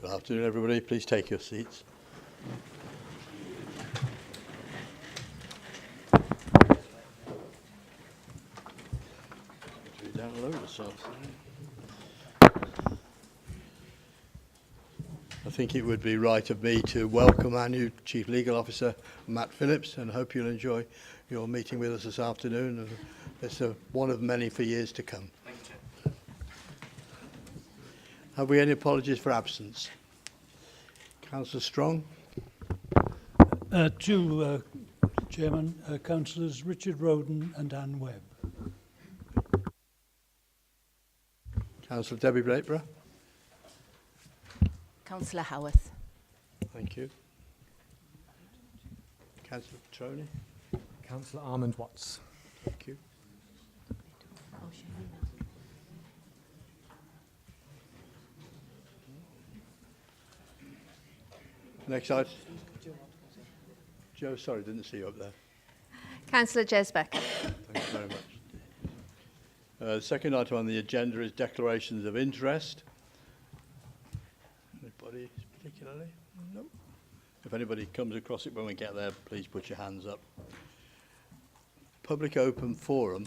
Good afternoon, everybody. Please take your seats. Download this afternoon. I think it would be right of me to welcome our new Chief Legal Officer, Matt Phillips, and hope you'll enjoy your meeting with us this afternoon. And it's one of many for years to come. Thank you, Chair. Have we any apologies for absence? Councillor Strong? Two, Chairman, Councillors Richard Roden and Anne Webb. Councillor Debbie Blateborough? Councillor Howarth. Thank you. Councillor Petroni? Councillor Armand Watts. Thank you. Next item. Joe, sorry, didn't see you up there. Councillor Jesbeck. Thank you very much. The second item on the agenda is declarations of interest. Anybody particularly? No. If anybody comes across it when we get there, please put your hands up. Public open forum.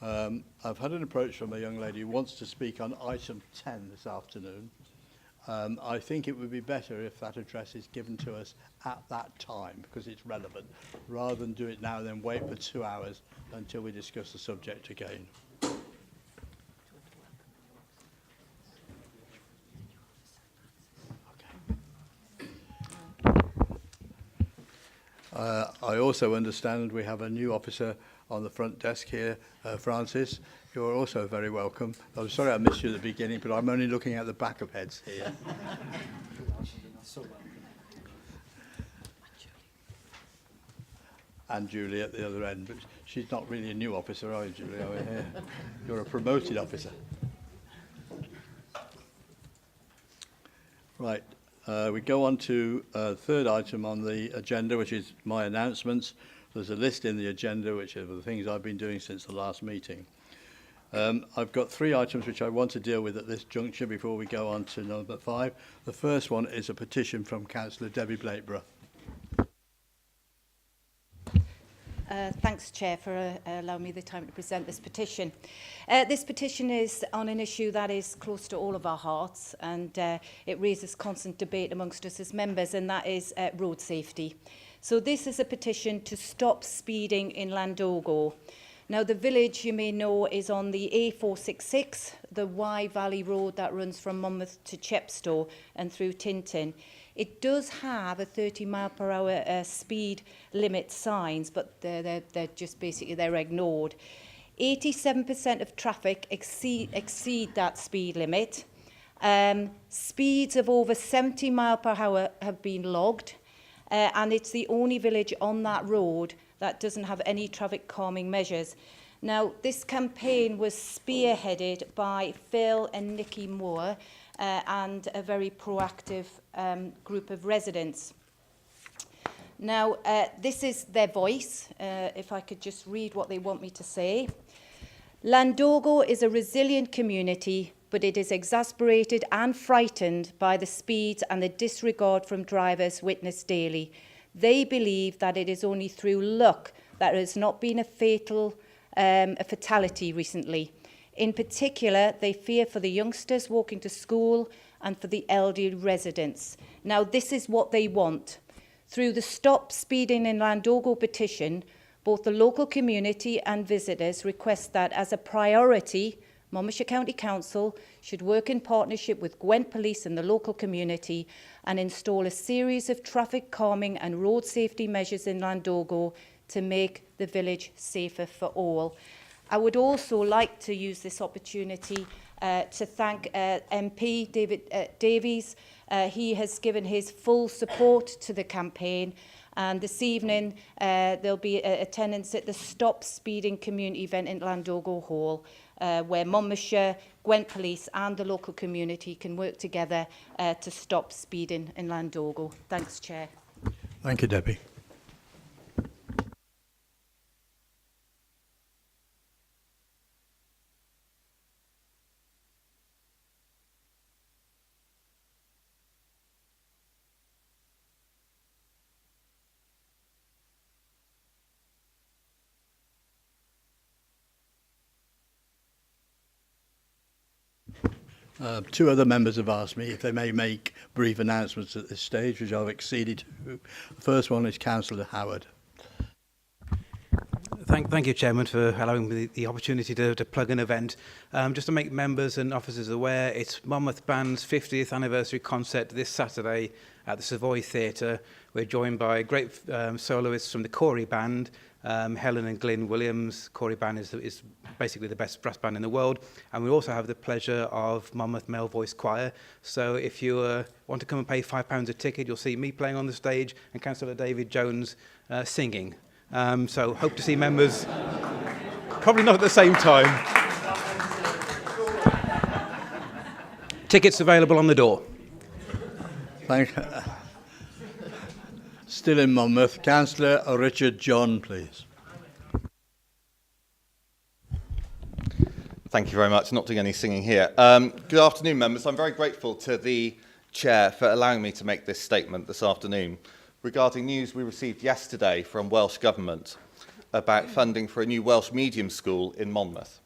I've had an approach from a young lady who wants to speak on item 10 this afternoon. I think it would be better if that address is given to us at that time because it's relevant, rather than do it now and then wait for 2 hours until we discuss the subject again. I also understand we have a new officer on the front desk here, Francis. You're also very welcome. I'm sorry I missed you at the beginning, but I'm only looking at the back of heads here. And Julie at the other end, but she's not really a new officer, are you, Julie? Over here. You're a promoted officer. Right. We go on to third item on the agenda, which is my announcements. There's a list in the agenda, which are the things I've been doing since the last meeting. I've got 3 items which I want to deal with at this juncture before we go on to number 5. The first one is a petition from Councillor Debbie Blateborough. Thanks, Chair, for allowing me the time to present this petition. This petition is on an issue that is close to all of our hearts, and it raises constant debate amongst us as members, and that is road safety. So this is a petition to stop speeding in Llandogo. Now, the village, you may know, is on the A466, the Wye Valley Road that runs from Monmouth to Chepstow and through Tintern. It does have a 30-mile-per-hour speed limit signs, but they're just basically they're ignored. 87% of traffic exceed that speed limit. Speeds of over 70 miles per hour have been logged, and it's the only village on that road that doesn't have any traffic calming measures. Now, this campaign was spearheaded by Phil and Nikki Moore, and a very proactive group of residents. Now, this is their voice, if I could just read what they want me to say. Llandogo is a resilient community, but it is exasperated and frightened by the speeds and the disregard from drivers witnessed daily. They believe that it is only through luck that there has not been a fatality recently. In particular, they fear for the youngsters walking to school and for the elderly residents. Now, this is what they want. Through the Stop Speeding in Llandogo petition, both the local community and visitors request that, as a priority, Monmouthshire County Council should work in partnership with Gwent Police and the local community and install a series of traffic calming and road safety measures in Llandogo to make the village safer for all. I would also like to use this opportunity to thank MP David Davies. He has given his full support to the campaign, and this evening there'll be attendance at the Stop Speeding community event in Llandogo Hall, where Monmouthshire, Gwent Police and the local community can work together to stop speeding in Llandogo. Thanks, Chair. Thank you, Debbie. Two other members have asked me if they may make brief announcements at this stage, which I've acceded to. The first one is Councillor Howard. Thank you, Chairman, for allowing me the opportunity to plug an event. Just to make members and officers aware, it's Monmouth Band's 50th anniversary concert this Saturday at the Savoy Theatre. We're joined by great soloists from the Corey Band, Helen and Glyn Williams. Corey Band is basically the best brass band in the world. And we also have the pleasure of Monmouth Male Voice Choir. So if you want to come and pay £5 a ticket, you'll see me playing on the stage and Councillor David Jones singing. So hope to see members, probably not at the same time. Tickets available on the door. Still in Monmouth, Councillor Richard John, please. Thank you very much. Not doing any singing here. Good afternoon, members. I'm very grateful to the Chair for allowing me to make this statement this afternoon regarding news we received yesterday from Welsh Government about funding for a new Welsh medium school in Monmouth.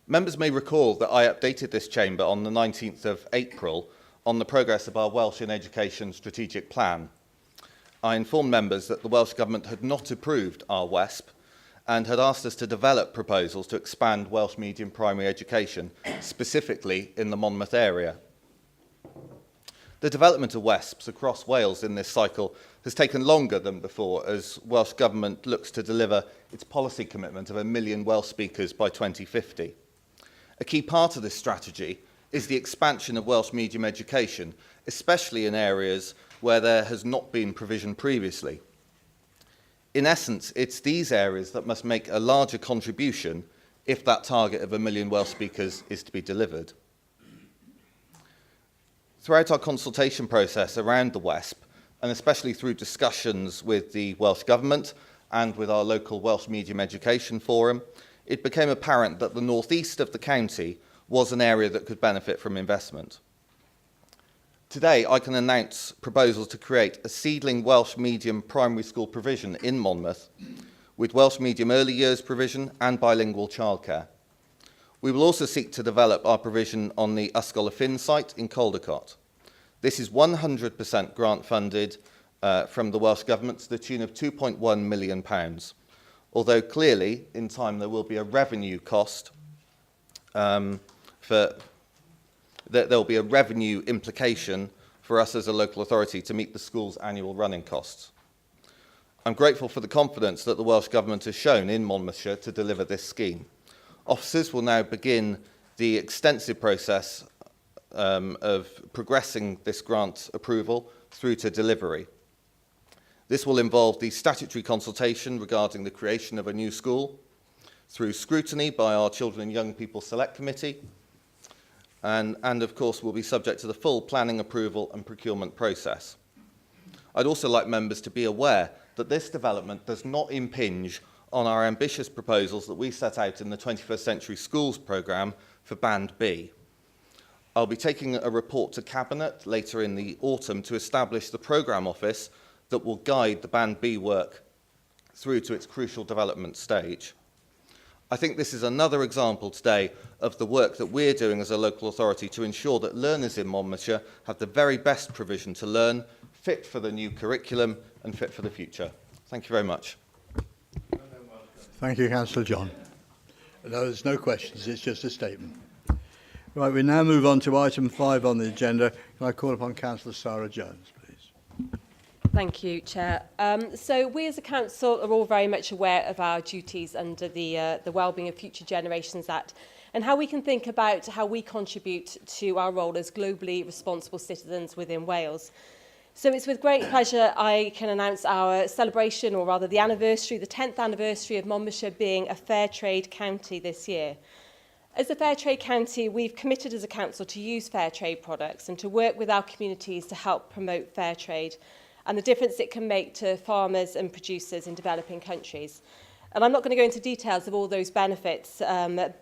Members may recall that I updated this chamber on the 19th of April on the progress of our Welsh in Education strategic plan. I informed members that the Welsh Government had not approved our WESP and had asked us to develop proposals to expand Welsh medium primary education, specifically in the Monmouth area. The development of WESPs across Wales in this cycle has taken longer than before as Welsh Government looks to deliver its policy commitment of 1 million Welsh speakers by 2050. A key part of this strategy is the expansion of Welsh medium education, especially in areas where there has not been provision previously. In essence, it's these areas that must make a larger contribution if that target of 1 million Welsh speakers is to be delivered. Throughout our consultation process around the WESP, and especially through discussions with the Welsh Government and with our local Welsh Medium Education Forum, it became apparent that the northeast of the county was an area that could benefit from investment. Today, I can announce proposals to create a seedling Welsh medium primary school provision in Monmouth, with Welsh medium early years provision and bilingual childcare. We will also seek to develop our provision on the Ysgol y Ffin site in Caldicot. This is 100% grant funded from the Welsh Government to the tune of £2.1 million. Although clearly, in time, there will be a revenue cost there will be a revenue implication for us as a local authority to meet the school's annual running costs. I'm grateful for the confidence that the Welsh Government has shown in Monmouthshire to deliver this scheme. Officers will now begin the extensive process of progressing this grant approval through to delivery. This will involve the statutory consultation regarding the creation of a new school, through scrutiny by our Children and Young People Select Committee, and of course will be subject to the full planning approval and procurement process. I'd also like members to be aware that this development does not impinge on our ambitious proposals that we set out in the 21st Century Schools programme for Band B. I'll be taking a report to Cabinet later in the autumn to establish the programme office that will guide the Band B work through to its crucial development stage. I think this is another example today of the work that we're doing as a local authority to ensure that learners in Monmouthshire have the very best provision to learn, fit for the new curriculum and fit for the future. Thank you very much. Thank you, Councillor John. No, there's no questions, it's just a statement. Right, we now move on to item 5 on the agenda. Can I call upon Councillor Sarah Jones, please? Thank you, Chair. So we as a council are all very much aware of our duties under the Wellbeing of Future Generations Act and how we can think about how we contribute to our role as globally responsible citizens within Wales. So it's with great pleasure I can announce our celebration, or rather the anniversary, the 10th anniversary of Monmouthshire being a fair trade county this year. As a fair trade county, we've committed as a council to use fair trade products and to work with our communities to help promote fair trade and the difference it can make to farmers and producers in developing countries. And I'm not going to go into details of all those benefits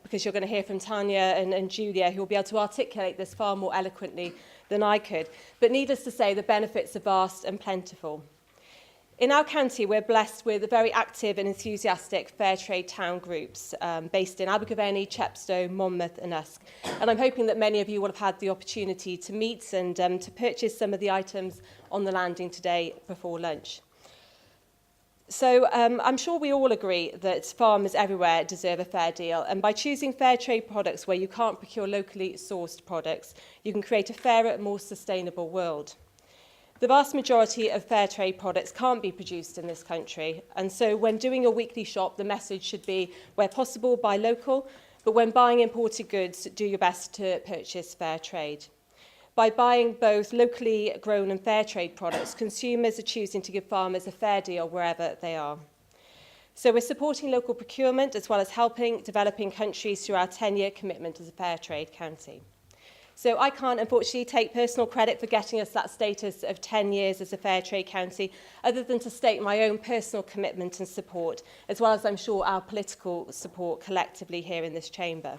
because you're going to hear from Tanya and Julia, who will be able to articulate this far more eloquently than I could. But needless to say, the benefits are vast and plentiful. In our county, we're blessed with very active and enthusiastic fair trade town groups based in Abergavenny, Chepstow, Monmouth and Usk. And I'm hoping that many of you will have had the opportunity to meet and to purchase some of the items on the landing today before lunch. So I'm sure we all agree that farmers everywhere deserve a fair deal, and by choosing fair trade products where you can't procure locally sourced products, you can create a fairer, more sustainable world. The vast majority of fair trade products can't be produced in this country, and so when doing your weekly shop, the message should be, where possible, buy local, but when buying imported goods, do your best to purchase fair trade. By buying both locally grown and fair trade products, consumers are choosing to give farmers a fair deal wherever they are. So we're supporting local procurement as well as helping developing countries through our 10-year commitment as a fair trade county. So I can't, unfortunately, take personal credit for getting us that status of 10 years as a fair trade county, other than to state my own personal commitment and support, as well as I'm sure our political support collectively here in this chamber.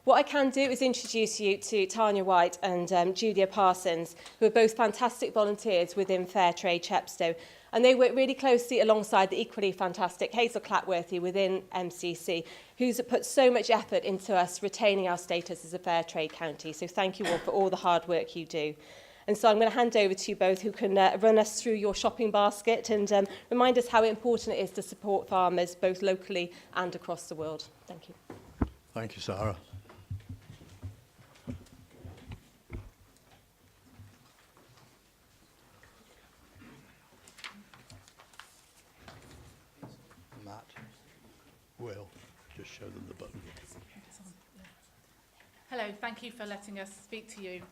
What I can do is introduce you to Tanya White and Julia Parsons, who are both fantastic volunteers within Fair Trade Chepstow, and they work really closely alongside the equally fantastic Hazel Clatworthy within MCC, who's put so much effort into us retaining our status as a fair trade county. So thank you all for all the hard work you do. And so I'm going to hand over to you both, who can run us through your shopping basket and remind us how important it is to support farmers both locally and across the world. Thank you. Thank you, Sarah. Matt will just show them the button. Hello, thank you for letting us speak to you.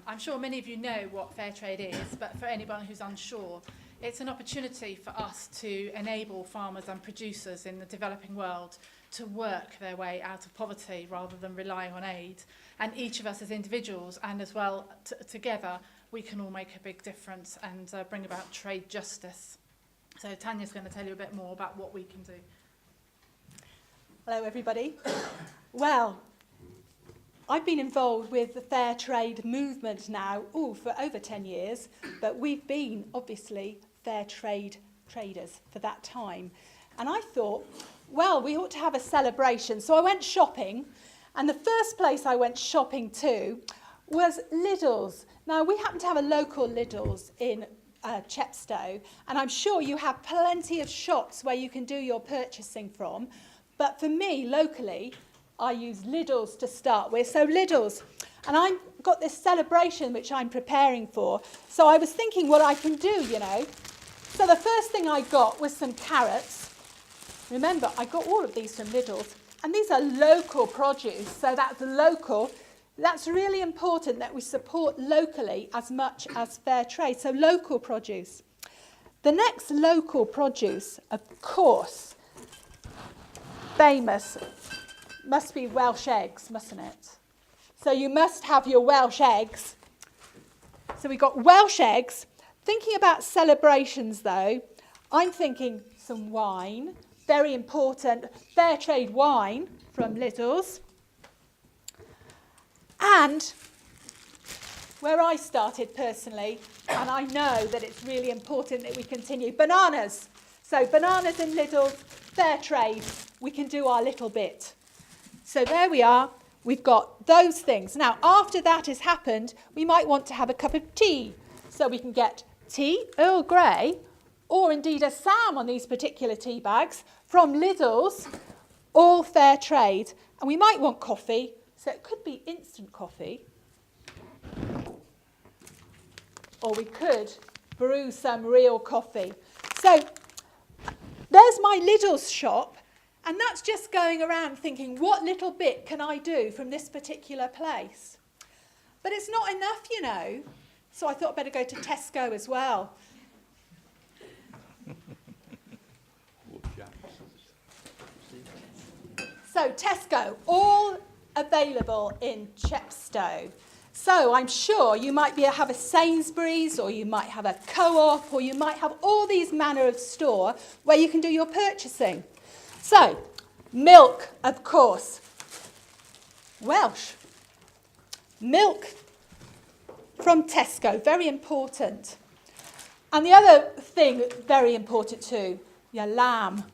I'm sure many of you know what fair trade is, but for anyone who's unsure, it's an opportunity for us to enable farmers and producers in the developing world to work their way out of poverty rather than relying on aid. And each of us as individuals and as well together, we can all make a big difference and bring about trade justice. So Tanya's going to tell you a bit more about what we can do. Hello everybody. Well, I've been involved with the fair trade movement now for over 10 years, but we've been obviously fair trade traders for that time. And I thought, well, we ought to have a celebration. So I went shopping, and the first place I went shopping to was Lidl's. Now, we happen to have a local Lidl's in Chepstow, and I'm sure you have plenty of shops where you can do your purchasing from. But for me, locally, I use Lidl's to start with. So Lidl's, and I've got this celebration which I'm preparing for. So I was thinking what I can do, you know. So the first thing I got was some carrots. Remember, I got all of these from Lidl's. And these are local produce, so that's local. That's really important that we support locally as much as fair trade. So local produce. The next local produce, of course, famous, must be Welsh eggs, mustn't it? So you must have your Welsh eggs. So we got Welsh eggs. Thinking about celebrations though, I'm thinking some wine, very important, fair trade wine from Lidl's. And where I started personally, and I know that it's really important that we continue, bananas. So bananas in Lidl's, fair trade, we can do our little bit. So there we are, we've got those things. Now, after that has happened, we might want to have a cup of tea. So we can get tea, Earl Grey, or indeed a Sam on these particular tea bags from Lidl's, all fair trade. And we might want coffee, so it could be instant coffee. Or we could brew some real coffee. So there's my Lidl's shop. And that's just going around thinking, what little bit can I do from this particular place? But it's not enough, you know. So I thought I'd better go to Tesco as well. So Tesco, all available in Chepstow. So I'm sure you might have a Sainsbury's, or you might have a Co-op, or you might have all these manner of store where you can do your purchasing. So, milk, of course. Welsh. Milk from Tesco, very important. And the other thing, very important too, lamb.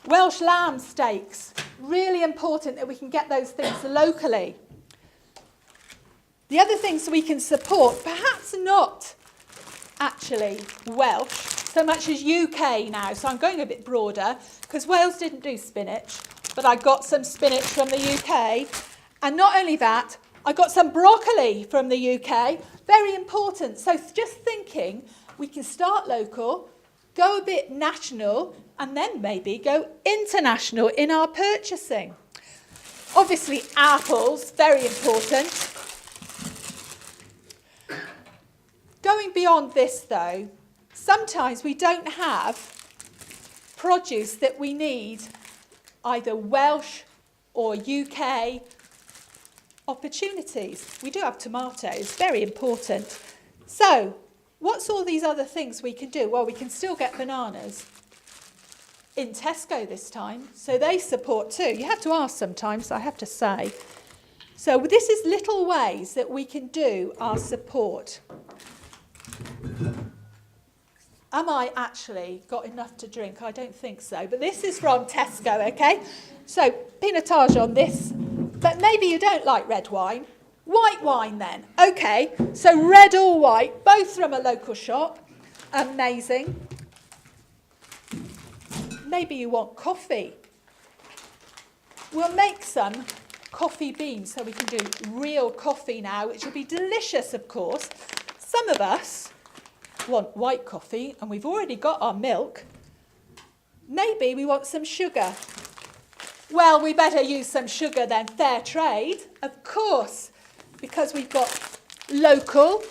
Welsh lamb steaks. Really important that we can get those things locally. The other things we can support, perhaps not actually Welsh, so much as UK now. So I'm going a bit broader, because Wales didn't do spinach, but I got some spinach from the UK. And not only that, I got some broccoli from the UK. Very important. So just thinking, we can start local, go a bit national, and then maybe go international in our purchasing. Obviously, apples, very important. Going beyond this, though, sometimes we don't have produce that we need, either Welsh or UK opportunities. We do have tomatoes, very important. So, what's all these other things we can do? Well, we can still get bananas in Tesco this time, so they support too. You have to ask sometimes, I have to say. So this is little ways that we can do our support. Am I actually got enough to drink? I don't think so, but this is from Tesco, okay? So pinotage on this, but maybe you don't like red wine. White wine then. Okay, so red or white, both from a local shop. Amazing. Maybe you want coffee. We'll make some coffee beans so we can do real coffee now, which will be delicious, of course. Some of us want white coffee, and we've already got our milk. Maybe we want some sugar. Well, we better use some sugar then. Fair trade, of course, because we've got local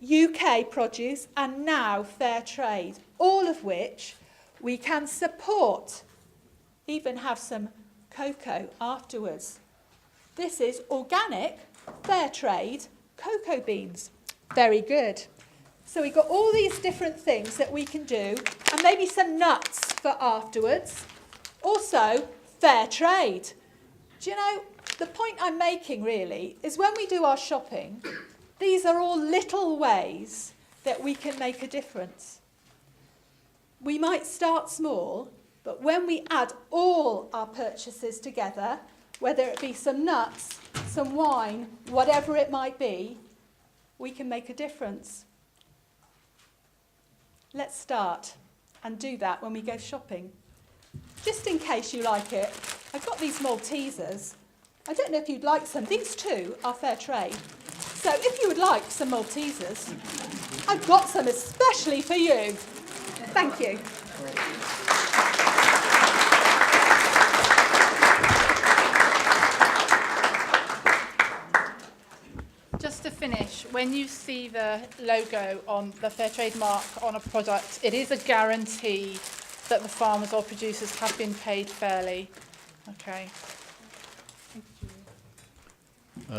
UK produce and now fair trade, all of which we can support, even have some cocoa afterwards. This is organic, fair trade, cocoa beans. Very good. So we've got all these different things that we can do, and maybe some nuts for afterwards. Also, fair trade. Do you know, the point I'm making really is when we do our shopping, these are all little ways that we can make a difference. We might start small, but when we add all our purchases together, whether it be some nuts, some wine, whatever it might be, we can make a difference. Let's start and do that when we go shopping. Just in case you like it, I've got these Maltesers. I don't know if you'd like some. These two are fair trade. So if you would like some Maltesers, I've got some especially for you. Thank you. Just to finish, when you see the logo on the fair trade mark on a product, it is a guarantee that the farmers or producers have been paid fairly. Okay.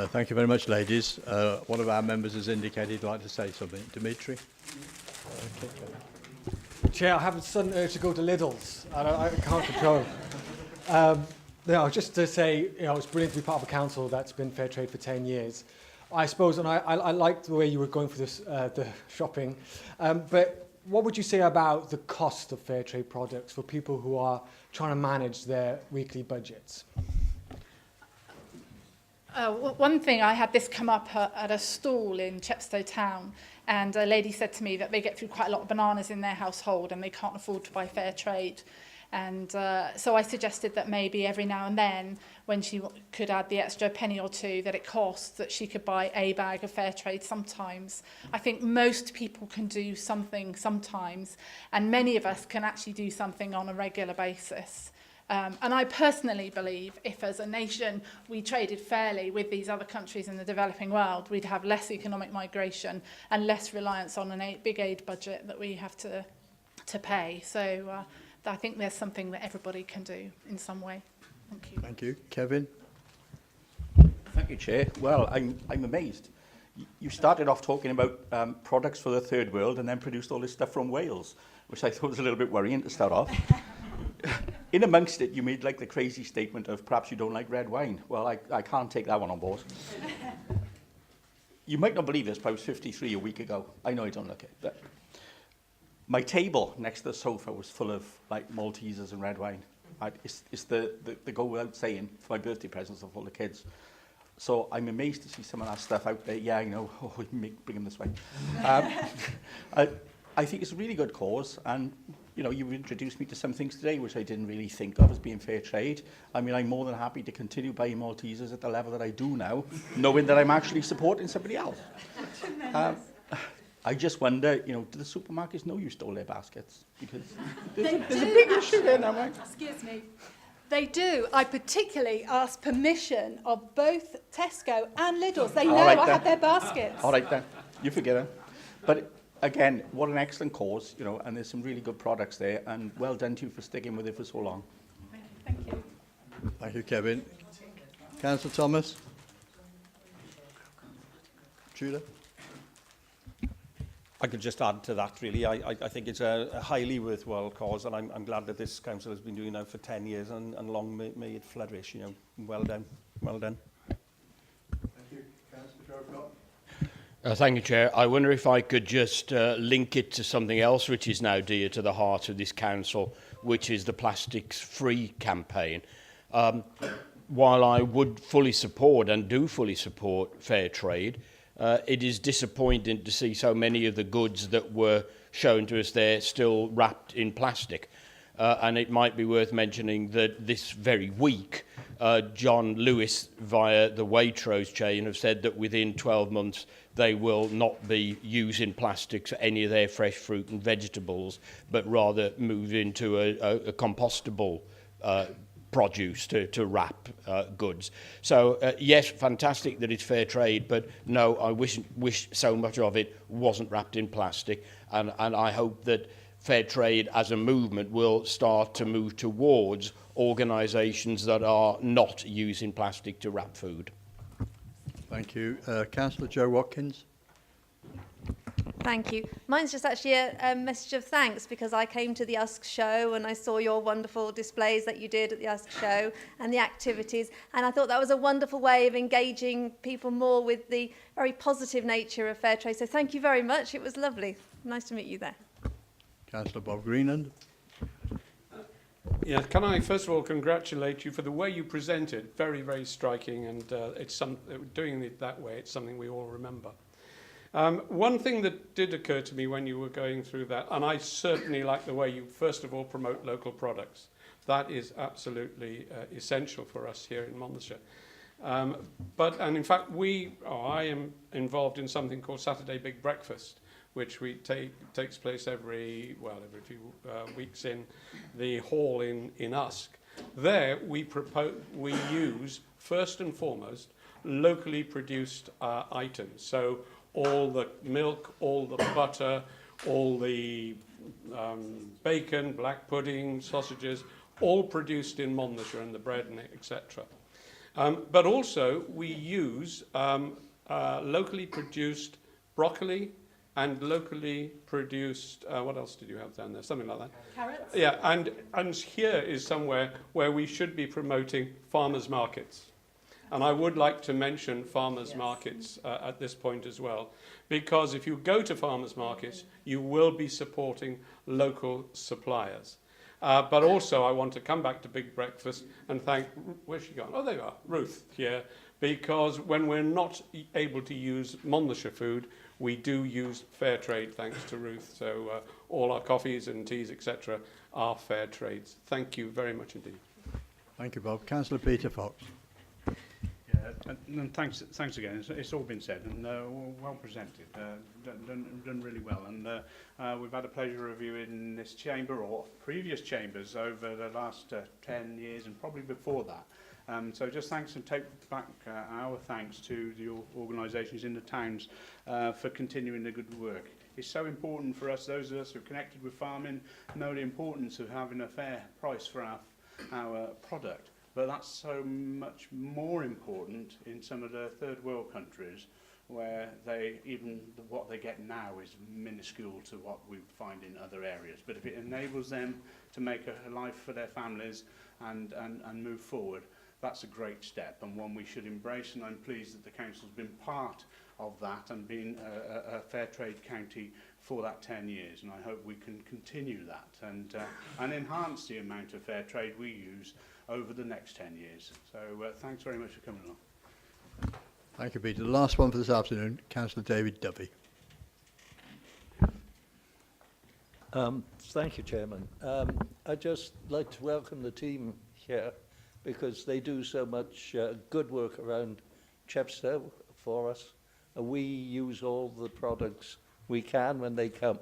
Thank you very much, ladies. One of our members has indicated he'd like to say something. Dimitri? Chair, I have a sudden urge to go to Lidl's. I can't control it. Just to say, it's brilliant to be part of a council that's been fair trade for 10 years. I suppose, and I liked the way you were going for this, the shopping, but what would you say about the cost of fair trade products for people who are trying to manage their weekly budgets? One thing, I had this come up at a stall in Chepstow Town, and a lady said to me that they get through quite a lot of bananas in their household and they can't afford to buy fair trade. And so I suggested that maybe every now and then, when she could add the extra penny or two that it costs, that she could buy a bag of fair trade sometimes. I think most people can do something sometimes, and many of us can actually do something on a regular basis. And I personally believe if as a nation we traded fairly with these other countries in the developing world, we'd have less economic migration and less reliance on a big aid budget that we have to pay. So I think there's something that everybody can do in some way. Thank you. Thank you. Kevin? Thank you, Chair. Well, I'm amazed. You started off talking about products for the third world and then produced all this stuff from Wales, which I thought was a little bit worrying to start off. In amongst it, you made like the crazy statement of perhaps you don't like red wine. Well, I can't take that one on board. you might not believe this, but I was 53 a week ago. I know I don't look it, but my table next to the sofa was full of like Maltesers and red wine. It's the go without saying for my birthday presents for all the kids. So I'm amazed to see some of that stuff out there. Yeah, I know. Oh, bring them this way. I think it's a really good cause, and you know, you've introduced me to some things today which I didn't really think of as being fair trade. I mean, I'm more than happy to continue buying Maltesers at the level that I do now, knowing that I'm actually supporting somebody else. I just wonder, you know, do the supermarkets know you stole their baskets? Because there's a big issue there now, right? Excuse me. They do. I particularly asked permission of both Tesco and Lidl's. They know I had their baskets. All right then, you forgive them. But again, what an excellent cause, you know, and there's some really good products there, and well done to you for sticking with it for so long. Thank you. Thank you, Kevin. Councillor Thomas? Tudor? I could just add to that, really. I think it's a highly worthwhile cause, and I'm glad that this council has been doing that for 10 years, and long may it flourish. You know, well done. Well done. Thank you. Councillor Jobcott? Thank you, Chair. I wonder if I could just link it to something else which is now dear to the heart of this council, which is the Plastics Free campaign. While I would fully support and do fully support fair trade, it is disappointing to see so many of the goods that were shown to us there still wrapped in plastic. And it might be worth mentioning that this very week, John Lewis, via the Waitrose chain, have said that within 12 months they will not be using plastics for any of their fresh fruit and vegetables, but rather move into a compostable produce to wrap goods. So yes, fantastic that it's fair trade, but no, I wish so much of it wasn't wrapped in plastic, and I hope that fair trade as a movement will start to move towards organisations that are not using plastic to wrap food. Thank you. Councillor Joe Watkins? Thank you. Mine's just actually a message of thanks, because I came to the USC show and I saw your wonderful displays that you did at the USC show and the activities, and I thought that was a wonderful way of engaging people more with the very positive nature of fair trade. So thank you very much. It was lovely. Nice to meet you there. Councillor Bob Greenland? Yeah, can I first of all congratulate you for the way you presented? Very, very striking, and doing it that way, it's something we all remember. One thing that did occur to me when you were going through that, and I certainly like the way you first of all promote local products. That is absolutely essential for us here in Monmouthshire. And in fact, I am involved in something called Saturday Big Breakfast, which takes place every few weeks in the hall in Usk. There we use first and foremost locally produced items. So all the milk, all the butter, all the bacon, black pudding, sausages, all produced in Monmouthshire, and the bread and etc. But also we use locally produced broccoli and locally produced, what else did you have down there? Something like that. Carrots? Yeah, and here is somewhere where we should be promoting farmers' markets. And I would like to mention farmers' markets at this point as well, because if you go to farmers' markets, you will be supporting local suppliers. But also I want to come back to Big Breakfast and thank, where's she gone? Oh, there you are, Ruth here, because when we're not able to use Monmouthshire food, we do use fair trade, thanks to Ruth. So all our coffees and teas, etc., are fair trades. Thank you very much indeed. Thank you, Bob. Councillor Peter Fox? Yeah, and thanks again. It's all been said and well presented. Done really well. And we've had a pleasure reviewing this chamber or previous chambers over the last 10 years and probably before that. So just thanks, and take back our thanks to the organisations in the towns for continuing the good work. It's so important for us, those of us who are connected with farming, know the importance of having a fair price for our product. But that's so much more important in some of the third world countries, where what they get now is minuscule to what we find in other areas. But if it enables them to make a life for their families and move forward, that's a great step and one we should embrace, and I'm pleased that the council's been part of that and been a fair trade county for that 10 years, and I hope we can continue that and enhance the amount of fair trade we use over the next 10 years. So thanks very much for coming along. Thank you, Peter. The last one for this afternoon, Councillor David Dovey. Thank you, Chairman. I'd just like to welcome the team here because they do so much good work around Chepstow for us. We use all the products we can when they come,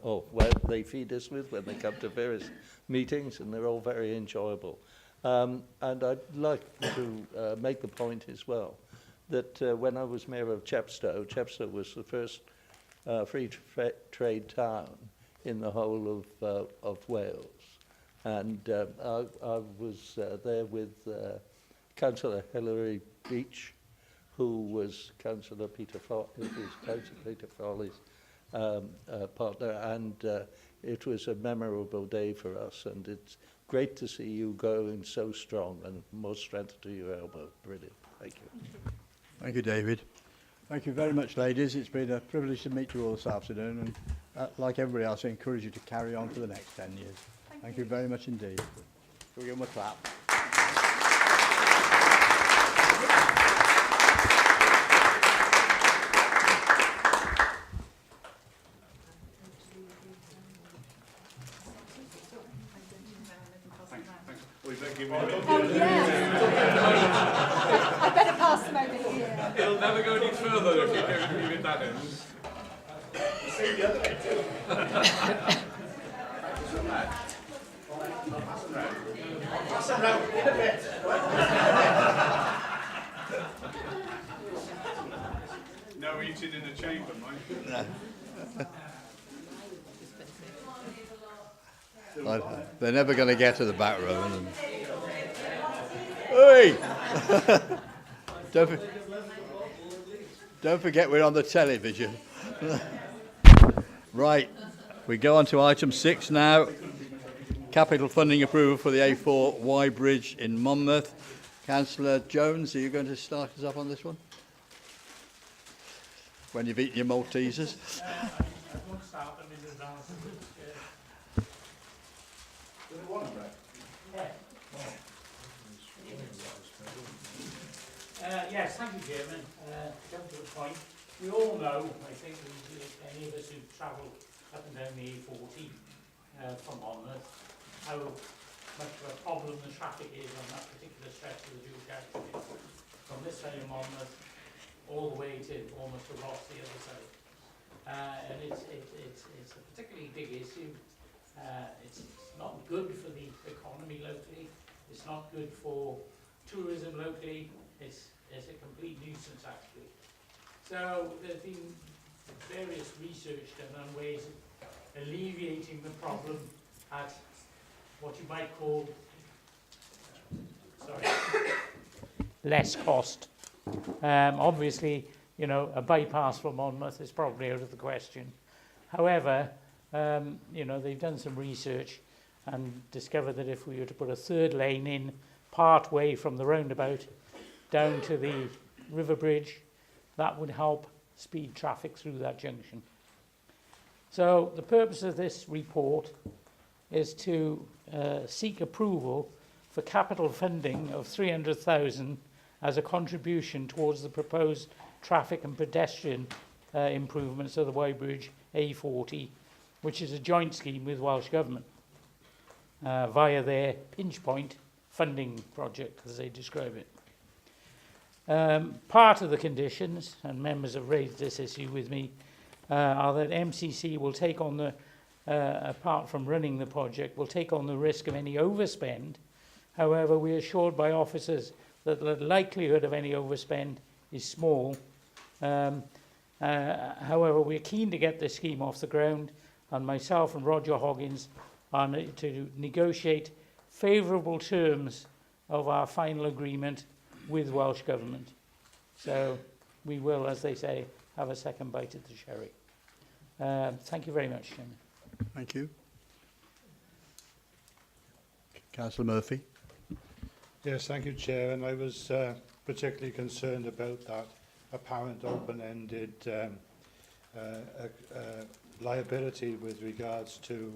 they feed us with when they come to various meetings, and they're all very enjoyable. And I'd like to make the point as well that when I was Mayor of Chepstow, Chepstow was the first free trade town in the whole of Wales. And I was there with Councillor Hilary Beach, who was Councillor Peter Foley's partner, and it was a memorable day for us, and it's great to see you going so strong, and more strength to your elbow. Brilliant. Thank you. Thank you, David. Thank you very much, ladies. It's been a privilege to meet you all this afternoon, and like everybody else, I encourage you to carry on for the next 10 years. Thank you very much indeed. Shall we give them a clap? I better pass them over here. It'll never go any further if you leave it that end. Say the other way too. Pass them round in a bit. No eating in the chamber, Mike. They're never going to get to the back row. Hey! Don't forget we're on the television. Right, we go on to item 6 now. Capital funding approval for the A4 Y Bridge in Monmouth. Councillor Jones, are you going to start us up on this one? When you've eaten your Maltesers. Yes, thank you, Chairman. Come to the point. We all know, I think, any of us who've travelled up and down the A40 from Monmouth, how much of a problem the traffic is on that particular stretch of the dual carriageway. From this side of Monmouth all the way to almost to Ross, the other side. And it's a particularly big issue. It's not good for the economy locally. It's not good for tourism locally. It's a complete nuisance, actually. So there's been various research done on ways of alleviating the problem at what you might call less cost. Obviously, you know, a bypass from Monmouth is probably out of the question. However, you know, they've done some research and discovered that if we were to put a third lane in part way from the roundabout down to the river bridge, that would help speed traffic through that junction. So the purpose of this report is to seek approval for capital funding of 300,000 as a contribution towards the proposed traffic and pedestrian improvements of the Y Bridge A40, which is a joint scheme with Welsh Government via their pinch point funding project, as they describe it. Part of the conditions, and members have raised this issue with me, are that MCC will take on the, apart from running the project, will take on the risk of any overspend. However, we are assured by officers that the likelihood of any overspend is small. However, we're keen to get this scheme off the ground, and myself and Roger Hoggins are to negotiate favourable terms of our final agreement with Welsh Government. So we will, as they say, have a second bite at the cherry. Thank you very much, Chairman. Thank you. Councillor Murphy. Yes, thank you, Chair. And I was particularly concerned about that apparent open-ended liability with regards to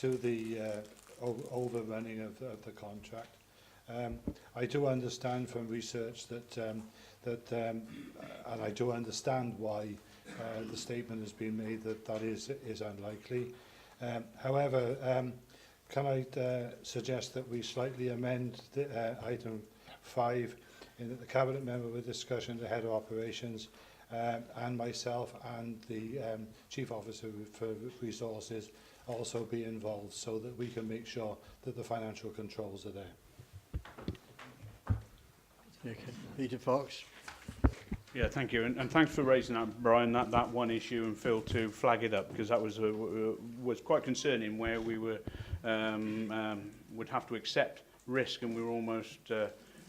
the overrunning of the contract. I do understand from research that, and I do understand why the statement has been made that that is unlikely. However, can I suggest that we slightly amend the, item 5 in that the Cabinet member with discussion, the Head of Operations, and myself and the Chief Officer for Resources also be involved so that we can make sure that the financial controls are there. Okay. Peter Fox. Yeah, thank you, and thanks for raising that, Brian, that one issue, and Phil to flag it up, because that was quite concerning, where we were would have to accept risk, and we were almost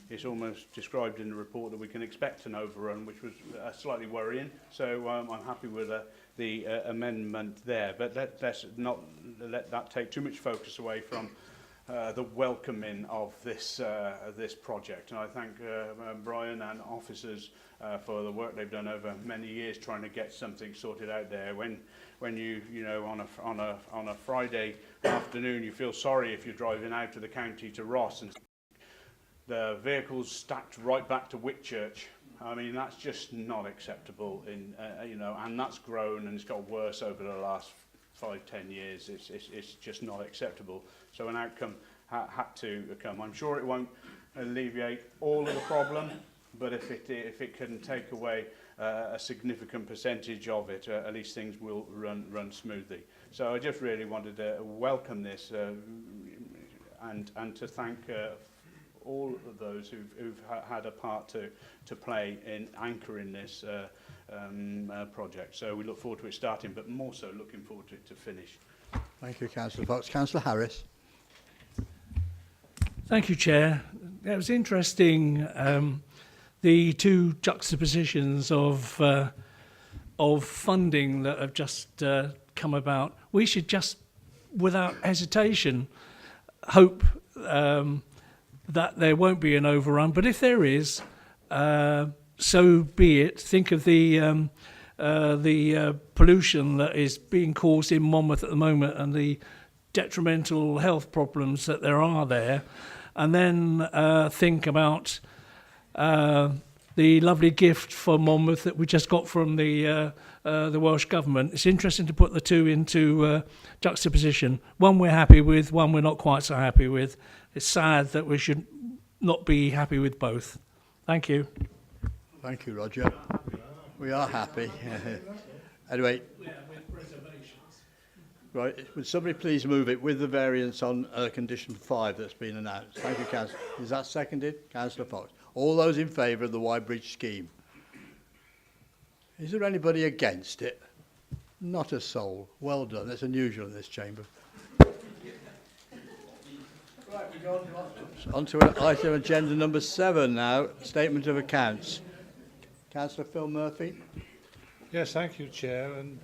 it's almost described in the report that we can expect an overrun, which was slightly worrying. So I'm happy with the amendment there, but let's not let that take too much focus away from the welcoming of this project. And I thank Brian and officers for the work they've done over many years trying to get something sorted out there. When you know on a Friday afternoon, you feel sorry if you're driving out of the county to Ross and the vehicles stacked right back to Whitchurch. I mean, that's just not acceptable in and that's grown and it's got worse over the last 5-10 years. It's just not acceptable. So an outcome had to come. I'm sure it won't alleviate all of the problem, but if it can take away a significant percentage of it, at least things will run smoothly. So I just really wanted to welcome this and to thank all of those who've had a part to play in anchoring this project. So we look forward to it starting, but more so looking forward to it to finish. Thank you, Councillor Fox. Councillor Harris. Thank you, Chair. It was interesting, the two juxtapositions of funding that have just come about. We should just, without hesitation, hope that there won't be an overrun. But if there is, so be it. Think of the pollution that is being caused in Monmouth at the moment and the detrimental health problems that there are there. And then think about the lovely gift for Monmouth that we just got from the Welsh Government. It's interesting to put the two into juxtaposition. One we're happy with, one we're not quite so happy with. It's sad that we should not be happy with both. Thank you. Thank you, Roger. We are happy. Anyway. Right, would somebody please move it with the variance on condition 5 that's been announced? Thank you, Councillor. Is that seconded? Councillor Fox. All those in favour of the Wye Bridge scheme? Is there anybody against it? Not a soul. Well done. That's unusual in this chamber. Right, we go on to item agenda number 7 now, statement of accounts. Councillor Phil Murphy. Yes, thank you, Chair. And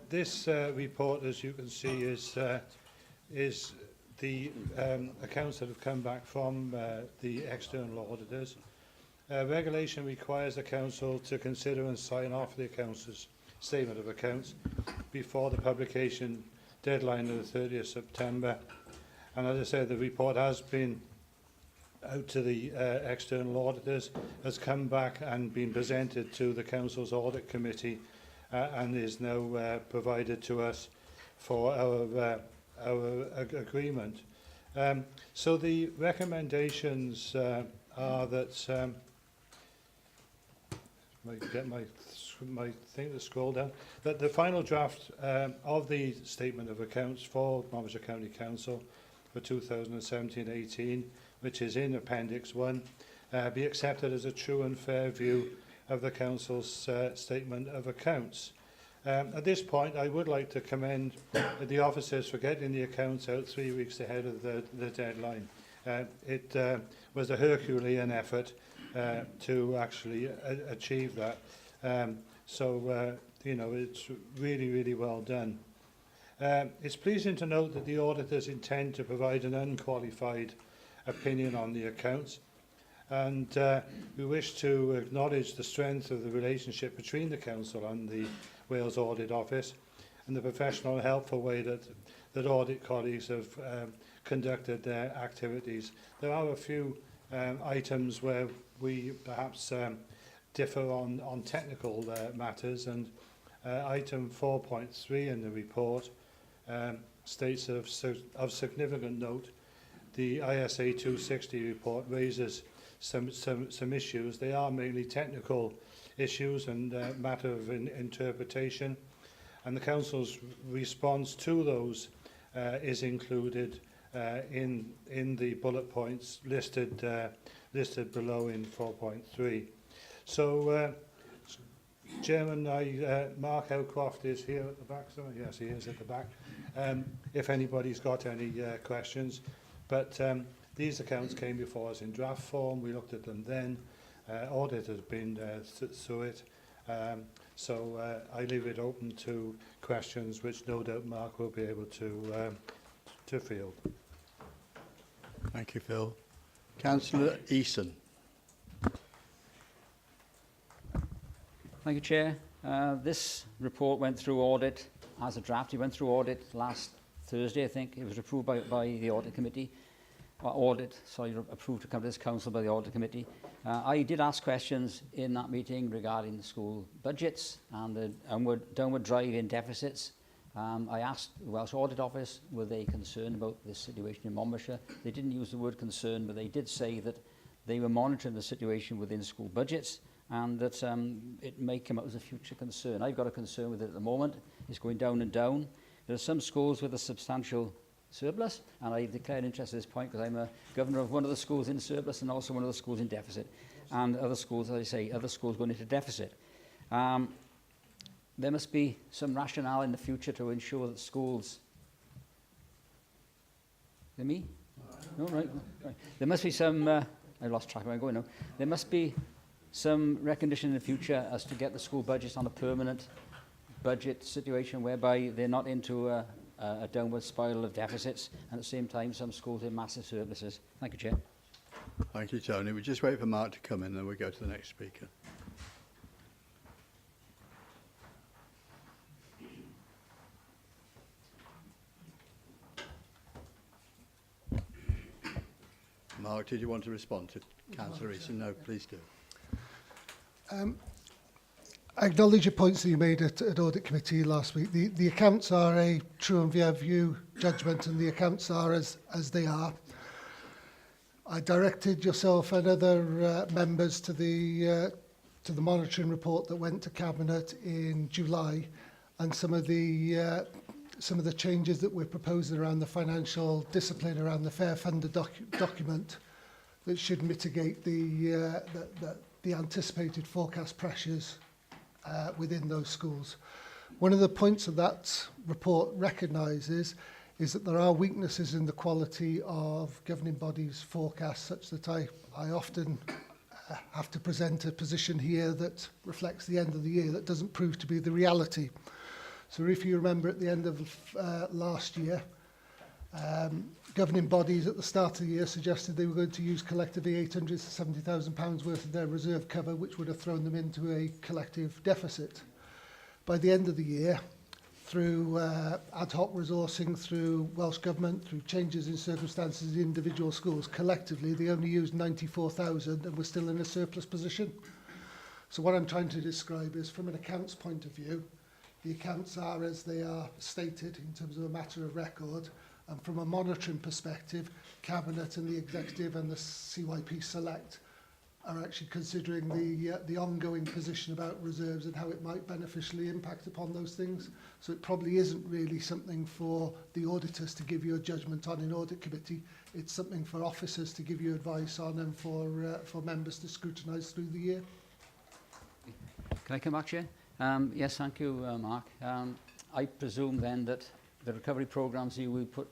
this report, as you can see, is the accounts that have come back from the external auditors. Regulation requires the Council to consider and sign off the accounts' statement of accounts before the publication deadline of the 30th of September. And as I said, the report has been out to the external auditors, has come back and been presented to the Council's Audit Committee and is now provided to us for our agreement. So the recommendations are that might get my thing to scroll down. That the final draft of the statement of accounts for Monmouthshire County Council for 2017-18, which is in Appendix 1, be accepted as a true and fair view of the Council's statement of accounts. At this point, I would like to commend the officers for getting the accounts out 3 weeks ahead of the deadline. It was a Herculean effort to actually achieve that. So, you know, it's really, really well done. It's pleasing to note that the auditors intend to provide an unqualified opinion on the accounts, and we wish to acknowledge the strength of the relationship between the Council and the Wales Audit Office and the professional and helpful way that audit colleagues have conducted their activities. There are a few items where we perhaps differ on technical matters, and item 4.3 in the report states of significant note. The ISA 260 report raises some issues. They are mainly technical issues and matter of interpretation, and the Council's response to those is included in the bullet points listed below in 4.3. So, Chairman, Mark Elcroft is here at the back, sorry. Yes, he is at the back. If anybody's got any questions. But these accounts came before us in draft form. We looked at them then. Audit has been through it. So I leave it open to questions, which no doubt Mark will be able to field. Thank you, Phil. Councillor Eason. Thank you, Chair. This report went through audit as a draft. It went through audit last Thursday, I think. It was approved by the Audit Committee. Approved to come to this Council by the Audit Committee. I did ask questions in that meeting regarding the school budgets and the downward drive in deficits. I asked the Welsh Audit Office, were they concerned about this situation in Monmouthshire? They didn't use the word concern, but they did say that they were monitoring the situation within school budgets and that it may come up as a future concern. I've got a concern with it at the moment. It's going down and down. There are some schools with a substantial surplus, and I declare an interest at this point because I'm a governor of one of the schools in surplus and also one of the schools in deficit, and other schools, as I say, other schools going into deficit. There must be some rationale in the future to ensure that schools... Is it me? No, right. There must be some... I lost track of where I'm going now. There must be some recognition in the future as to get the school budgets on a permanent budget situation whereby they're not into a downward spiral of deficits, and at the same time some schools have massive surpluses. Thank you, Chair. Thank you, Tony. We just wait for Mark to come in, then we'll go to the next speaker. Mark, did you want to respond to Councillor Eason? No, please do. I acknowledge your points that you made at Audit Committee last week. The accounts are a true and fair view judgment, and the accounts are as they are. I directed yourself and other members to the monitoring report that went to Cabinet in July, and some of the changes that we're proposing around the financial discipline around the fair funder document that should mitigate the anticipated forecast pressures within those schools. One of the points of that report recognises is that there are weaknesses in the quality of governing bodies' forecasts, such that I often have to present a position here that reflects the end of the year that doesn't prove to be the reality. So if you remember at the end of last year, governing bodies at the start of the year suggested they were going to use collectively £800,000 to £70,000 worth of their reserve cover, which would have thrown them into a collective deficit. By the end of the year, through ad hoc resourcing, through Welsh Government, through changes in circumstances in individual schools, collectively they only used 94,000 and were still in a surplus position. So what I'm trying to describe is, from an accounts point of view, the accounts are as they are stated in terms of a matter of record. And from a monitoring perspective, Cabinet and the Executive and the CYP Select are actually considering the ongoing position about reserves and how it might beneficially impact upon those things. So it probably isn't really something for the auditors to give you a judgment on in Audit Committee. It's something for officers to give you advice on and for members to scrutinise through the year. Can I come back, Chair? Yes, thank you, Mark. I presume then that the recovery programmes you will put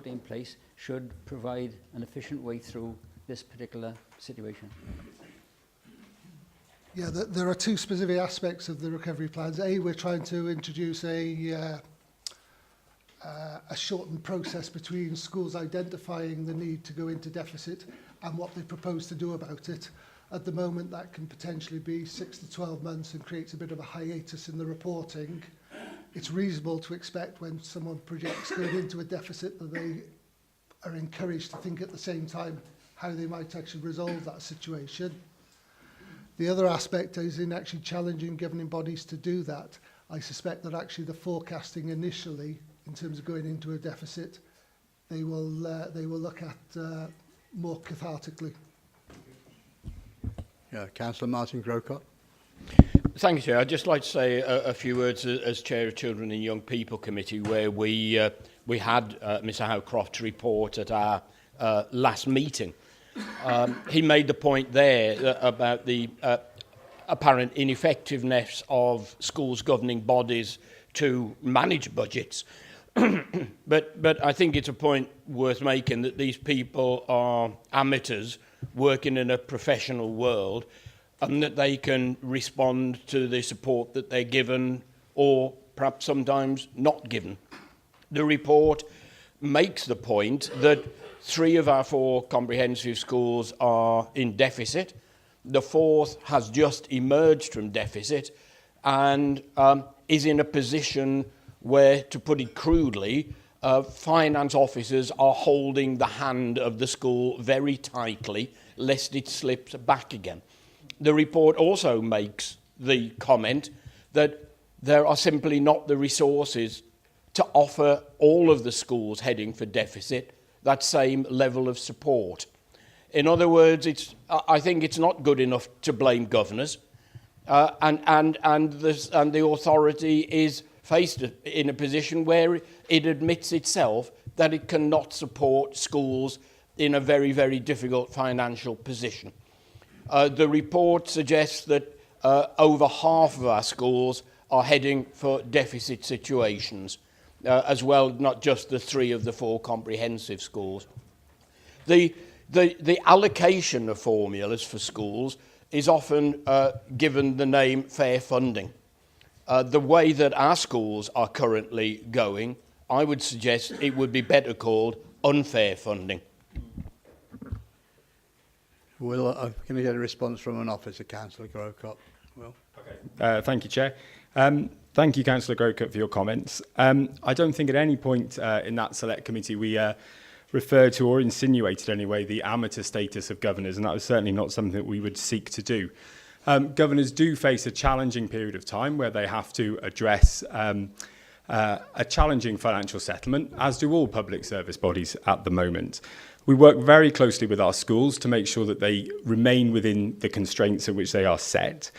in place should provide an efficient way through this particular situation. Yeah, there are two specific aspects of the recovery plans. A, we're trying to introduce a a shortened process between schools identifying the need to go into deficit and what they propose to do about it. At the moment, that can potentially be 6 to 12 months and creates a bit of a hiatus in the reporting. It's reasonable to expect when someone projects going into a deficit that they are encouraged to think at the same time how they might actually resolve that situation. The other aspect is in actually challenging governing bodies to do that. I suspect that actually the forecasting initially, in terms of going into a deficit, they will look at more cathartically. Yeah, Councillor Martin Grocott. Thank you, Chair. I'd just like to say a few words as Chair of Children and Young People Committee, where we had Mr Howcroft's report at our last meeting. He made the point there about the apparent ineffectiveness of schools' governing bodies to manage budgets. but I think it's a point worth making that these people are amateurs working in a professional world, and that they can respond to the support that they're given or perhaps sometimes not given. The report makes the point that 3 of our 4 comprehensive schools are in deficit. The 4th has just emerged from deficit and is in a position where, to put it crudely, finance officers are holding the hand of the school very tightly, lest it slips back again. The report also makes the comment that there are simply not the resources to offer all of the schools heading for deficit that same level of support. In other words, I think it's not good enough to blame governors, and the authority is faced in a position where it admits itself that it cannot support schools in a very, very difficult financial position. The report suggests that over half of our schools are heading for deficit situations, as well, not just the 3 of the 4 comprehensive schools. The allocation of formulas for schools is often given the name fair funding. The way that our schools are currently going, I would suggest it would be better called unfair funding. Can we get a response from an officer, Councillor Grocott? Will? Okay. Thank you, Chair. Thank you, Councillor Grocott, for your comments. I don't think at any point in that select committee we referred to or insinuated anyway the amateur status of governors, and that was certainly not something that we would seek to do. Governors do face a challenging period of time where they have to address a challenging financial settlement, as do all public service bodies at the moment. We work very closely with our schools to make sure that they remain within the constraints at which they are set.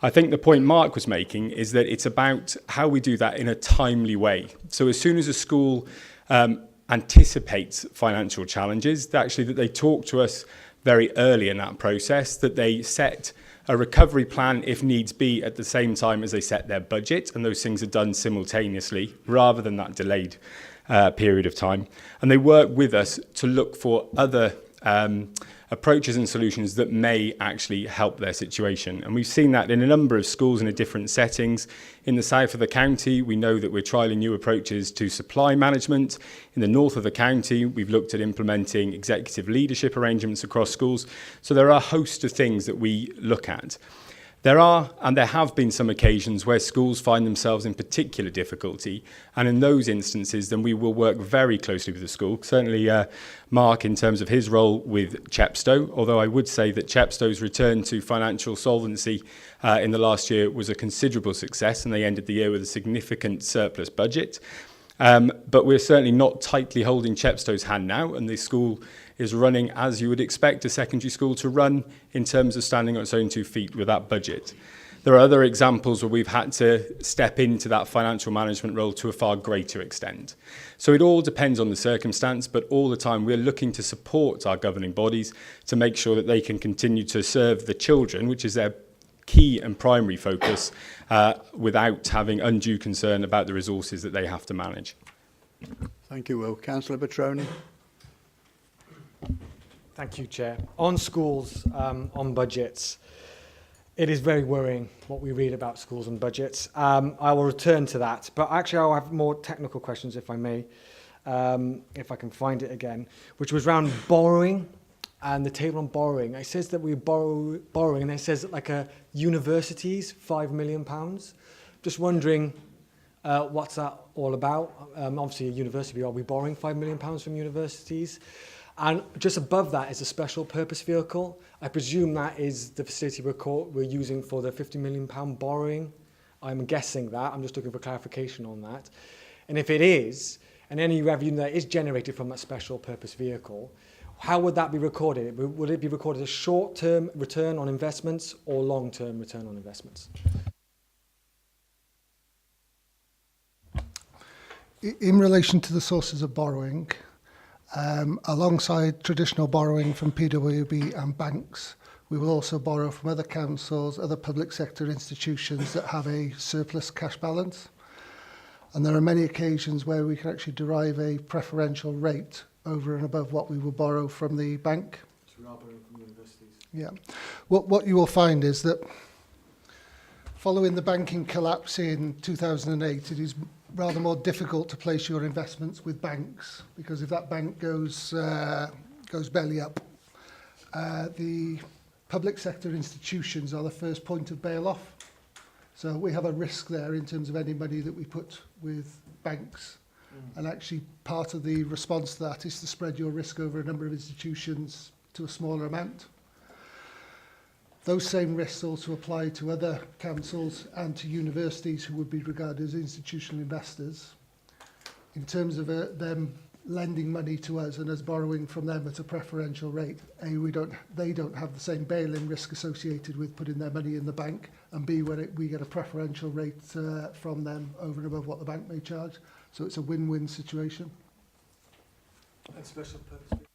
I think the point Mark was making is that it's about how we do that in a timely way. So as soon as a school anticipates financial challenges, that they talk to us very early in that process, that they set a recovery plan, if needs be, at the same time as they set their budget, and those things are done simultaneously rather than that delayed period of time. And they work with us to look for other approaches and solutions that may actually help their situation. And we've seen that in a number of schools in different settings. In the south of the county, we know that we're trialling new approaches to supply management. In the north of the county, we've looked at implementing executive leadership arrangements across schools. So there are a host of things that we look at. There are, and there have been, some occasions where schools find themselves in particular difficulty, and in those instances then we will work very closely with the school. Certainly Mark, in terms of his role with Chepstow, although I would say that Chepstow's return to financial solvency in the last year was a considerable success, and they ended the year with a significant surplus budget. But we're certainly not tightly holding Chepstow's hand now, and the school is running as you would expect a secondary school to run in terms of standing on its own 2 feet with that budget. There are other examples where we've had to step into that financial management role to a far greater extent. So it all depends on the circumstance, but all the time we're looking to support our governing bodies to make sure that they can continue to serve the children, which is their key and primary focus, without having undue concern about the resources that they have to manage. Thank you, Will. Councillor Petroni. Thank you, Chair. On schools, on budgets, It is very worrying what we read about schools and budgets. I will return to that, but actually I'll have more technical questions if I may, if I can find it again, which was around borrowing and the table on borrowing. It says that we're borrowing, and it says like universities, £5 million. Just wondering what's that all about? Obviously a university, are we borrowing £5 million from universities? And just above that is a special purpose vehicle. I presume that is the facility we're using for the £50 million borrowing. I'm guessing that. I'm just looking for clarification on that. And if it is, and any revenue that is generated from that special purpose vehicle, how would that be recorded? Would it be recorded as short-term return on investments or long-term return on investments? In relation to the sources of borrowing, alongside traditional borrowing from PWB and banks, we will also borrow from other councils, other public sector institutions that have a surplus cash balance. And there are many occasions where we can actually derive a preferential rate over and above what we will borrow from the bank. So we are borrowing from universities. Yeah. What you will find is that following the banking collapse in 2008, it is rather more difficult to place your investments with banks, because if that bank goes belly up, the public sector institutions are the first point of bail off. So we have a risk there in terms of any money that we put with banks. And actually part of the response to that is to spread your risk over a number of institutions to a smaller amount. Those same risks also apply to other councils and to universities who would be regarded as institutional investors. In terms of them lending money to us and us borrowing from them at a preferential rate, A, they don't have the same bail-in risk associated with putting their money in the bank, and B, we get a preferential rate from them over and above what the bank may charge. So it's a win-win situation. And special purpose.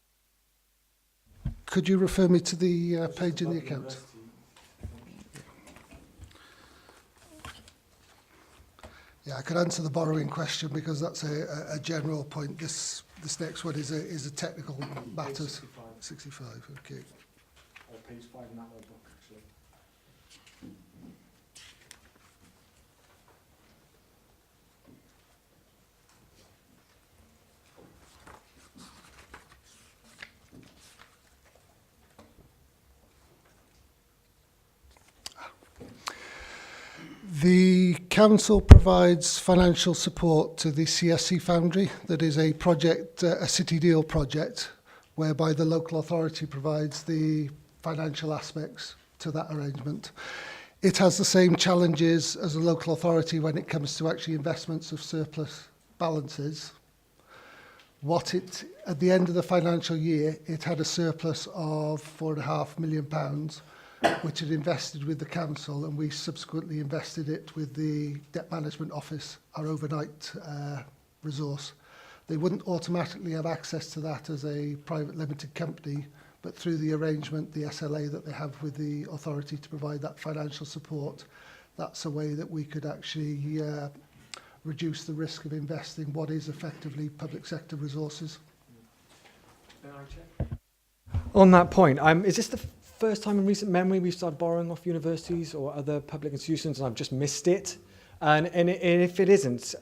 Could you refer me to the page in the account? Yeah, I could answer the borrowing question because that's a general point. This next one is a technical matter. 65, okay. Or page 5 in that notebook, actually. The council provides financial support to the CSC Foundry. That is a project, a city deal project, whereby the local authority provides the financial aspects to that arrangement. It has the same challenges as a local authority when it comes to actually investments of surplus balances. At the end of the financial year, it had a surplus of £4.5 million, which had invested with the council, and we subsequently invested it with the Debt Management Office, our overnight resource. They wouldn't automatically have access to that as a private limited company, but through the arrangement, the SLA that they have with the authority to provide that financial support, that's a way that we could actually reduce the risk of investing what is effectively public sector resources. On that point, is this the first time in recent memory we've started borrowing off universities or other public institutions and I've just missed it? And if it isn't,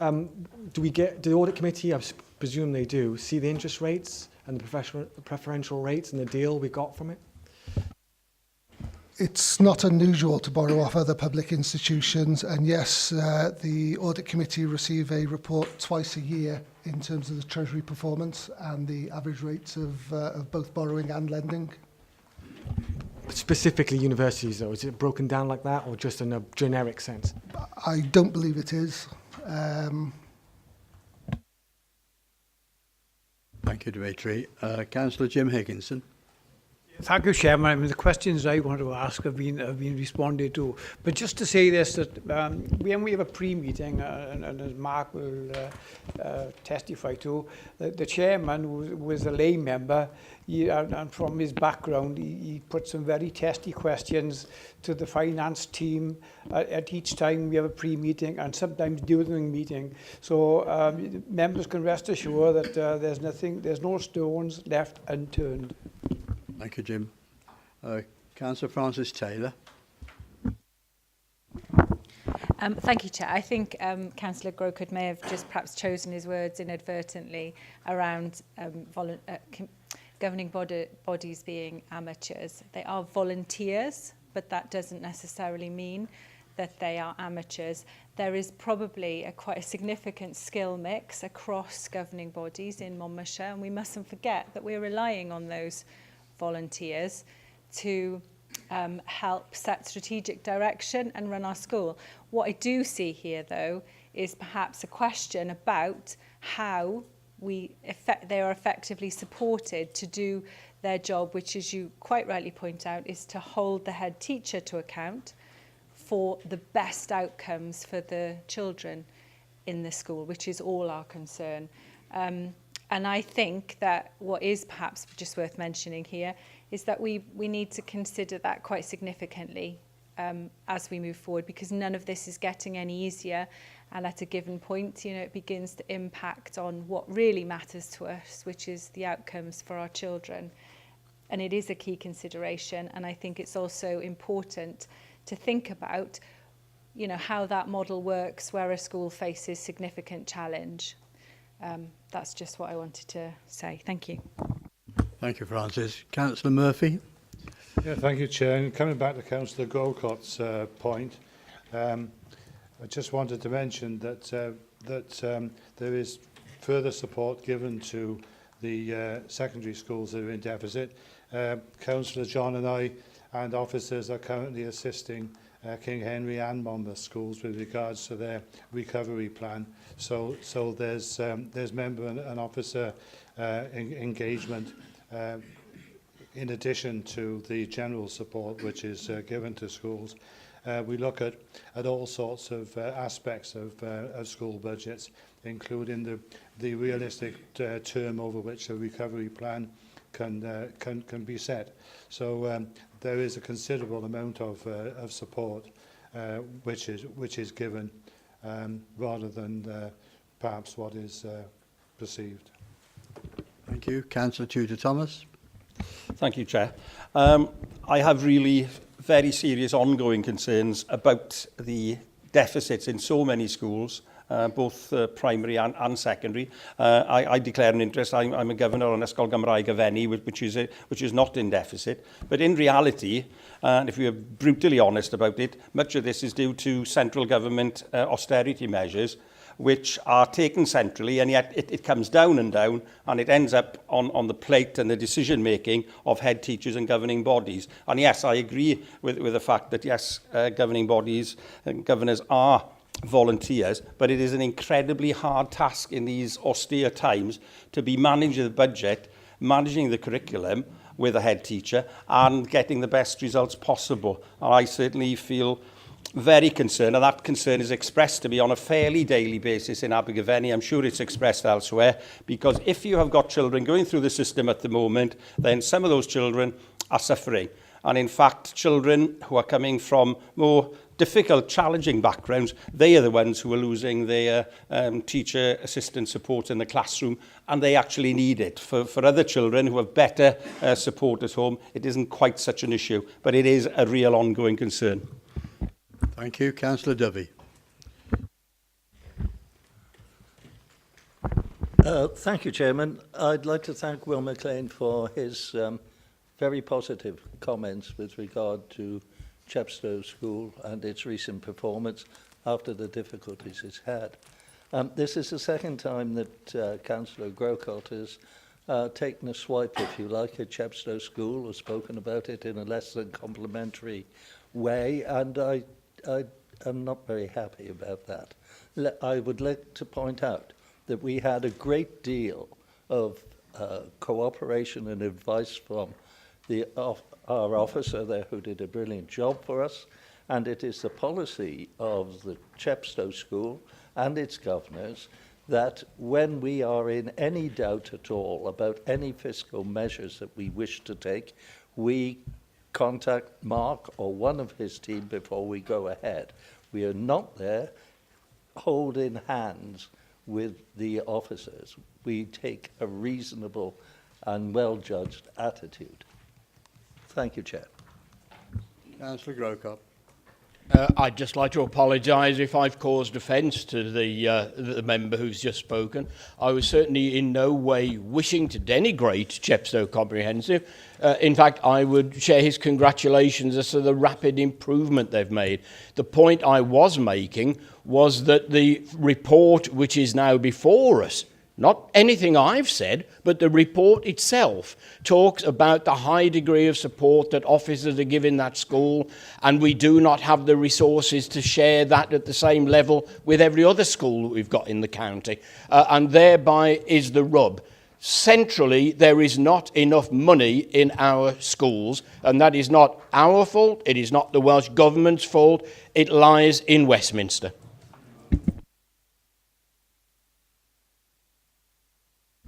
do the audit committee, I presume they do, see the interest rates and the preferential rates and the deal we got from it? It's not unusual to borrow off other public institutions, and yes, the audit committee receive a report twice a year in terms of the Treasury performance and the average rates of both borrowing and lending. Specifically universities though, is it broken down like that or just in a generic sense? I don't believe it is. Thank you, Dimitri. Councillor Jim Higginson. Thank you, Chairman. I mean, the questions I want to ask have been responded to. But just to say this, that when we have a pre-meeting, and as Mark will testify to, the chairman, who was a lay member, and from his background, he put some very testy questions to the finance team at each time we have a pre-meeting and sometimes during the meeting. So members can rest assured that there's no stones left unturned. Thank you, Jim. Councillor Francis Taylor. Thank you, Chair. I think Councillor Grocud may have just perhaps chosen his words inadvertently around governing bodies being amateurs. They are volunteers, but that doesn't necessarily mean that they are amateurs. There is probably quite a significant skill mix across governing bodies in Monmouthshire, and we mustn't forget that we're relying on those volunteers to help set strategic direction and run our school. What I do see here, though, is perhaps a question about how they are effectively supported to do their job, which, as you quite rightly point out, is to hold the head teacher to account for the best outcomes for the children in the school, which is all our concern. And I think that what is perhaps just worth mentioning here is that we need to consider that quite significantly as we move forward, because none of this is getting any easier. And at a given point, you know, it begins to impact on what really matters to us, which is the outcomes for our children. And it is a key consideration. And I think it's also important to think about, you know, how that model works where a school faces significant challenge. That's just what I wanted to say. Thank you. Thank you, Francis. Councillor Murphy. Yeah, thank you, Chair. And coming back to Councillor Grocud's point, I just wanted to mention that there is further support given to the secondary schools that are in deficit. Councillor John and I and officers are currently assisting King Henry and Monmouth schools with regards to their recovery plan. So there's member and officer engagement in addition to the general support which is given to schools. We look at all sorts of aspects of school budgets, including the realistic term over which a recovery plan can be set. So there is a considerable amount of support which is given rather than perhaps what is perceived. Thank you. Councillor Tudor-Thomas. Thank you, Chair. I have really very serious ongoing concerns about the deficits in so many schools, both primary and secondary. I declare an interest. I'm a governor on Ysgol Gymraeg Efenni, which is not in deficit. But in reality, and if we are brutally honest about it, much of this is due to central government austerity measures, which are taken centrally, and yet it comes down, and it ends up on the plate and the decision-making of head teachers and governing bodies. And yes, I agree with the fact that, yes, governing bodies and governors are volunteers, but it is an incredibly hard task in these austere times to be managing the budget, managing the curriculum with a head teacher, and getting the best results possible. And I certainly feel very concerned, and that concern is expressed to me on a fairly daily basis in Abergavenny. I'm sure it's expressed elsewhere, because if you have got children going through the system at the moment, then some of those children are suffering. And in fact, children who are coming from more difficult, challenging backgrounds, they are the ones who are losing their teacher assistant support in the classroom, and they actually need it. For other children who have better support at home, it isn't quite such an issue, but it is a real ongoing concern. Thank you. Councillor Dovey. Thank you, Chairman. I'd like to thank Will McLean for his very positive comments with regard to Chepstow School and its recent performance after the difficulties it's had. This is the second time that Councillor Grocud has taken a swipe, if you like, at Chepstow School, or spoken about it in a less than complimentary way, and I am not very happy about that. I would like to point out that we had a great deal of cooperation and advice from our officer there, who did a brilliant job for us, and it is the policy of the Chepstow School and its governors that when we are in any doubt at all about any fiscal measures that we wish to take, we contact Mark or one of his team before we go ahead. We are not there holding hands with the officers. We take a reasonable and well-judged attitude. Thank you, Chair. Councillor Grocud. I'd just like to apologise if I've caused offence to the member who's just spoken. I was certainly in no way wishing to denigrate Chepstow Comprehensive. In fact, I would share his congratulations as to the rapid improvement they've made. The point I was making was that the report which is now before us, not anything I've said, but the report itself talks about the high degree of support that officers are giving that school, and we do not have the resources to share that at the same level with every other school that we've got in the county. And thereby is the rub. Centrally, there is not enough money in our schools, and that is not our fault, it is not the Welsh Government's fault, it lies in Westminster.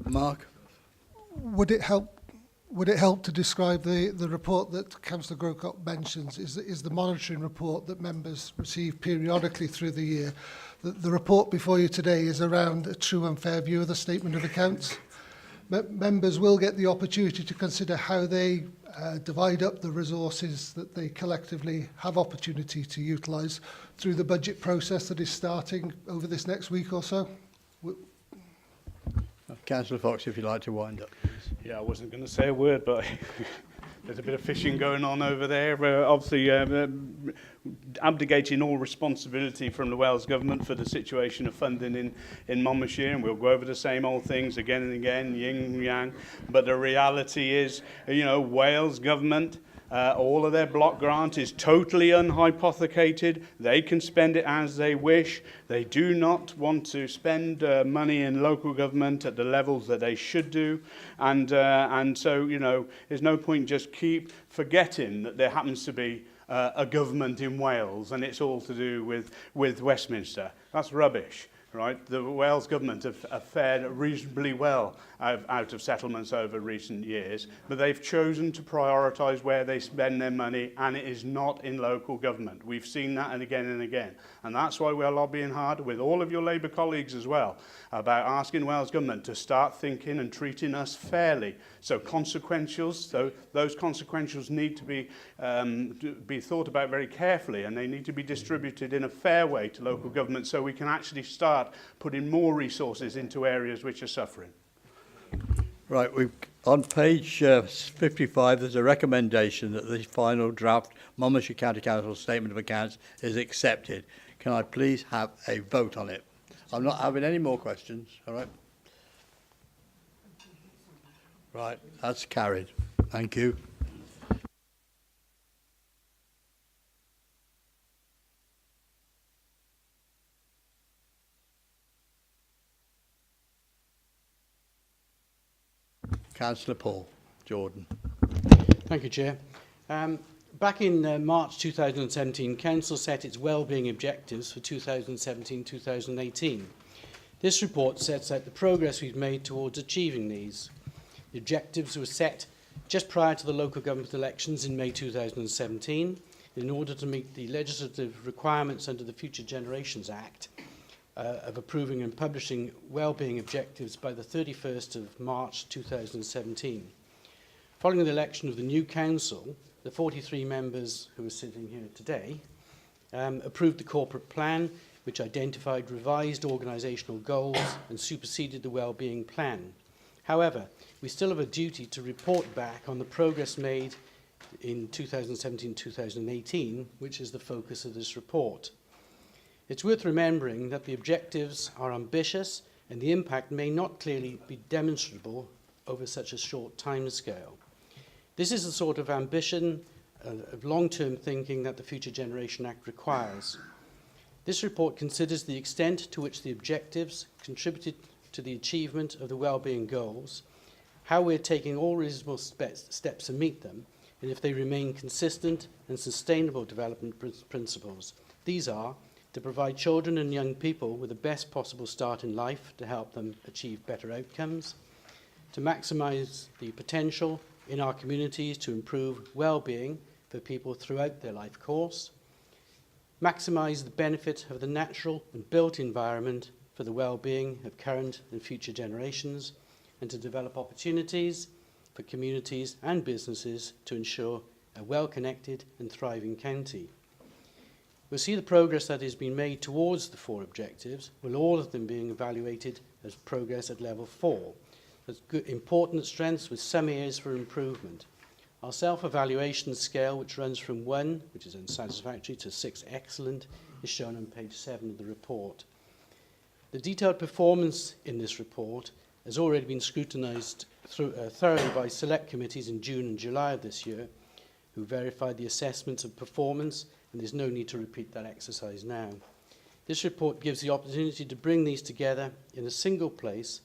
Mark? Would it help to describe the report that Councillor Grocott mentions is the monitoring report that members receive periodically through the year? The report before you today is around a true and fair view of the statement of accounts. Members will get the opportunity to consider how they divide up the resources that they collectively have opportunity to utilise through the budget process that is starting over this next week or so. Councillor Fox, if you'd like to wind up, please. Yeah, I wasn't going to say a word, but there's a bit of fishing going on over there. Obviously, abdicating all responsibility from the Wales Government for the situation of funding in Monmouthshire, and we'll go over the same old things again and again, yin and yang. But the reality is, you know, Wales Government, all of their block grant is totally unhypothecated. They can spend it as they wish. They do not want to spend money in local government at the levels that they should do. And so, you know, there's no point just keep forgetting that there happens to be a government in Wales and it's all to do with Westminster. That's rubbish. Right, the Wales Government have fared reasonably well out of settlements over recent years, but they've chosen to prioritise where they spend their money, and it is not in local government. We've seen that and again, and that's why we're lobbying hard with all of your Labour colleagues as well about asking Wales Government to start thinking and treating us fairly. So those consequentials need to be thought about very carefully, and they need to be distributed in a fair way to local government so we can actually start putting more resources into areas which are suffering. Right, on page 55, there's a recommendation that the final draft Monmouthshire County Council Statement of Accounts is accepted. Can I please have a vote on it? I'm not having any more questions, all right? Right, that's carried. Thank you. Councillor Paul Jordan. Thank you, Chair. Back in March 2017, Council set its wellbeing objectives for 2017-2018. This report sets out the progress we've made towards achieving these. The objectives were set just prior to the local government elections in May 2017 in order to meet the legislative requirements under the Future Generations Act of approving and publishing wellbeing objectives by the 31st of March 2017. Following the election of the new council, the 43 members who are sitting here today approved the corporate plan, which identified revised organisational goals and superseded the wellbeing plan. However, we still have a duty to report back on the progress made in 2017-2018, which is the focus of this report. It's worth remembering that the objectives are ambitious and the impact may not clearly be demonstrable over such a short timescale. This is the sort of ambition of long-term thinking that the Future Generation Act requires. This report considers the extent to which the objectives contributed to the achievement of the wellbeing goals, how we're taking all reasonable steps to meet them, and if they remain consistent and sustainable development principles. These are to provide children and young people with the best possible start in life to help them achieve better outcomes, to maximise the potential in our communities to improve well-being for people throughout their life course, maximise the benefit of the natural and built environment for the well-being of current and future generations, and to develop opportunities for communities and businesses to ensure a well-connected and thriving county. We'll see the progress that has been made towards the 4 objectives, with all of them being evaluated as progress at level 4. There's good, important strengths with some areas for improvement. Our self-evaluation scale, which runs from 1, which is unsatisfactory, to 6, excellent, is shown on page 7 of the report. The detailed performance in this report has already been scrutinised thoroughly by select committees in June and July of this year, who verified the assessments of performance, and there's no need to repeat that exercise now. This report gives the opportunity to bring these together in a single place,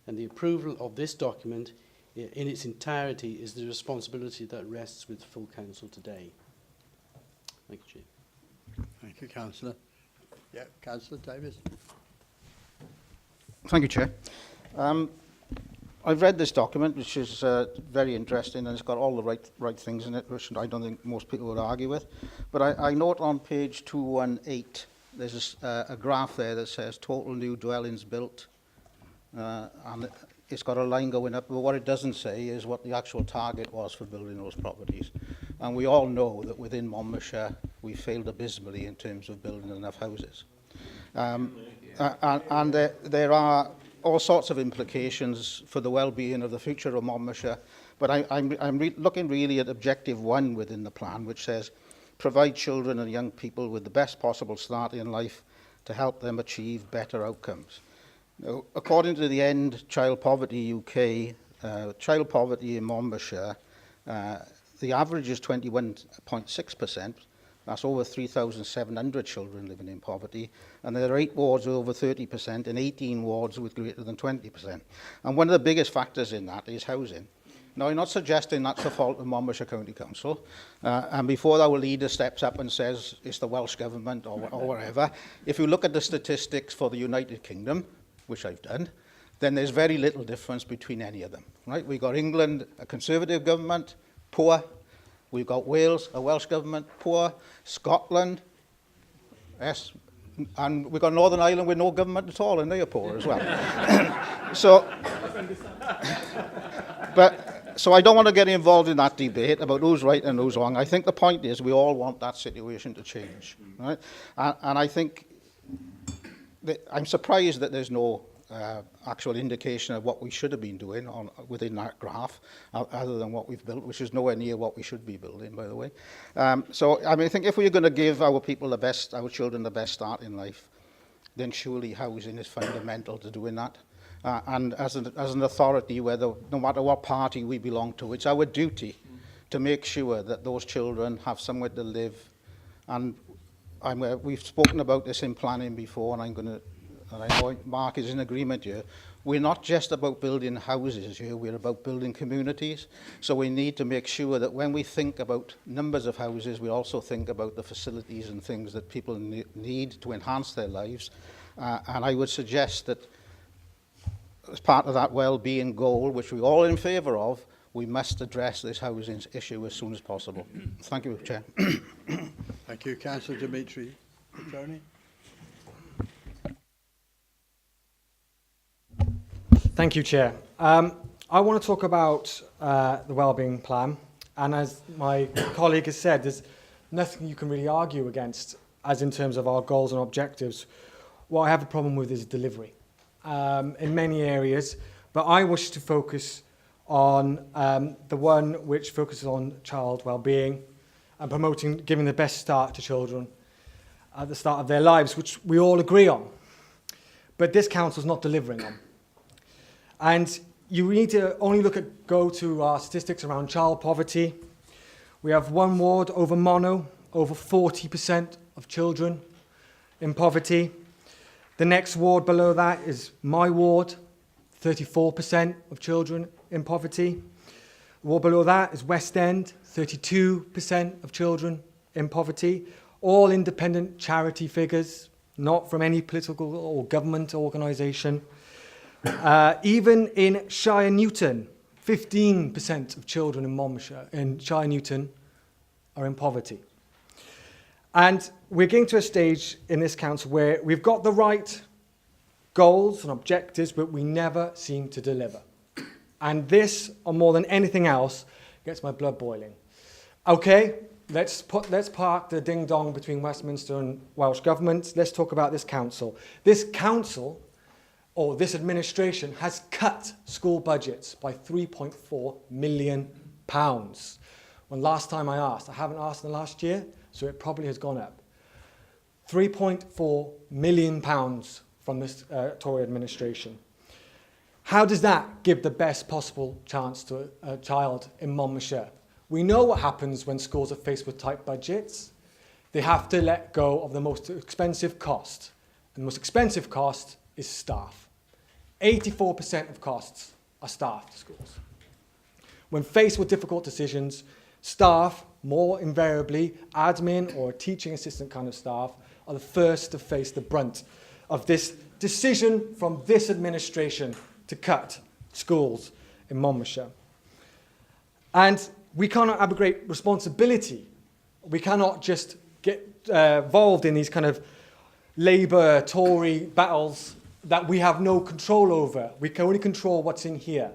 and the approval of this document in its entirety is the responsibility that rests with the full council today. Thank you, Chair. Thank you, Councillor. Yeah, Councillor Davis. Thank you, Chair. I've read this document, which is very interesting, and it's got all the right things in it, which I don't think most people would argue with. But I note on page 218, there's a graph there that says total new dwellings built, and it's got a line going up, but what it doesn't say is what the actual target was for building those properties. And we all know that within Monmouthshire, we failed abysmally in terms of building enough houses. And there are all sorts of implications for the well-being of the future of Monmouthshire, but I'm looking really at objective 1 within the plan, which says provide children and young people with the best possible start in life to help them achieve better outcomes. Now, according to the End Child Poverty UK, child poverty in Monmouthshire, the average is 21.6%. That's over 3,700 children living in poverty, and there are 8 wards with over 30% and 18 wards with greater than 20%. And one of the biggest factors in that is housing. Now, I'm not suggesting that's the fault of Monmouthshire County Council, and before our leader steps up and says it's the Welsh Government or whatever, if you look at the statistics for the United Kingdom, which I've done, then there's very little difference between any of them. Right? We've got England, a Conservative government, poor. We've got Wales, a Welsh government, poor. Scotland, yes, and we've got Northern Ireland with no government at all, and they are poor as well. So I don't want to get involved in that debate about who's right and who's wrong. I think the point is we all want that situation to change, right? And I think that I'm surprised that there's no actual indication of what we should have been doing within that graph, other than what we've built, which is nowhere near what we should be building, by the way. So I mean, I think if we're going to give our people the best, our children the best start in life, then surely housing is fundamental to doing that. And as an authority, no matter what party we belong to, it's our duty to make sure that those children have somewhere to live. And we've spoken about this in planning before, and I know Mark is in agreement here. We're not just about building houses here, we're about building communities. So we need to make sure that when we think about numbers of houses, we also think about the facilities and things that people need to enhance their lives. And I would suggest that as part of that well-being goal, which we're all in favour of, we must address this housing issue as soon as possible. Thank you, Chair. Thank you, Councillor Dimitri Petroni. Thank you, Chair. I want to talk about the wellbeing plan, and as my colleague has said, there's nothing you can really argue against as in terms of our goals and objectives. What I have a problem with is delivery in many areas, but I wish to focus on the one which focuses on child wellbeing and giving the best start to children at the start of their lives, which we all agree on. But this council's not delivering on. And you need to only go to our statistics around child poverty. We have one ward over mono, over 40% of children in poverty. The next ward below that is my ward, 34% of children in poverty. The ward below that is West End, 32% of children in poverty. All independent charity figures, not from any political or government organisation. Even in Shire Newton, 15% of children in Monmouthshire, in Shire Newton, are in poverty. And we're getting to a stage in this council where we've got the right goals and objectives, but we never seem to deliver. And this, or more than anything else, gets my blood boiling. Okay, let's park the ding-dong between Westminster and Welsh Government. Let's talk about this council. This council, or this administration, has cut school budgets by £3.4 million. When last time I asked, I haven't asked in the last year, so it probably has gone up. £3.4 million from this Tory administration. How does that give the best possible chance to a child in Monmouthshire? We know what happens when schools are faced with tight budgets. They have to let go of the most expensive cost. And the most expensive cost is staff. 84% of costs are staff to schools. When faced with difficult decisions, staff, more invariably, admin or teaching assistant kind of staff, are the first to face the brunt of this decision from this administration to cut schools in Monmouthshire. And we cannot abrogate responsibility. We cannot just get involved in these kind of Labour, Tory battles that we have no control over. We can only control what's in here.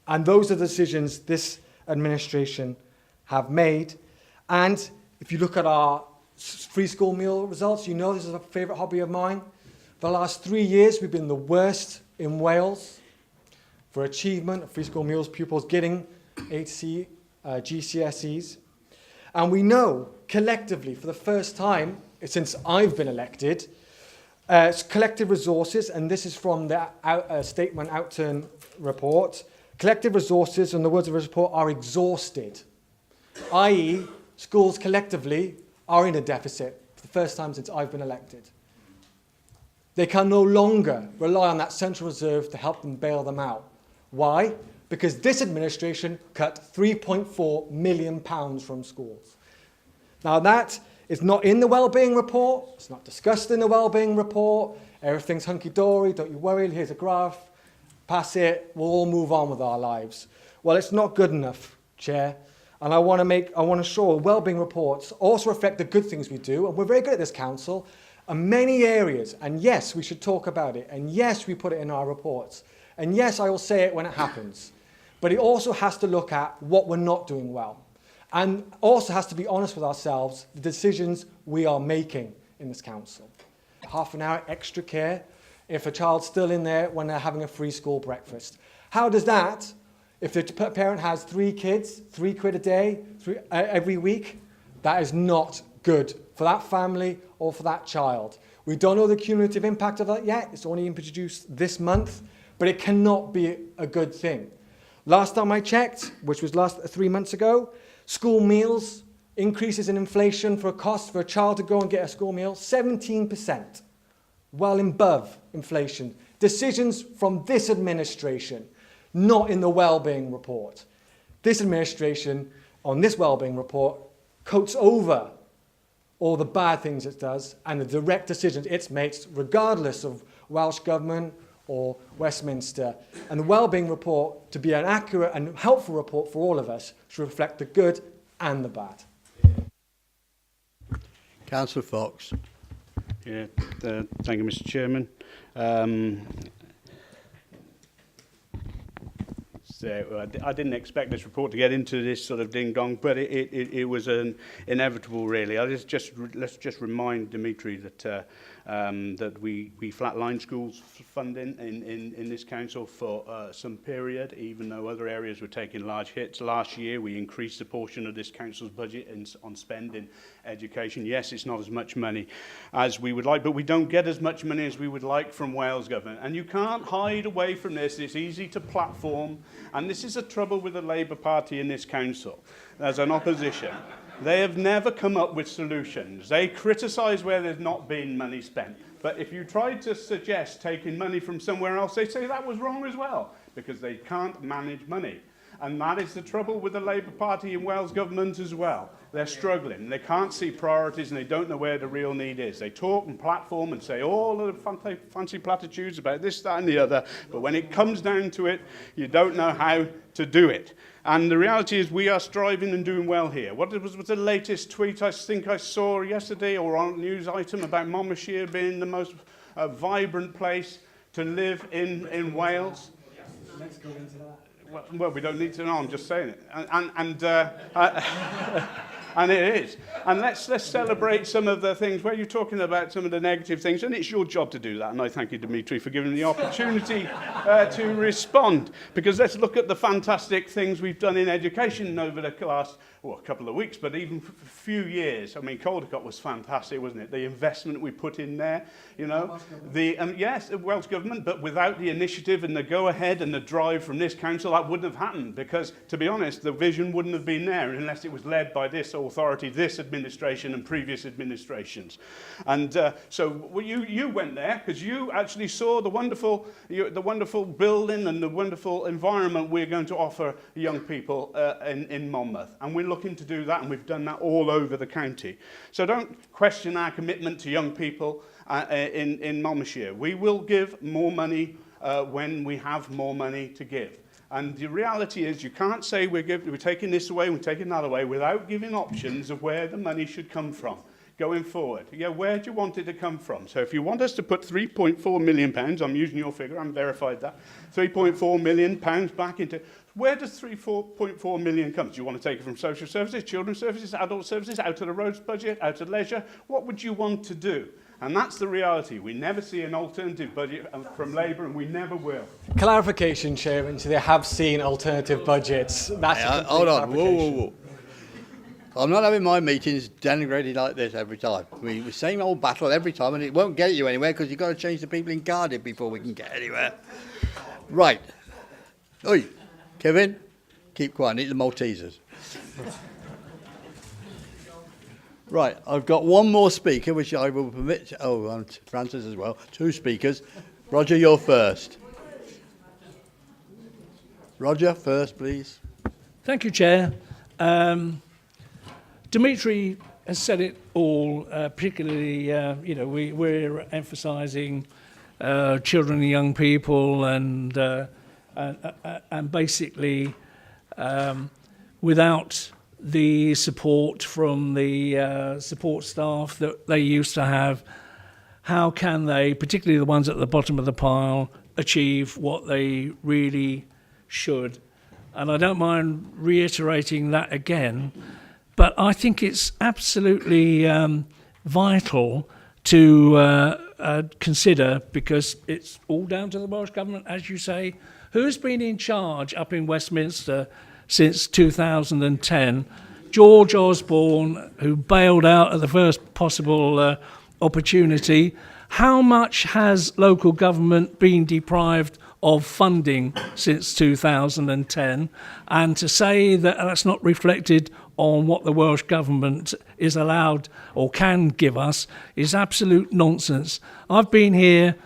And those are the decisions this administration have made. And if you look at our free school meal results, you know this is a favourite hobby of mine. For the last 3 years, we've been the worst in Wales for achievement of free school meals pupils getting HC, GCSEs. And we know collectively, for the first time since I've been elected, collective resources, and this is from the statement Outturn report, collective resources, in the words of the report, are exhausted, i.e. schools collectively are in a deficit for the first time since I've been elected. They can no longer rely on that central reserve to help them bail them out. Why? Because this administration cut £3.4 million from schools. Now that is not in the wellbeing report, it's not discussed in the wellbeing report, everything's hunky-dory, don't you worry, here's a graph, pass it, we'll all move on with our lives. Well, it's not good enough, Chair, and I want to show wellbeing reports also reflect the good things we do, and we're very good at this council, in many areas, and yes, we should talk about it, and yes, we put it in our reports, and yes, I will say it when it happens, but it also has to look at what we're not doing well, and also has to be honest with ourselves, the decisions we are making in this council. Half an hour extra care if a child's still in there when they're having a free school breakfast. How does that, if the parent has 3 kids, £3 a day, every week, that is not good for that family or for that child. We don't know the cumulative impact of that yet. It's only introduced this month, but it cannot be a good thing. Last time I checked, which was 3 months ago, school meals, increases in inflation for a cost for a child to go and get a school meal, 17%, well above inflation. Decisions from this administration, not in the wellbeing report. This administration, on this wellbeing report, coats over all the bad things it does and the direct decisions it makes, regardless of Welsh Government or Westminster. And the wellbeing report, to be an accurate and helpful report for all of us, should reflect the good and the bad. Councillor Fox. Yeah, thank you, Mr. Chairman. So I didn't expect this report to get into this sort of ding-dong, but it was an inevitable, really. Let's just remind Dimitri that that we flatlined schools funding in this council for some period, even though other areas were taking large hits. Last year, we increased the portion of this council's budget on spending education. Yes, it's not as much money as we would like, but we don't get as much money as we would like from Wales Government. And you can't hide away from this. It's easy to platform. And this is the trouble with the Labour Party in this council as an opposition. They have never come up with solutions. They criticise where there's not been money spent. But if you try to suggest taking money from somewhere else, they say that was wrong as well, because they can't manage money. And that is the trouble with the Labour Party in Wales Government as well. They're struggling. They can't see priorities and they don't know where the real need is. They talk and platform and say all of the fancy platitudes about this, that and the other. But when it comes down to it, you don't know how to do it. And the reality is we are striving and doing well here. What was the latest tweet I think I saw yesterday or on a news item about Monmouthshire being the most vibrant place to live in Wales? Let's go into that. Well, we don't need to know, I'm just saying it. And it is. And let's celebrate some of the things where you're talking about some of the negative things, and it's your job to do that. And I thank you, Dimitri, for giving me the opportunity to respond. Because let's look at the fantastic things we've done in education over the last, well, a couple of weeks, but even a few years. I mean, Caldecott was fantastic, wasn't it? The investment we put in there, you know. Yes, the Welsh Government, but without the initiative and the go-ahead and the drive from this council, that wouldn't have happened. Because, to be honest, the vision wouldn't have been there unless it was led by this authority, this administration and previous administrations. And so you went there because you actually saw the wonderful building and the wonderful environment we're going to offer young people in Monmouth. And we're looking to do that, and we've done that all over the county. So don't question our commitment to young people in Monmouthshire. We will give more money when we have more money to give. And the reality is you can't say we're taking this away, we're taking that away, without giving options of where the money should come from going forward. Yeah, where do you want it to come from? So if you want us to put £3.4 million, I'm using your figure, I'm verified that, £3.4 million back into... Where does £3.4 million come? Do you want to take it from social services, children's services, adult services, out of the roads budget, out of leisure? What would you want to do? And that's the reality. We never see an alternative budget from Labour, and we never will. Clarification, Chairman, so they have seen alternative budgets. That's hold on, whoa. I'm not having my meetings denigrated like this every time. The same old battle every time, and it won't get you anywhere because you've got to change the people in Cardiff before we can get anywhere. Right. Oi, Kevin, keep quiet. I need the Maltesers. Right, I've got one more speaker, which I will permit. Oh, and Francis as well. 2 speakers. Roger, you're first. Roger, first, please. Thank you, Chair. Dimitri has said it all, particularly, we're emphasising children and young people and basically without the support from the support staff that they used to have, how can they, particularly the ones at the bottom of the pile, achieve what they really should? And I don't mind reiterating that again, but I think it's absolutely vital to consider, because it's all down to the Welsh Government, as you say. Who's been in charge up in Westminster since 2010? George Osborne, who bailed out at the first possible opportunity. How much has local government been deprived of funding since 2010? And to say that that's not reflected on what the Welsh Government is allowed or can give us is absolute nonsense. I've been here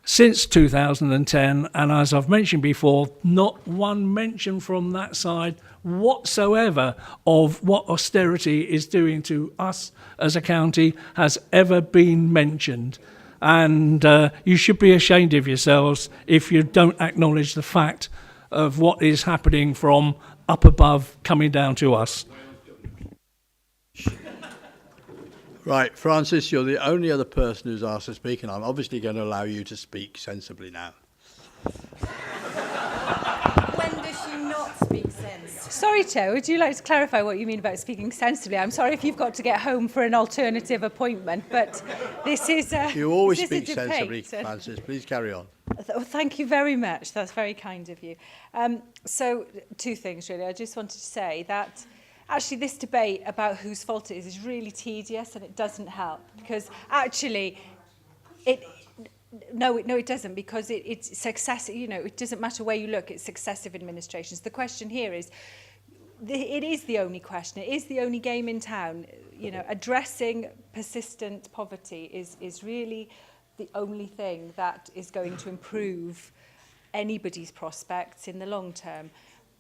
since 2010, and as I've mentioned before, not one mention from that side whatsoever of what austerity is doing to us as a county has ever been mentioned. And you should be ashamed of yourselves if you don't acknowledge the fact of what is happening from up above coming down to us. Right, Francis, you're the only other person who's asked to speak, and I'm obviously going to allow you to speak sensibly now. When does she not speak sense? Sorry, Chair, would you like to clarify what you mean about speaking sensibly? I'm sorry if you've got to get home for an alternative appointment, but this is a You always this is speak a debate. sensibly, Francis. Please carry on. Thank you very much. That's very kind of you. So, 2 things, really. I just wanted to say that actually this debate about whose fault it is really tedious, and it doesn't help, because actually it doesn't, because it's successive. It doesn't matter where you look, it's successive administrations. The question here is, it is the only question, it is the only game in town. Addressing persistent poverty is really the only thing that is going to improve anybody's prospects in the long term.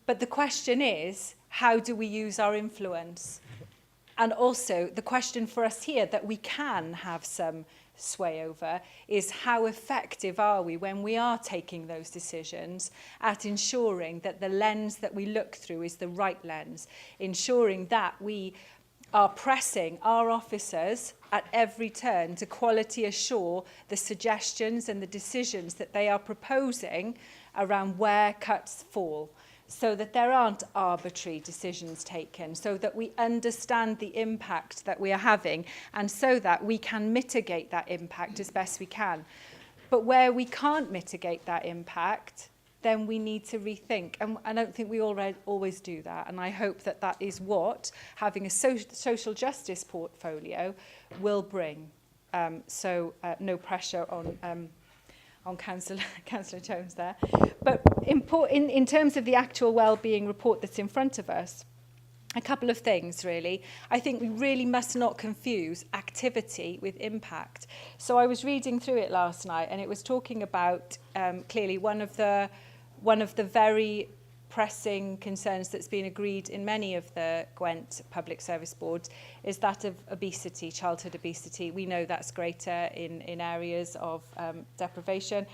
But the question is, how do we use our influence? And also, the question for us here that we can have some sway over is, how effective are we when we are taking those decisions at ensuring that the lens that we look through is the right lens, ensuring that we are pressing our officers at every turn to quality assure the suggestions and the decisions that they are proposing around where cuts fall. so that there aren't arbitrary decisions taken, so that we understand the impact that we are having, and so that we can mitigate that impact as best we can. But where we can't mitigate that impact, then we need to rethink. And I don't think we always do that. And I hope that that is what having a social justice portfolio will bring. No pressure on Councillor Jones there. But in terms of the actual wellbeing report that's in front of us, a couple of things, really. I think we really must not confuse activity with impact. So I was reading through it last night, and it was talking about, clearly, one of the very pressing concerns that's been agreed in many of the Gwent public service boards is that of obesity, childhood obesity. We know that's greater in areas of deprivation.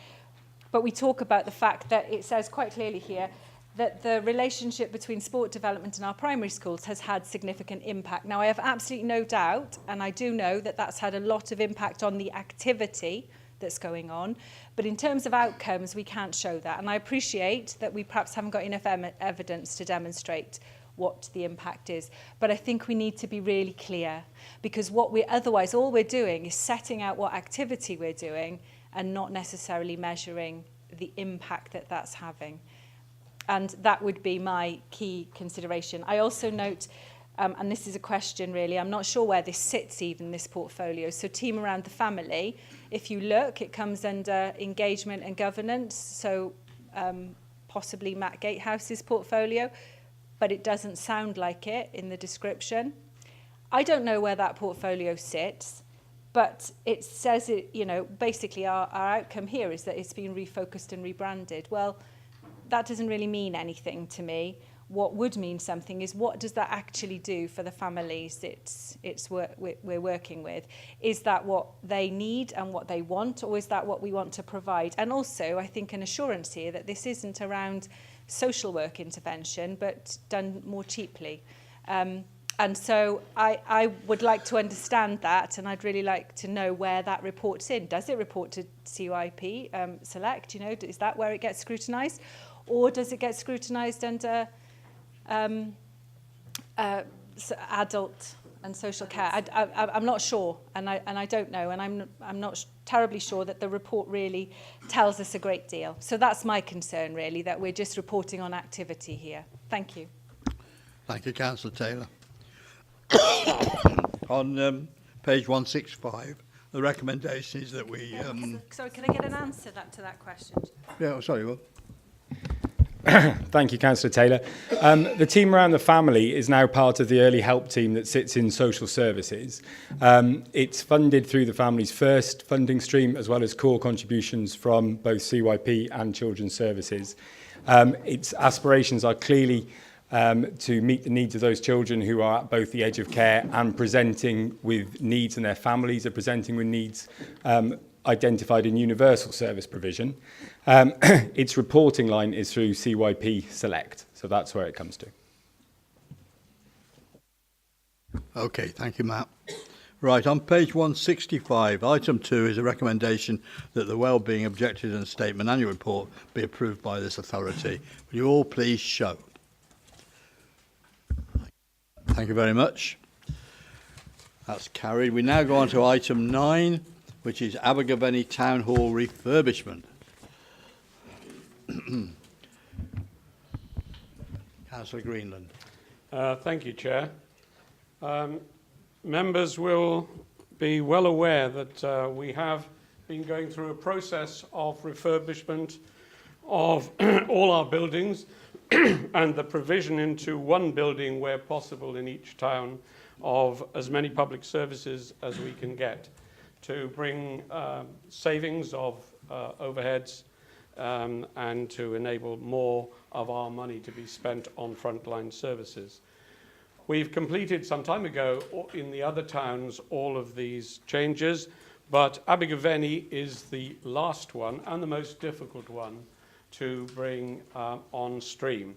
But we talk about the fact that it says quite clearly here that the relationship between sport development and our primary schools has had significant impact. Now, I have absolutely no doubt, and I do know that that's had a lot of impact on the activity that's going on. But in terms of outcomes, we can't show that. And I appreciate that we perhaps haven't got enough evidence to demonstrate what the impact is. But I think we need to be really clear, because otherwise all we're doing is setting out what activity we're doing and not necessarily measuring the impact that that's having. And that would be my key consideration. I also note, and this is a question really, I'm not sure where this sits even, this portfolio. So Team Around the Family, if you look, it comes under engagement and governance. So possibly Matt Gatehouse's portfolio, but it doesn't sound like it in the description. I don't know where that portfolio sits, but it says it, basically our outcome here is that it's been refocused and rebranded. Well, that doesn't really mean anything to me. What would mean something is, what does that actually do for the families we're working with? Is that what they need and what they want, or is that what we want to provide? And also, I think an assurance here that this isn't around social work intervention, but done more cheaply. And so I would like to understand that, and I'd really like to know where that reports in. Does it report to CYP Select? Is that where it gets scrutinised? Or does it get scrutinised under adult and social care? I'm not sure, and I don't know, and I'm not terribly sure that the report really tells us a great deal. So that's my concern, really, that we're just reporting on activity here. Thank you. Thank you, Councillor Taylor. On page 165, the recommendation is that we... Sorry, can I get an answer to that question? Yeah, sorry, well... Thank you, Councillor Taylor. The Team Around the Family is now part of the early help team that sits in social services. It's funded through the family's first funding stream, as well as core contributions from both CYP and Children's Services. Its aspirations are clearly to meet the needs of those children who are at both the edge of care and presenting with needs, and their families are presenting with needs identified in universal service provision. Its reporting line is through CYP Select, so that's where it comes to. Okay, thank you, Matt. Right, on page 165, item 2 is a recommendation that the Wellbeing Objectives and Statement Annual Report be approved by this authority. Will you all please show? Thank you very much. That's carried. We now go on to item 9, which is Abergavenny Town Hall refurbishment. Councillor Greenland. Thank you, Chair. Members will be well aware that we have been going through a process of refurbishment of all our buildings and the provision into one building where possible in each town of as many public services as we can get to bring savings of overheads and to enable more of our money to be spent on frontline services. We've completed some time ago in the other towns all of these changes, but Abergavenny is the last one and the most difficult one to bring on stream.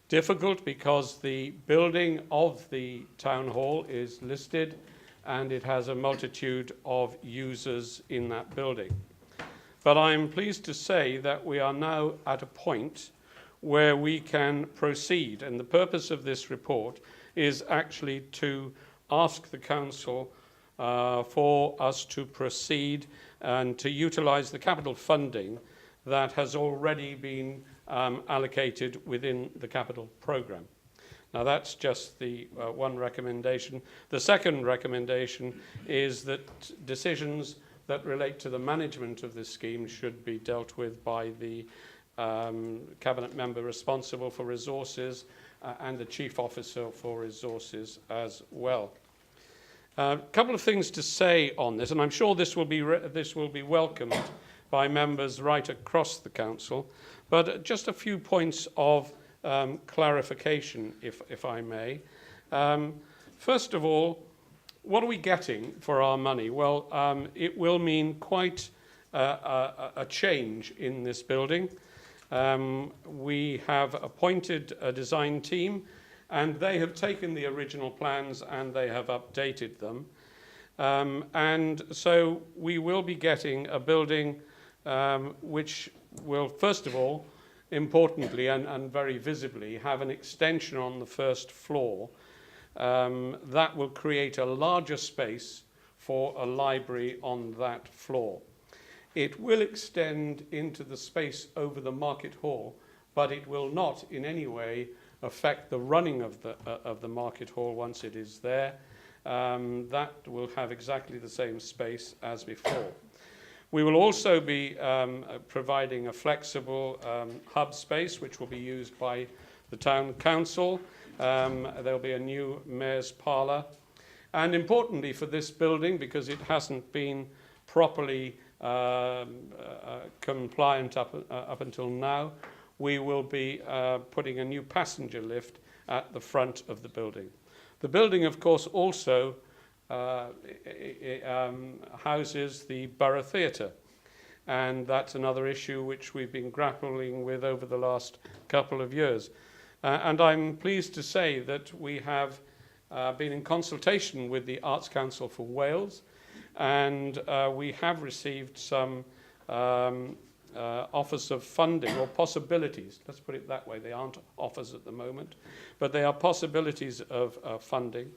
Difficult because the building of the town hall is listed and it has a multitude of users in that building. But I'm pleased to say that we are now at a point where we can proceed. And the purpose of this report is actually to ask the Council for us to proceed and to utilise the capital funding that has already been allocated within the capital programme. Now that's just the one recommendation. The second recommendation is that decisions that relate to the management of this scheme should be dealt with by the Cabinet member responsible for resources and the Chief Officer for resources as well. A couple of things to say on this, and I'm sure this will be welcomed by members right across the Council, but just a few points of clarification, if I may. First of all, what are we getting for our money? Well, it will mean quite a change in this building. We have appointed a design team, and they have taken the original plans and they have updated them. And so we will be getting a building which will, first of all, importantly and very visibly, have an extension on the first floor that will create a larger space for a library on that floor. It will extend into the space over the Market Hall, but it will not in any way affect the running of the Market Hall once it is there. That will have exactly the same space as before. We will also be providing a flexible hub space which will be used by the Town Council. There'll be a new Mayor's Parlour. And importantly for this building, because it hasn't been properly compliant up until now, we will be putting a new passenger lift at the front of the building. The building, of course, also houses the Borough Theatre, and that's another issue which we've been grappling with over the last couple of years. And I'm pleased to say that we have been in consultation with the Arts Council for Wales, and we have received some offers of funding, or possibilities, let's put it that way. They aren't offers at the moment, but they are possibilities of funding.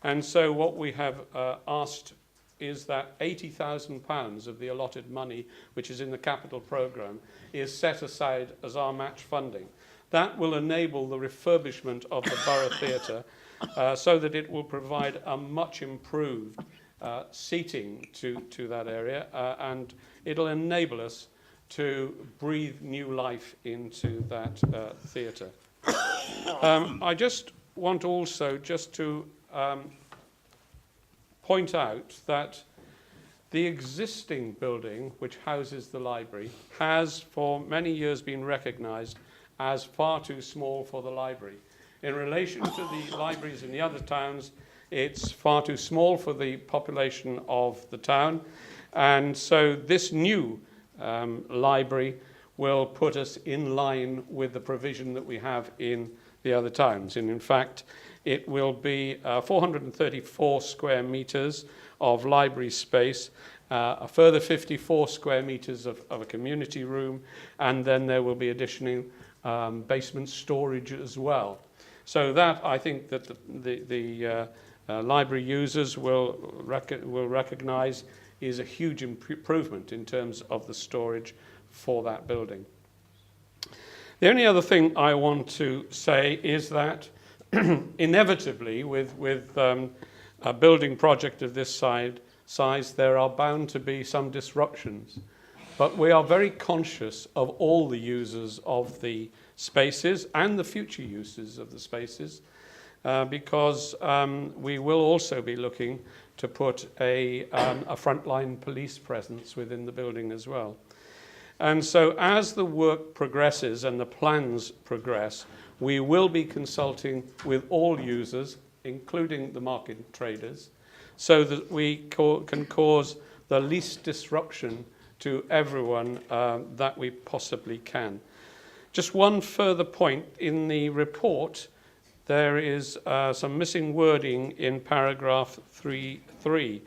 And so what we have asked is that £80,000 of the allotted money, which is in the capital programme, is set aside as our match funding. That will enable the refurbishment of the Borough Theatre so that it will provide a much improved seating to that area, and it'll enable us to breathe new life into that theatre. I just want also just to point out that the existing building, which houses the library, has for many years been recognised as far too small for the library. In relation to the libraries in the other towns, it's far too small for the population of the town, and so this new library will put us in line with the provision that we have in the other towns. And in fact, it will be 434 square metres of library space, a further 54 square metres of a community room, and then there will be additional basement storage as well. So that, I think that the library users will recognise is a huge improvement in terms of the storage for that building. The only other thing I want to say is that inevitably with a building project of this size, there are bound to be some disruptions. But we are very conscious of all the users of the spaces and the future uses of the spaces, because we will also be looking to put a frontline police presence within the building as well. And so as the work progresses and the plans progress, we will be consulting with all users, including the market traders, so that we can cause the least disruption to everyone that we possibly can. Just one further point. In the report, there is some missing wording in paragraph 3.3.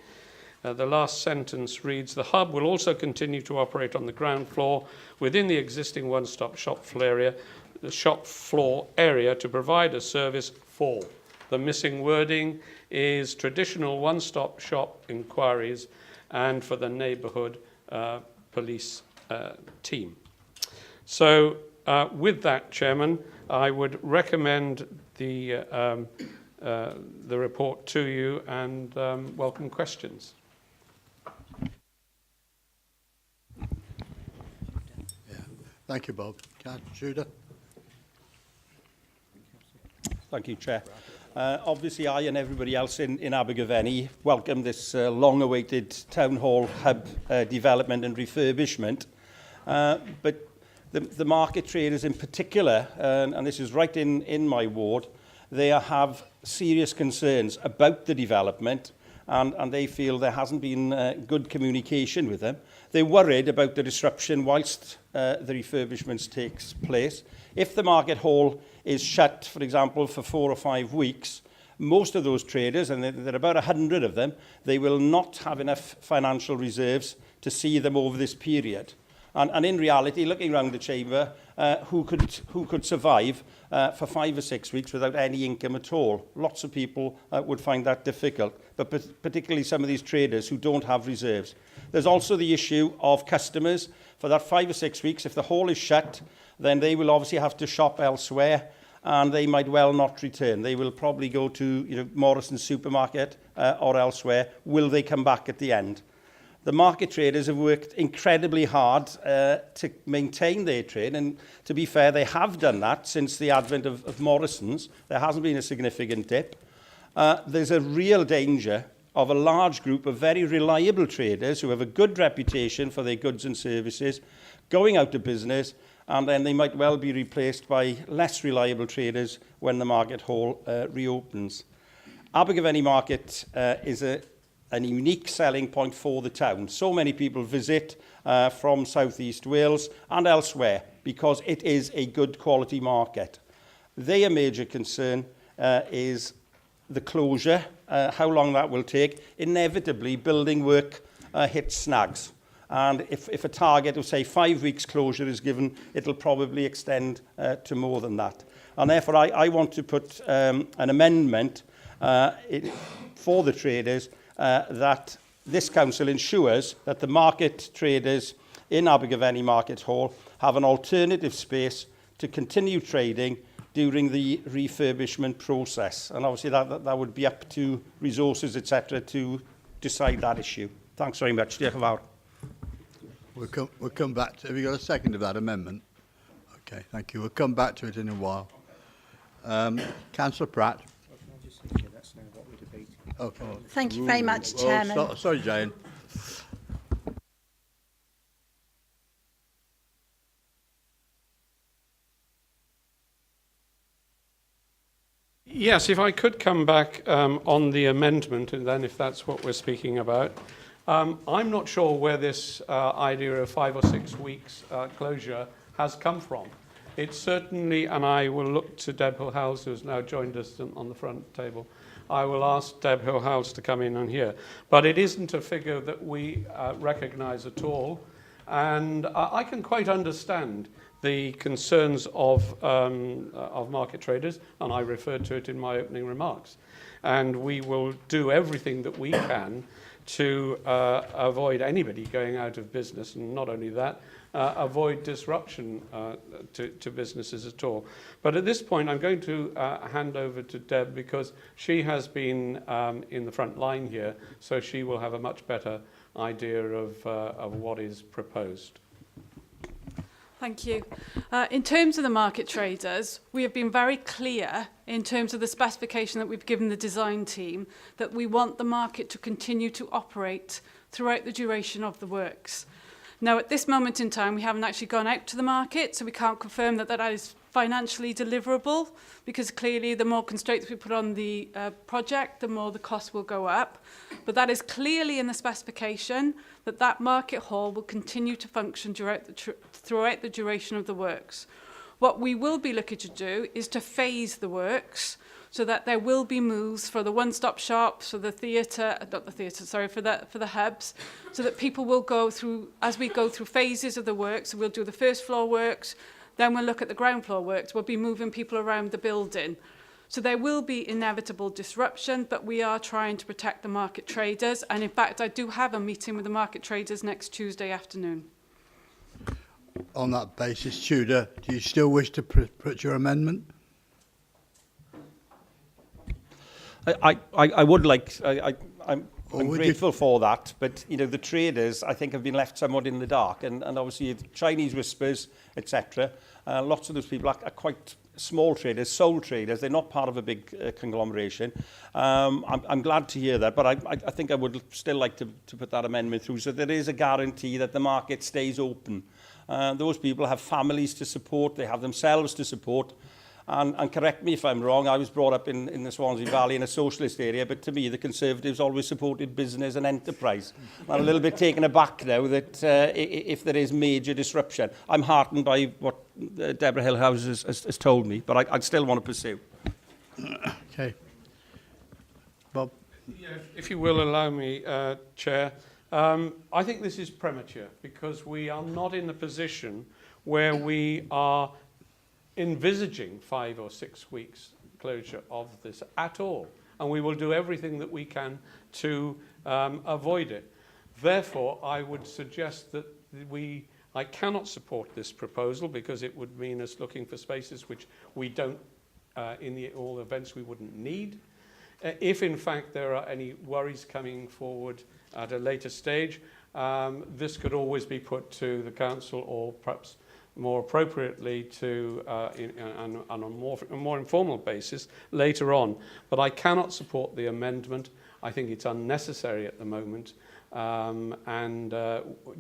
The last sentence reads, "The hub will also continue to operate on the ground floor within the existing one-stop shop floor area, the shop floor area to provide a service for. The missing wording is traditional one-stop shop inquiries and for the neighbourhood police team. So with that, Chairman, I would recommend the report to you and welcome questions. Thank you, Bob. Judah? Thank you, Chair. Obviously, I and everybody else in Abergavenny welcome this long-awaited Town Hall hub development and refurbishment. But the market traders in particular, and this is right in my ward, they have serious concerns about the development, and they feel there hasn't been good communication with them. They're worried about the disruption whilst the refurbishments takes place. If the market hall is shut, for example, for 4 or 5 weeks, most of those traders, and there are about 100 of them, they will not have enough financial reserves to see them over this period. And in reality, looking around the chamber, who could survive for 5 or 6 weeks without any income at all? Lots of people would find that difficult, but particularly some of these traders who don't have reserves. There's also the issue of customers. For that 5 or 6 weeks, if the hall is shut, then they will obviously have to shop elsewhere, and they might well not return. They will probably go to Morrison's supermarket or elsewhere. Will they come back at the end? The market traders have worked incredibly hard to maintain their trade, and to be fair, they have done that since the advent of Morrison's. There hasn't been a significant dip. There's a real danger of a large group of very reliable traders who have a good reputation for their goods and services going out of business, and then they might well be replaced by less reliable traders when the market hall reopens. Abergavenny Market is a unique selling point for the town. So many people visit from South East Wales and elsewhere because it is a good quality market. Their major concern is the closure, how long that will take. Inevitably, building work hits snags. And if a target of, say, 5 weeks closure is given, it'll probably extend to more than that. And therefore, I want to put an amendment for the traders that this council ensures that the market traders in Abergavenny Market Hall have an alternative space to continue trading during the refurbishment process. And obviously that would be up to resources, etc., to decide that issue. Thanks very much. Diolch yn fawr. We'll come back to... Have you got a second of that amendment? Okay, thank you. We'll come back to it in a while. Councillor Pratt. Okay. Thank you very much, Chairman. Sorry, Jane. Yes, if I could come back on the amendment, and then if that's what we're speaking about. I'm not sure where this idea of 5 or 6 weeks closure has come from. It's certainly, and I will look to Deb Hill-Howells, who has now joined us on the front table. I will ask Deb Hill-Howells to come in on here. But it isn't a figure that we recognise at all. And I can quite understand the concerns of market traders, and I referred to it in my opening remarks. And we will do everything that we can to avoid anybody going out of business, and not only that, avoid disruption to businesses at all. But at this point, I'm going to hand over to Deb, because she has been in the front line here, so she will have a much better idea of what is proposed. Thank you. In terms of the market traders, we have been very clear in terms of the specification that we've given the design team that we want the market to continue to operate throughout the duration of the works. Now, at this moment in time, we haven't actually gone out to the market, so we can't confirm that that is financially deliverable, because clearly the more constraints we put on the project, the more the cost will go up. But that is clearly in the specification that that market hall will continue to function throughout the duration of the works. What we will be looking to do is to phase the works so that there will be moves for the one-stop shops, for the theatre, for the hubs, so that people will go through, as we go through phases of the works, so we'll do the first floor works, Then we'll look at the ground floor works. We'll be moving people around the building. So there will be inevitable disruption, but we are trying to protect the market traders. And in fact, I do have a meeting with the market traders next Tuesday afternoon. On that basis, Tudor, do you still wish to put your amendment? I would like, I'm grateful for that, but you know, the traders, I think, have been left somewhat in the dark, and obviously Chinese whispers, etc. Lots of those people are quite small traders, sole traders. They're not part of a big conglomeration. I'm glad to hear that, but I think I would still like to put that amendment through, so there is a guarantee that the market stays open. Those people have families to support, they have themselves to support. And correct me if I'm wrong, I was brought up in the Swansea Valley in a socialist area, but to me the Conservatives always supported business and enterprise. I'm a little bit taken aback now that if there is major disruption. I'm heartened by what Deborah Hillhouse has told me, but I'd still want to pursue. Okay. Bob? Yeah, if you will allow me, Chair, I think this is premature because we are not in the position where we are envisaging 5 or 6 weeks closure of this at all, and we will do everything that we can to avoid it. Therefore, I would suggest that I cannot support this proposal because it would mean us looking for spaces which we don't, in all events, we wouldn't need. If in fact there are any worries coming forward at a later stage, this could always be put to the council, or perhaps more appropriately to on a more informal basis later on. But I cannot support the amendment. I think it's unnecessary at the moment, and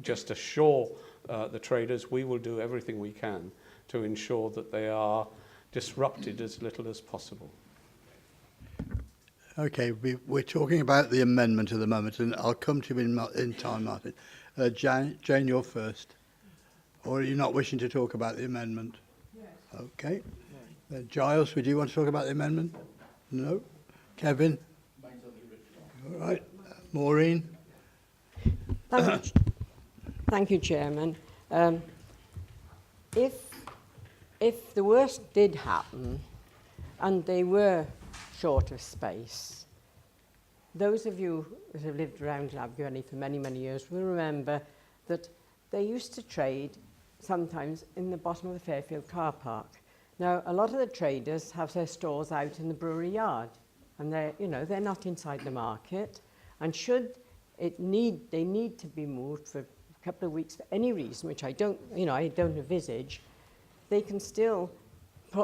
just assure the traders we will do everything we can to ensure that they are disrupted as little as possible. Okay, we're talking about the amendment at the moment, and I'll come to you in time, Martin. Jane, you're first. Or are you not wishing to talk about the amendment? Yes. Okay. Giles, would you want to talk about the amendment? No. Kevin? All right. Maureen? Thank you, Chairman. If the worst did happen and they were short of space, those of you that have lived around Abergavenny for many, many years will remember that they used to trade sometimes in the bottom of the Fairfield car park. Now, a lot of the traders have their stores out in the brewery yard, and they're not inside the market. And should they need to be moved for a couple of weeks for any reason, which I don't envisage, they can still,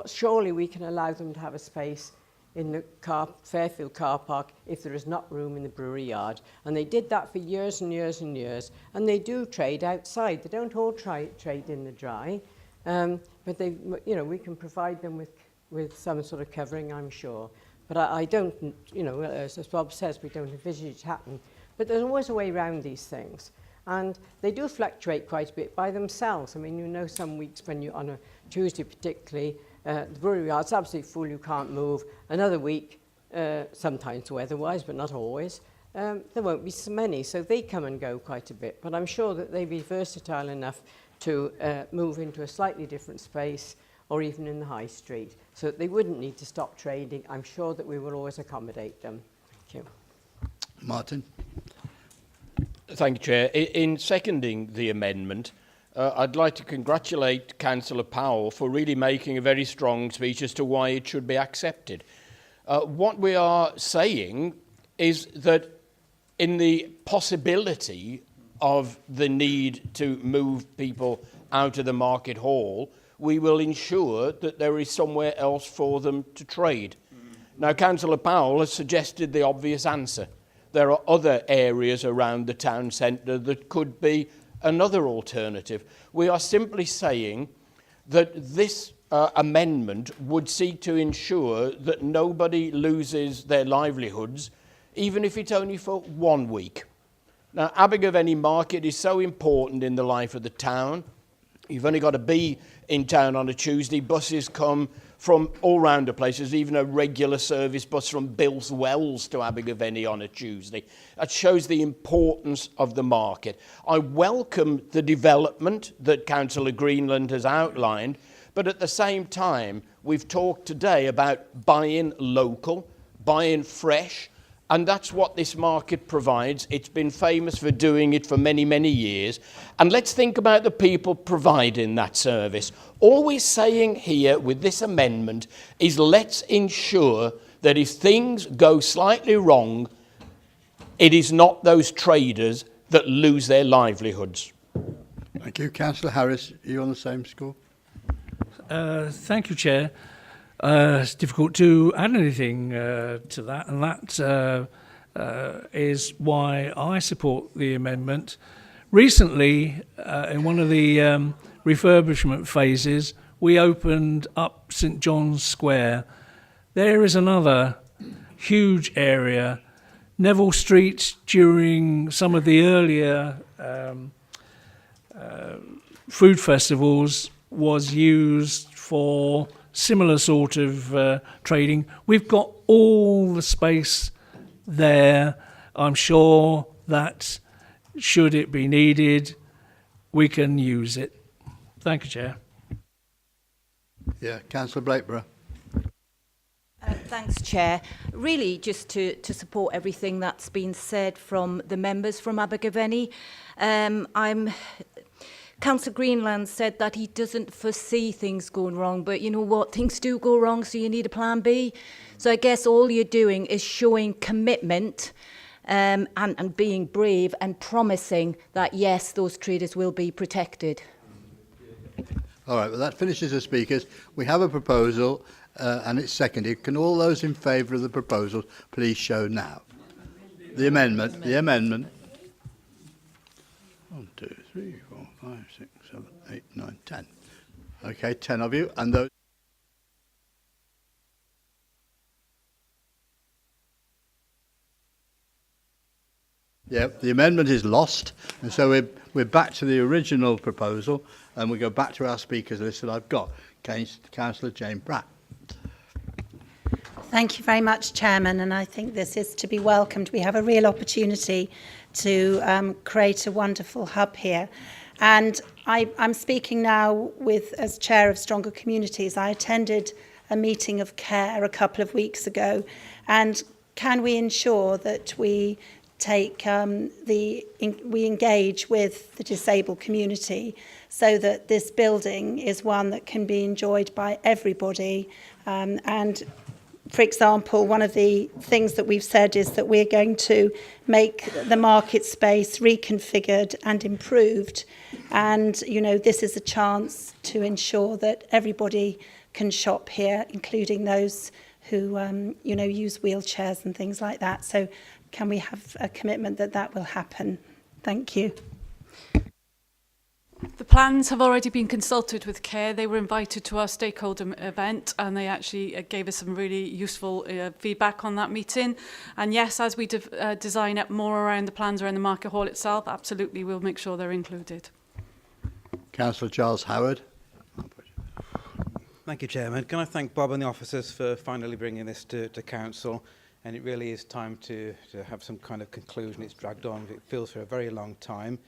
surely we can allow them to have a space in the Fairfield car park if there is not room in the brewery yard. And they did that for years and years and years. And they do trade outside. They don't all trade in the dry. But we can provide them with some sort of covering, I'm sure. But I don't, as Bob says, we don't envisage it happen. But there's always a way around these things. And they do fluctuate quite a bit by themselves. I mean, some weeks when on a Tuesday particularly, the brewery yard's absolutely full, you can't move. Another week, sometimes weather-wise, but not always, there won't be so many. So they come and go quite a bit. But I'm sure that they'd be versatile enough to move into a slightly different space or even in the high street. So that they wouldn't need to stop trading. I'm sure that we will always accommodate them. Thank you. Martin. Thank you, Chair. In seconding the amendment, I'd like to congratulate Councillor Powell for really making a very strong speech as to why it should be accepted. What we are saying is that in the possibility of the need to move people out of the market hall, we will ensure that there is somewhere else for them to trade. Now, Councillor Powell has suggested the obvious answer. There are other areas around the town centre that could be another alternative. We are simply saying that this amendment would seek to ensure that nobody loses their livelihoods, even if it's only for 1 week. Now, Abergavenny Market is so important in the life of the town. You've only got to be in town on a Tuesday. Buses come from all round the place. There's even a regular service bus from Bills Wells to Abergavenny on a Tuesday. That shows the importance of the market. I welcome the development that Councillor Greenland has outlined, But at the same time, we've talked today about buying local, buying fresh, and that's what this market provides. It's been famous for doing it for many, many years. And let's think about the people providing that service. All we're saying here with this amendment is let's ensure that if things go slightly wrong, it is not those traders that lose their livelihoods. Thank you. Councillor Harris, are you on the same score? Thank you, Chair. It's difficult to add anything to that, and that is why I support the amendment. Recently, in one of the refurbishment phases, we opened up St John's Square. There is another huge area. Neville Street, during some of the earlier food festivals, was used for similar sort of trading. We've got all the space there. I'm sure that should it be needed, we can use it. Thank you, Chair. Yeah, Councillor Blakeborough. Thanks, Chair. Really, just to support everything that's been said from the members from Abergavenny. Councillor Greenland said that he doesn't foresee things going wrong, but you know what? Things do go wrong, so you need a plan B. So I guess all you're doing is showing commitment and being brave and promising that, yes, those traders will be protected. All right, well, that finishes the speakers. We have a proposal and it's seconded. Can all those in favour of the proposal please show now? The amendment. 1, 2, 3, 4, 5, 6, 7, 8, 9, 10. Okay, 10 of you. And those... Yeah, the amendment is lost, and so we're back to the original proposal, and we go back to our speakers list that I've got. Councillor Jane Pratt. Thank you very much, Chairman, and I think this is to be welcomed. We have a real opportunity to create a wonderful hub here. And I'm speaking now as Chair of Stronger Communities. I attended a meeting of CARE a couple of weeks ago, and can we ensure that we we engage with the disabled community so that this building is one that can be enjoyed by everybody. And for example, one of the things that we've said is that we're going to make the market space reconfigured and improved. And, you know, this is a chance to ensure that everybody can shop here, including those who, you know, use wheelchairs and things like that. So can we have a commitment that that will happen? Thank you. The plans have already been consulted with CARE. They were invited to our stakeholder event and they actually gave us some really useful feedback on that meeting. And yes, as we design up more around the plans around the market hall itself, absolutely we'll make sure they're included. Councillor Giles Howard. Thank you, Chairman. Can I thank Bob and the officers for finally bringing this to Council? And it really is time to have some kind of conclusion. It's dragged on, it feels, for a very long time.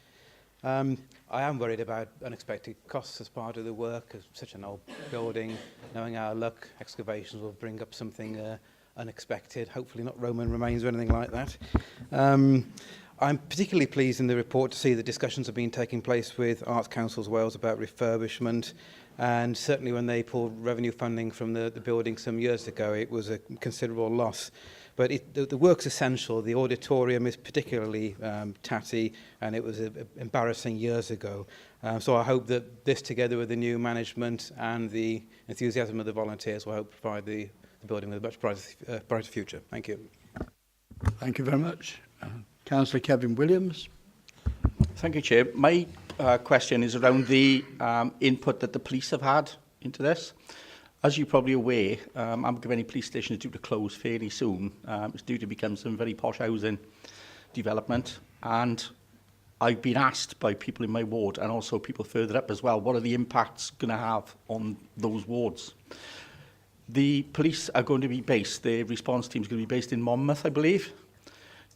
I am worried about unexpected costs as part of the work of such an old building. Knowing our luck, excavations will bring up something unexpected, hopefully not Roman remains or anything like that. I'm particularly pleased in the report to see the discussions have been taking place with Arts Councils Wales about refurbishment, and certainly when they pulled revenue funding from the building some years ago, it was a considerable loss. But the work's essential. The auditorium is particularly tatty, and it was embarrassing years ago. So I hope that this, together with the new management and the enthusiasm of the volunteers, will help provide the building with a much brighter future. Thank you. Thank you very much. Councillor Kevin Williams. Thank you, Chair. My question is around the input that the police have had into this. As you're probably aware, Abergavenny Police Station is due to close fairly soon. It's due to become some very posh housing development, and I've been asked by people in my ward and also people further up as well, what are the impacts going to have on those wards? The police are going to be based, their response team is going to be based in Monmouth, I believe.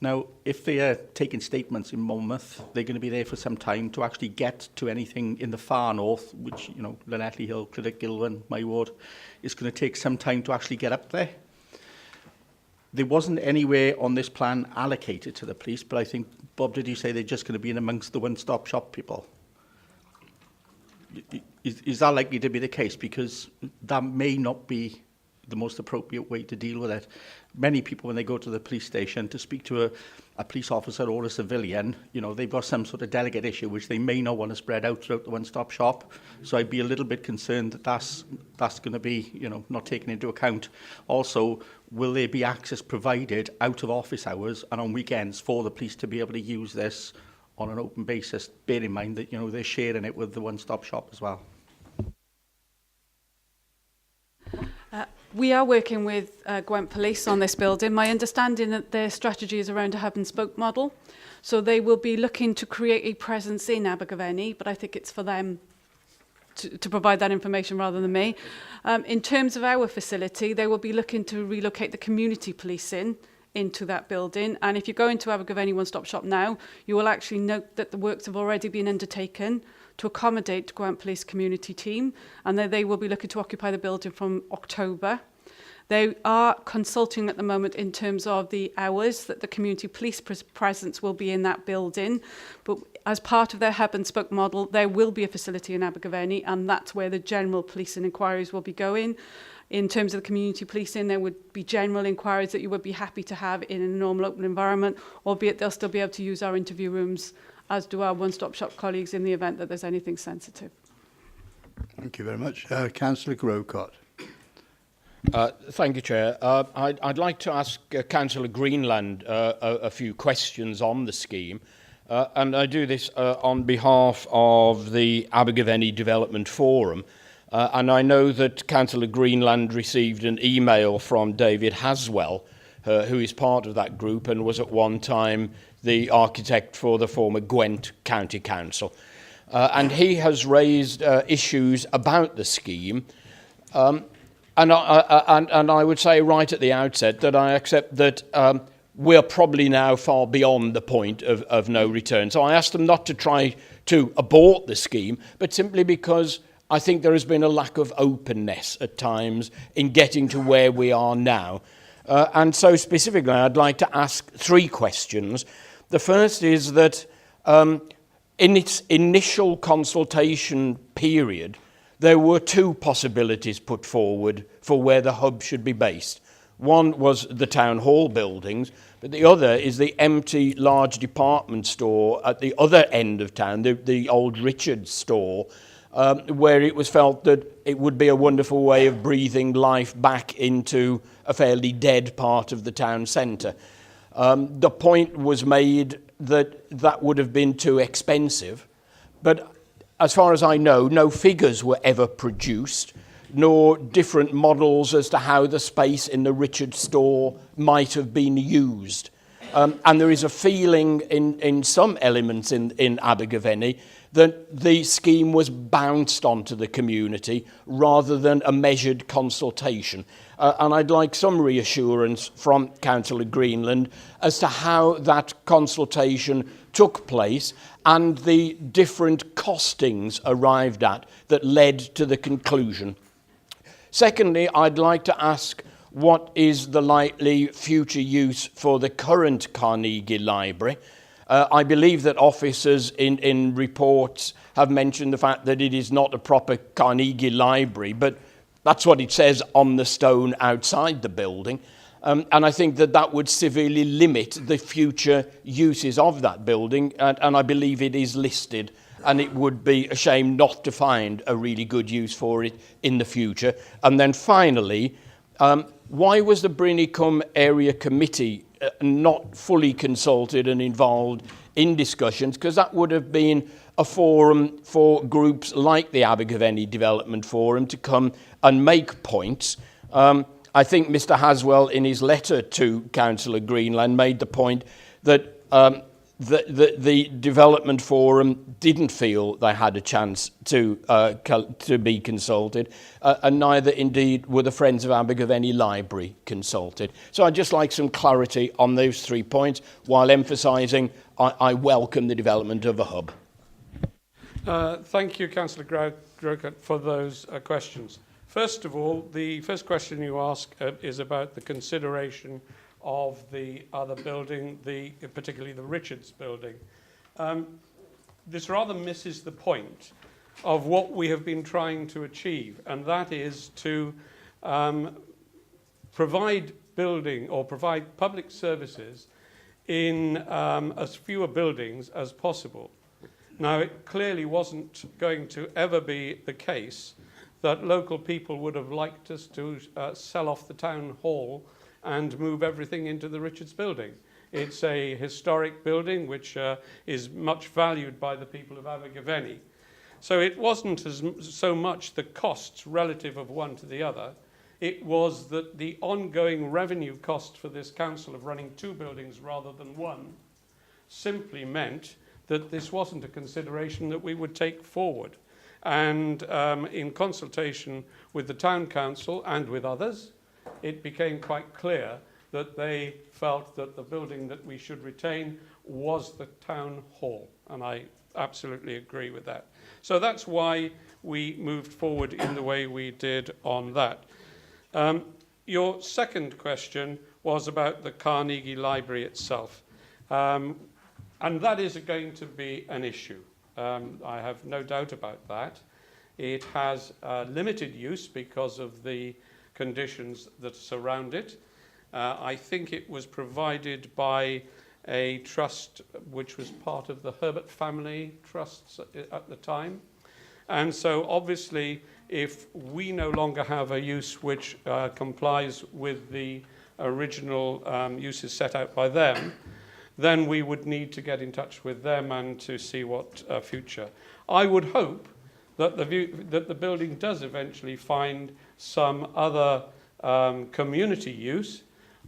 Now, if they are taking statements in Monmouth, they're going to be there for some time to actually get to anything in the far north, which, you know, Llanelli Hill, Clydach Gilwan, my ward, it's going to take some time to actually get up there. There wasn't anywhere on this plan allocated to the police, but I think, Bob, did you say they're just going to be in amongst the one-stop shop people? Is that likely to be the case? Because that may not be the most appropriate way to deal with it. Many people, when they go to the police station to speak to a police officer or a civilian, you know, they've got some sort of delicate issue which they may not want to spread out throughout the one-stop shop. So I'd be a little bit concerned that that's going to be, you know, not taken into account. Also, will there be access provided out of office hours and on weekends for the police to be able to use this on an open basis? Bear in mind that, you know, they're sharing it with the one-stop shop as well. We are working with Gwent Police on this building. My understanding that their strategy is around a hub and spoke model. So they will be looking to create a presence in Abergavenny, but I think it's for them to provide that information rather than me. In terms of our facility, they will be looking to relocate the community policing into that building. And if you go into Abergavenny One Stop Shop now, you will actually note that the works have already been undertaken to accommodate Gwent Police community team, and they will be looking to occupy the building from October. They are consulting at the moment in terms of the hours that the community police presence will be in that building, but as part of their hub and spoke model, there will be a facility in Abergavenny, and that's where the general policing inquiries will be going. In terms of the community policing, there would be general inquiries that you would be happy to have in a normal open environment, albeit they'll still be able to use our interview rooms, as do our one-stop-shop colleagues in the event that there's anything sensitive. Thank you very much. Councillor Grocott. Thank you, Chair. I'd like to ask Councillor Greenland a few questions on the scheme. And I do this on behalf of the Abergavenny Development Forum. And I know that Councillor Greenland received an email from David Haswell, who is part of that group and was at one time the architect for the former Gwent County Council. And he has raised issues about the scheme. And I would say right at the outset that I accept that we're probably now far beyond the point of no return. So I asked them not to try to abort the scheme, but simply because I think there has been a lack of openness at times in getting to where we are now. And so specifically, I'd like to ask three questions. The first is that in its initial consultation period, there were two possibilities put forward for where the hub should be based. One was the town hall buildings, but the other is the empty large department store at the other end of town, the old Richards store, where it was felt that it would be a wonderful way of breathing life back into a fairly dead part of the town centre. The point was made that that would have been too expensive, but as far as I know, no figures were ever produced, nor different models as to how the space in the Richard store might have been used. And there is a feeling in some elements in Abergavenny that the scheme was bounced onto the community rather than a measured consultation. And I'd like some reassurance from Councillor Greenland as to how that consultation took place and the different costings arrived at that led to the conclusion. Secondly, I'd like to ask what is the likely future use for the current Carnegie Library. I believe that officers in reports have mentioned the fact that it is not a proper Carnegie Library, but that's what it says on the stone outside the building. And I think that that would severely limit the future uses of that building, and I believe it is listed, and it would be a shame not to find a really good use for it in the future. And then finally, why was the Brinicoom Area Committee not fully consulted and involved in discussions? Because that would have been a forum for groups like the Abergavenny Development Forum to come and make points. I think Mr Haswell, in his letter to Councillor Greenland, made the point that the Development Forum didn't feel they had a chance to be consulted, and neither indeed were the Friends of Abergavenny Library consulted. So I'd just like some clarity on those 3 points, while emphasising I welcome the development of a hub. Thank you, Councillor Grocott, for those questions. First of all, the first question you ask is about the consideration of the other building, particularly the Richards building. This rather misses the point of what we have been trying to achieve, and that is to provide public services in as fewer buildings as possible. Now, it clearly wasn't going to ever be the case that local people would have liked us to sell off the town hall and move everything into the Richards building. It's a historic building which is much valued by the people of Abergavenny. So it wasn't so much the costs relative of one to the other. It was that the ongoing revenue cost for this council of running 2 buildings rather than 1 simply meant that this wasn't a consideration that we would take forward. And in consultation with the town council and with others, it became quite clear that they felt that the building that we should retain was the town hall. And I absolutely agree with that. So that's why we moved forward in the way we did on that. Your second question was about the Carnegie Library itself. And that is going to be an issue. I have no doubt about that. It has limited use because of the conditions that surround it. I think it was provided by a trust which was part of the Herbert family trusts at the time. And so obviously, if we no longer have a use which complies with the original uses set out by them, then we would need to get in touch with them and to see what future. I would hope that the building does eventually find some other community use,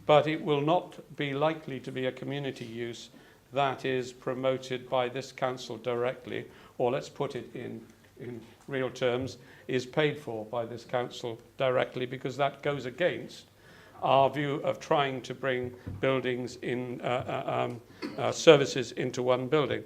but it will not be likely to be a community use that is promoted by this council directly, or let's put it in real terms, is paid for by this council directly, because that goes against our view of trying to bring buildings in services into one building.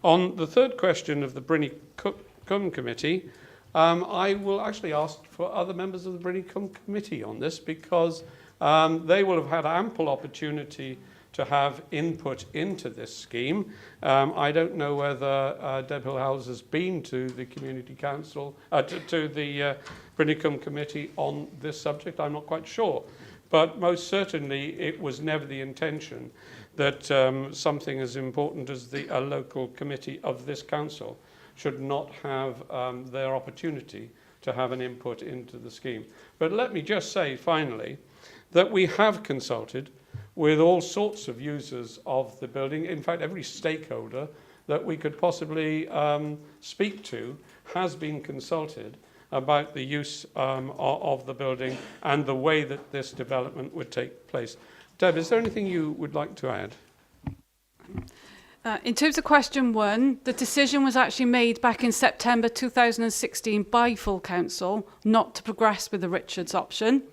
On the third question of the Brynny-Cwm Committee, I will actually ask for other members of the Brynny-Cwm Committee on this, because they will have had ample opportunity to have input into this scheme. I don't know whether Deb Hill-Howells has been to the Community Council, to the Brynny-Cwm Committee on this subject. I'm not quite sure. But most certainly it was never the intention that something as important as a local committee of this council should not have their opportunity to have an input into the scheme. But let me just say finally that we have consulted with all sorts of users of the building. In fact, every stakeholder that we could possibly speak to has been consulted about the use of the building and the way that this development would take place. Deb, is there anything you would like to add? In terms of question 1, the decision was actually made back in September 2016 by full council not to progress with the Richards option.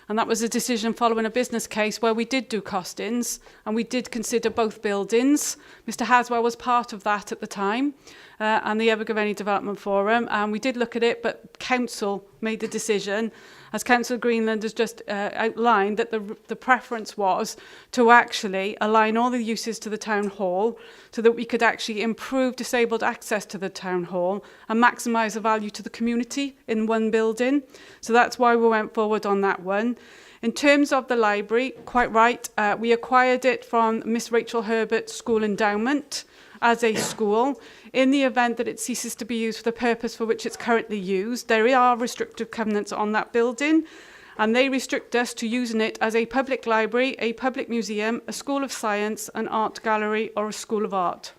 And that was a decision following a business case where we did do costings and we did consider both buildings. Mr Haswell was part of that at the time, and the Abergavenny Development Forum, and we did look at it, but council made the decision, as Councillor Greenland has just outlined, that the preference was to actually align all the uses to the town hall so that we could actually improve disabled access to the town hall and maximise the value to the community in one building. So that's why we went forward on that one. In terms of the library, quite right, we acquired it from Miss Rachel Herbert School Endowment as a school. In the event that it ceases to be used for the purpose for which it's currently used, there are restrictive covenants on that building, and they restrict us to using it as a public library, a public museum, a school of science, an art gallery, or a school of art.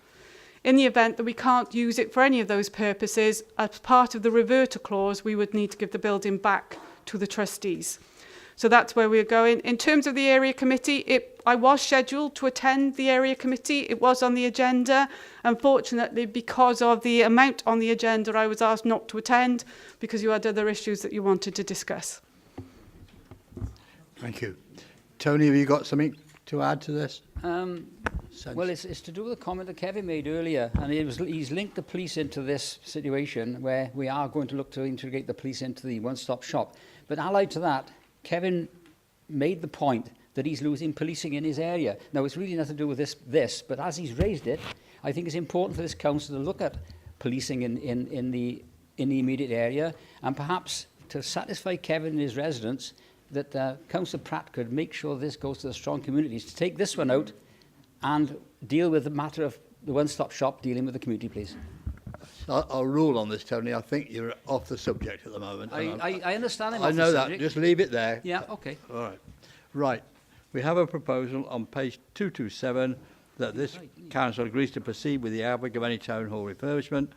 In the event that we can't use it for any of those purposes, as part of the reverter clause, we would need to give the building back to the trustees. So that's where we're going. In terms of the area committee, I was scheduled to attend the area committee. It was on the agenda. Unfortunately, because of the amount on the agenda, I was asked not to attend because you had other issues that you wanted to discuss. Thank you. Tony, have you got something to add to this? Well, it's to do with the comment that Kevin made earlier, and he's linked the police into this situation where we are going to look to integrate the police into the one-stop shop. But allied to that, Kevin made the point that he's losing policing in his area. Now, it's really nothing to do with this, but as he's raised it, I think it's important for this council to look at policing in the immediate area, and perhaps to satisfy Kevin and his residents that Councillor Pratt could make sure this goes to the strong communities, to take this one out and deal with the matter of the one-stop shop dealing with the community, please. I'll rule on this, Tony. I think you're off the subject at the moment. I understand him I off know the that. subject. Just leave it there. Yeah, okay. All right. Right. We have a proposal on page 227 that this council agrees to proceed with the Abergavenny Town Hall refurbishment.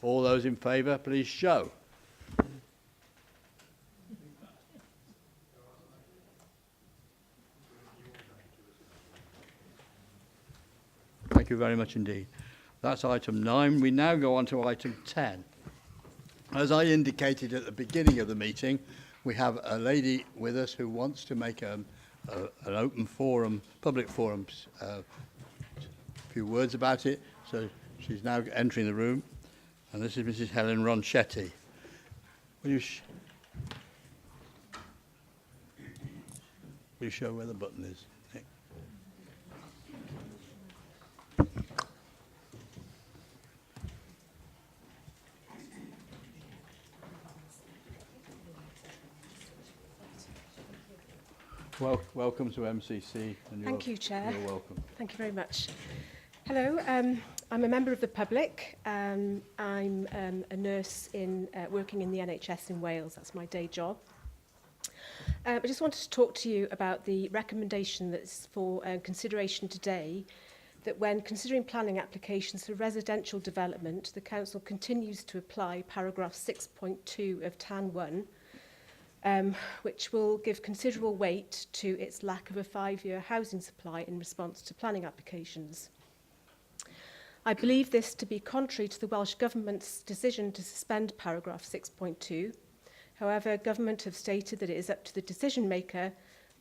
All those in favour, please show. Thank you very much indeed. That's item 9. We now go on to item 10. As I indicated at the beginning of the meeting, we have a lady with us who wants to make an open forum, public forum, a few words about it. So she's now entering the room. And this is Mrs. Helen Ronchetti. Will you show where the button is? Nick? Welcome to MCC. And Thank you, Chair. You're welcome. Thank you very much. Hello, I'm a member of the public. I'm a nurse working in the NHS in Wales. That's my day job. I just wanted to talk to you about the recommendation that's for consideration today, that when considering planning applications for residential development, the Council continues to apply paragraph 6.2 of TAN 1, which will give considerable weight to its lack of a 5-year housing supply in response to planning applications. I believe this to be contrary to the Welsh Government's decision to suspend paragraph 6.2. However, Government have stated that it is up to the decision maker,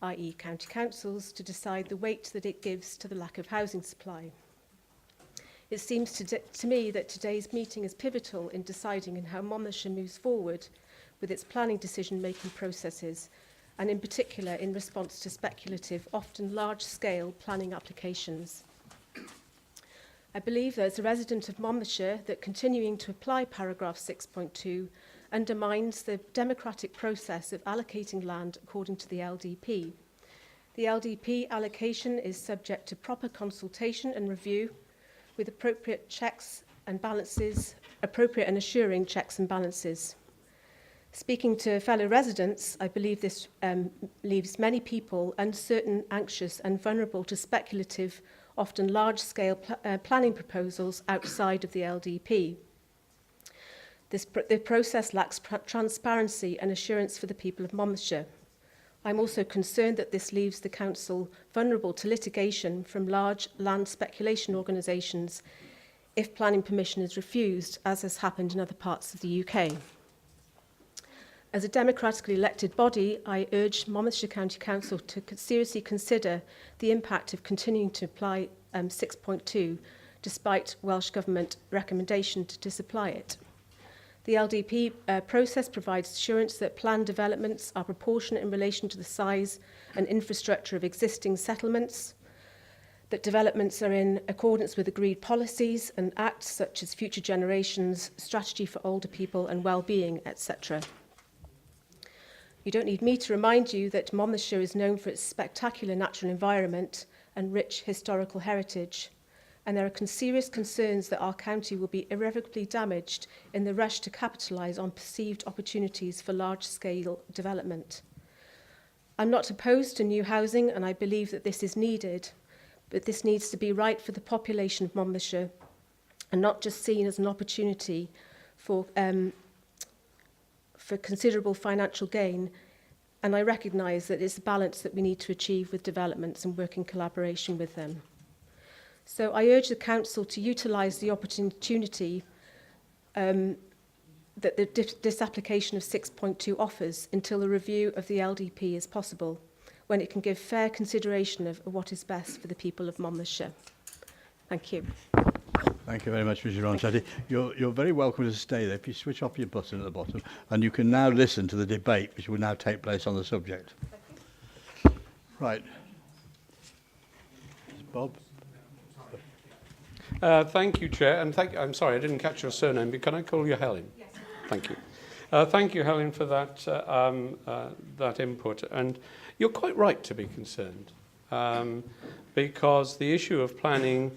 i.e. county councils, to decide the weight that it gives to the lack of housing supply. It seems to me that today's meeting is pivotal in deciding on how Monmouthshire moves forward with its planning decision-making processes, and in particular in response to speculative, often large-scale planning applications. I believe that as a resident of Monmouthshire that continuing to apply paragraph 6.2 undermines the democratic process of allocating land according to the LDP. The LDP allocation is subject to proper consultation and review with appropriate checks and balances, appropriate and assuring checks and balances. Speaking to fellow residents, I believe this leaves many people uncertain, anxious and vulnerable to speculative, often large-scale planning proposals outside of the LDP. The process lacks transparency and assurance for the people of Monmouthshire. I'm also concerned that this leaves the Council vulnerable to litigation from large land speculation organisations if planning permission is refused, as has happened in other parts of the UK. As a democratically elected body, I urge Monmouthshire County Council to seriously consider the impact of continuing to apply 6.2, despite Welsh Government recommendation to disapply it. The LDP process provides assurance that planned developments are proportionate in relation to the size and infrastructure of existing settlements, that developments are in accordance with agreed policies and acts such as Future Generations, Strategy for Older People and Wellbeing, etc. You don't need me to remind you that Monmouthshire is known for its spectacular natural environment and rich historical heritage, and there are serious concerns that our county will be irrevocably damaged in the rush to capitalise on perceived opportunities for large-scale development. I'm not opposed to new housing, and I believe that this is needed, but this needs to be right for the population of Monmouthshire and not just seen as an opportunity for considerable financial gain And I recognise that it's a balance that we need to achieve with developments and work in collaboration with them. So I urge the Council to utilise the opportunity that this application of 6.2 offers until a review of the LDP is possible, when it can give fair consideration of what is best for the people of Monmouthshire. Thank you. Thank you very much, Mrs. Ronchetti. You're very welcome to stay there if you switch off your button at the bottom, and you can now listen to the debate which will now take place on the subject. Right. Bob? Thank you, Chair, and I'm sorry, I didn't catch your surname, but can I call you Helen? Yes. Thank you. Thank you, Helen, for that, that input. And you're quite right to be concerned, because the issue of planning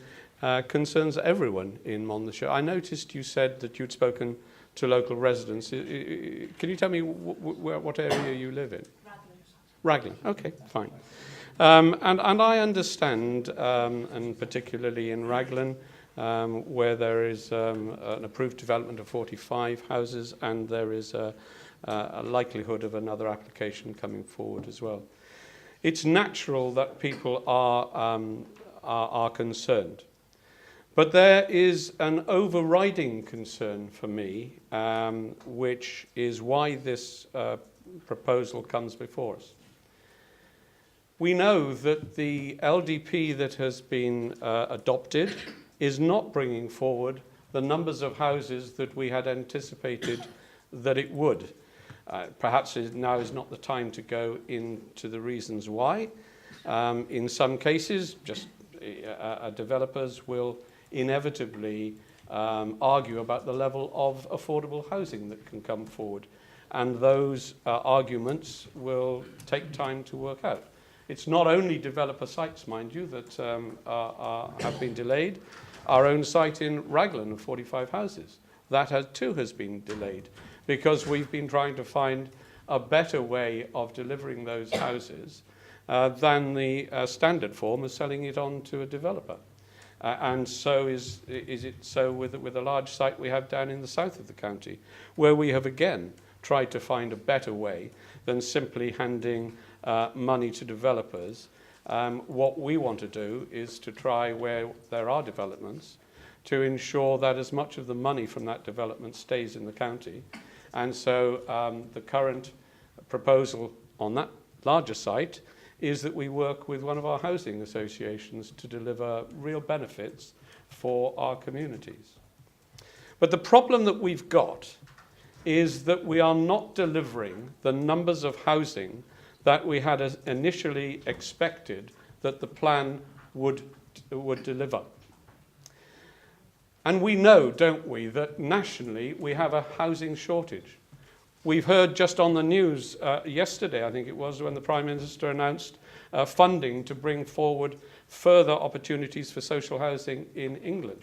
concerns everyone in Monmouthshire. I noticed you said that you'd spoken to local residents. Can you tell me what area you live in? Raglan. Okay, fine. And I understand, and particularly in Raglan, where there is an approved development of 45 houses, and there is a likelihood of another application coming forward as well. It's natural that people are concerned. But there is an overriding concern for me, which is why this proposal comes before us. We know that the LDP that has been adopted is not bringing forward the numbers of houses that we had anticipated that it would. Perhaps now is not the time to go into the reasons why. In some cases, just developers will inevitably argue about the level of affordable housing that can come forward. And those arguments will take time to work out. It's not only developer sites, mind you, that have been delayed. Our own site in Raglan of 45 houses, that too has been delayed because we've been trying to find a better way of delivering those houses than the standard form of selling it on to a developer. And so is it so with a large site we have down in the south of the county, where we have again tried to find a better way than simply handing money to developers. What we want to do is to try, where there are developments, to ensure that as much of the money from that development stays in the county. And so the current proposal on that larger site is that we work with one of our housing associations to deliver real benefits for our communities. But the problem that we've got is that we are not delivering the numbers of housing that we had initially expected that the plan would deliver. And we know, don't we, that nationally we have a housing shortage. We've heard just on the news yesterday, I think it was, when the Prime Minister announced funding to bring forward further opportunities for social housing in England.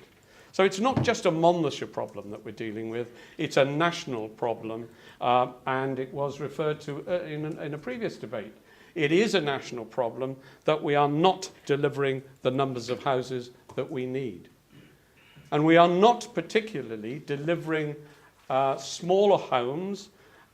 So it's not just a Monmouthshire problem that we're dealing with, it's a national problem, and it was referred to in a previous debate. It is a national problem that we are not delivering the numbers of houses that we need. And we are not particularly delivering smaller homes,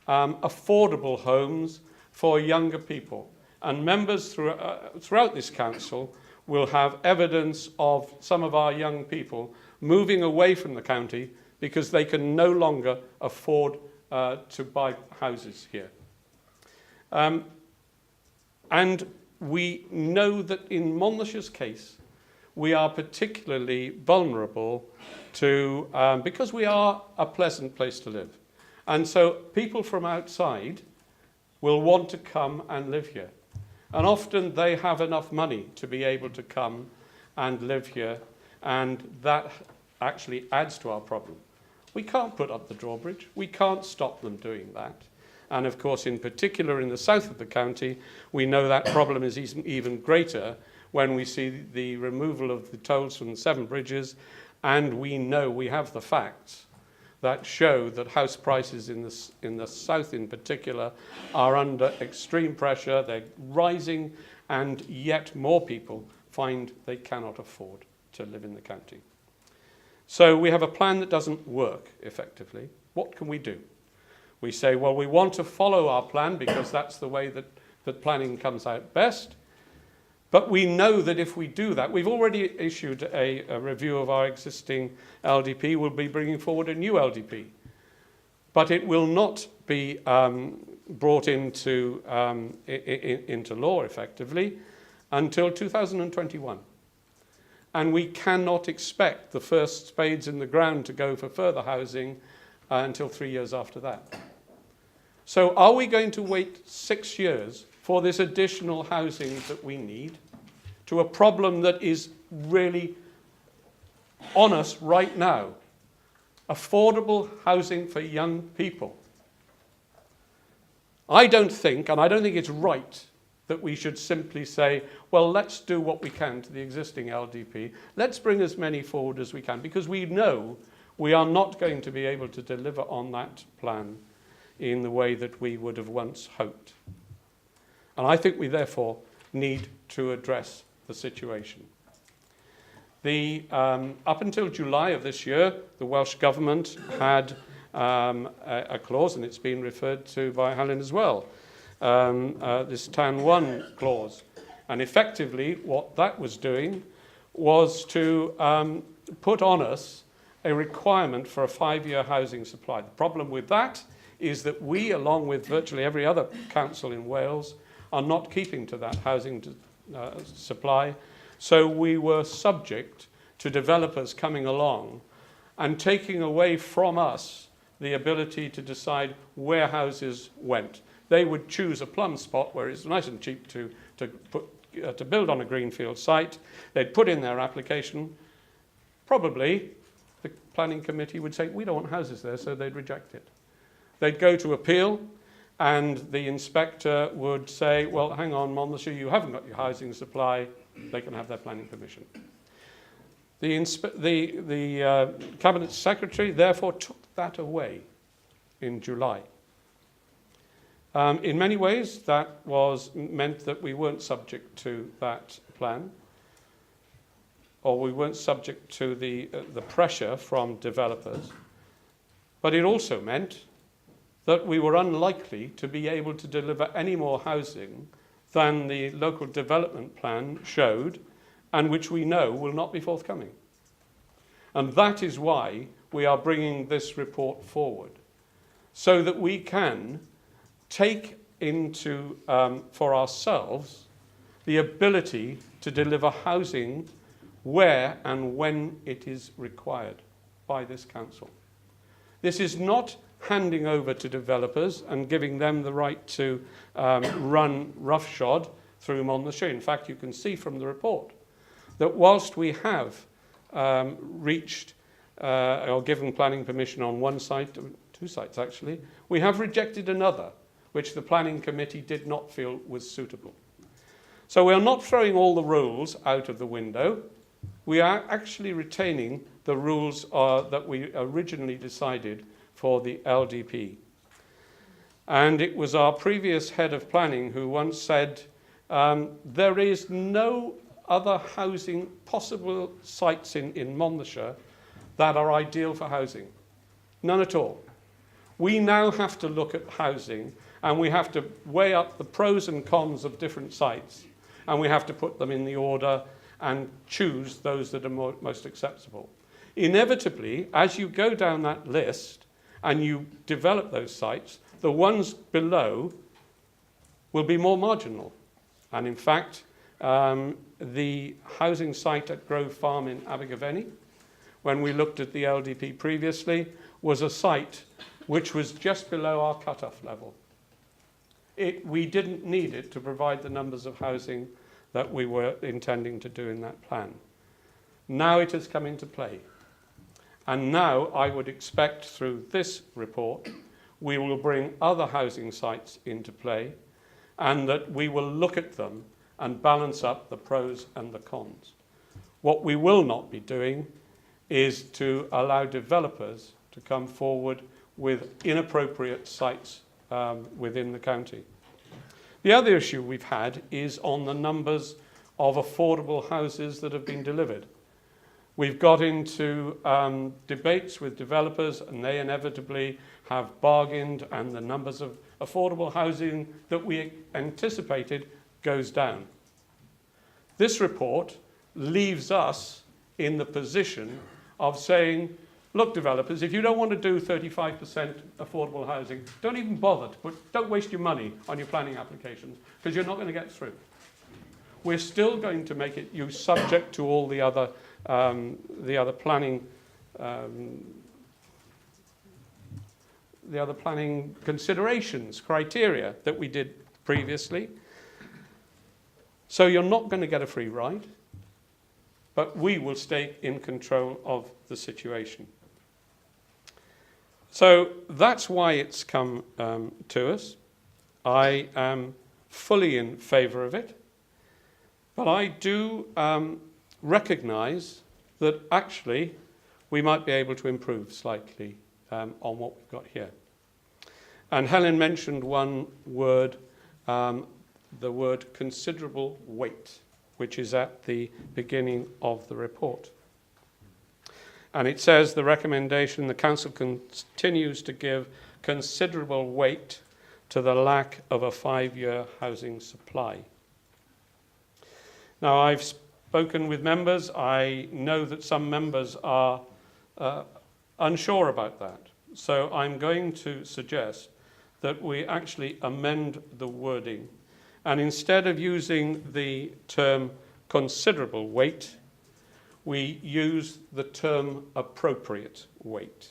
affordable homes for younger people. And members throughout this council will have evidence of some of our young people moving away from the county because they can no longer afford to buy houses here. And we know that in Monmouthshire's case, we are particularly vulnerable to, because we are a pleasant place to live. And so people from outside will want to come and live here. And often they have enough money to be able to come and live here, and that actually adds to our problem. We can't put up the drawbridge. We can't stop them doing that. And of course, in particular in the south of the county, we know that problem is even greater when we see the removal of the tolls from the Severn Bridges, and we know we have the facts that show that house prices in the south in particular are under extreme pressure, they're rising, and yet more people find they cannot afford to live in the county. So we have a plan that doesn't work effectively. What can we do? We say, well, we want to follow our plan because that's the way that planning comes out best. But we know that if we do that, we've already issued a review of our existing LDP. We'll be bringing forward a new LDP. But it will not be brought into law, effectively, until 2021. And we cannot expect the first spades in the ground to go for further housing until 3 years after that. So are we going to wait 6 years for this additional housing that we need to a problem that is really on us right now? Affordable housing for young people. I don't think, and I don't think it's right, that we should simply say, well, let's do what we can to the existing LDP. Let's bring as many forward as we can, because we know we are not going to be able to deliver on that plan in the way that we would have once hoped. And I think we therefore need to address the situation. Up until July of this year, the Welsh Government had a clause, and it's been referred to by Helen as well, this TAN 1 clause. And effectively, what that was doing was to put on us a requirement for a 5-year housing supply. The problem with that is that we, along with virtually every other council in Wales, are not keeping to that housing supply. So we were subject to developers coming along and taking away from us the ability to decide where houses went. They would choose a plum spot where it's nice and cheap to build on a greenfield site. They'd put in their application. Probably the planning committee would say, we don't want houses there, so they'd reject it. They'd go to appeal, and the inspector would say, well, hang on, Monmouthshire, you haven't got your housing supply. They can have their planning permission. The Cabinet Secretary therefore took that away in July. In many ways, that meant that we weren't subject to that plan, or we weren't subject to the pressure from developers. But it also meant that we were unlikely to be able to deliver any more housing than the local development plan showed, and which we know will not be forthcoming. And that is why we are bringing this report forward, so that we can take into, for ourselves, the ability to deliver housing where and when it is required by this council. This is not handing over to developers and giving them the right to run roughshod through Monmouthshire. In fact, you can see from the report that whilst we have reached or given planning permission on one site, 2 sites actually, we have rejected another, which the planning committee did not feel was suitable. So we are not throwing all the rules out of the window. We are actually retaining the rules that we originally decided for the LDP. And it was our previous head of planning who once said, there is no other housing possible sites in Monmouthshire that are ideal for housing. None at all. We now have to look at housing, and we have to weigh up the pros and cons of different sites, and we have to put them in the order and choose those that are most acceptable. Inevitably, as you go down that list and you develop those sites, the ones below will be more marginal. And in fact, the housing site at Grove Farm in Abergavenny, when we looked at the LDP previously, was a site which was just below our cut-off level. We didn't need it to provide the numbers of housing that we were intending to do in that plan. Now it has come into play. And now I would expect through this report, we will bring other housing sites into play, and that we will look at them and balance up the pros and the cons. What we will not be doing is to allow developers to come forward with inappropriate sites within the county. The other issue we've had is on the numbers of affordable houses that have been delivered. We've got into debates with developers, and they inevitably have bargained, and the numbers of affordable housing that we anticipated goes down. This report leaves us in the position of saying, look, developers, if you don't want to do 35% affordable housing, don't even bother, but don't waste your money on your planning applications, because you're not going to get through. We're still going to make it you subject to all the other planning considerations, criteria that we did previously. So you're not going to get a free ride, but we will stay in control of the situation. So that's why it's come to us. I am fully in favour of it, but I do recognise that actually we might be able to improve slightly on what we've got here. And Helen mentioned one word, the word considerable weight, which is at the beginning of the report. And it says the recommendation, the Council continues to give considerable weight to the lack of a 5-year housing supply. Now, I've spoken with members. I know that some members are unsure about that. So I'm going to suggest that we actually amend the wording. And instead of using the term considerable weight, we use the term appropriate weight.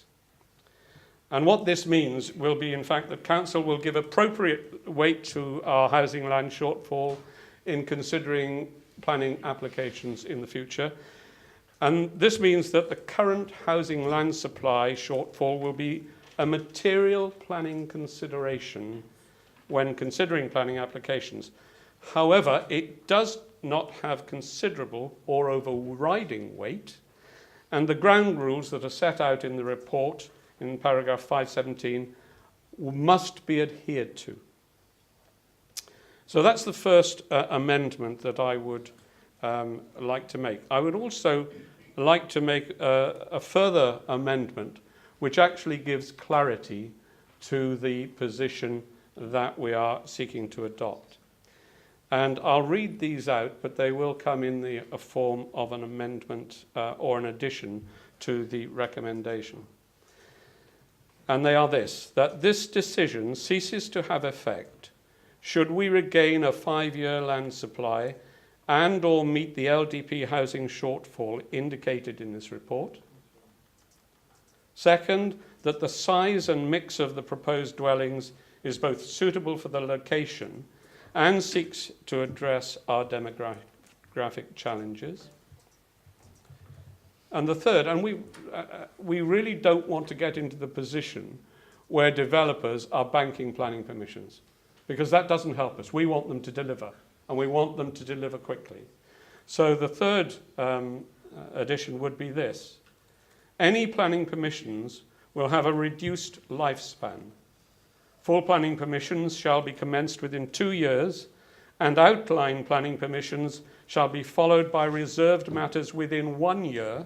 And what this means will be, in fact, that Council will give appropriate weight to our housing land shortfall in considering planning applications in the future. And this means that the current housing land supply shortfall will be a material planning consideration when considering planning applications. However, it does not have considerable or overriding weight, and the ground rules that are set out in the report in paragraph 517 must be adhered to. So that's the first amendment that I would like to make. I would also like to make a further amendment which actually gives clarity to the position that we are seeking to adopt. And I'll read these out, but they will come in the form of an amendment or an addition to the recommendation. And they are this, that this decision ceases to have effect should we regain a 5-year land supply and or meet the LDP housing shortfall indicated in this report. Second, that the size and mix of the proposed dwellings is both suitable for the location and seeks to address our demographic challenges. And the third, and we really don't want to get into the position where developers are banking planning permissions, because that doesn't help us. We want them to deliver, and we want them to deliver quickly. So the third addition would be this. Any planning permissions will have a reduced lifespan. Full planning permissions shall be commenced within 2 years, and outline planning permissions shall be followed by reserved matters within 1 year,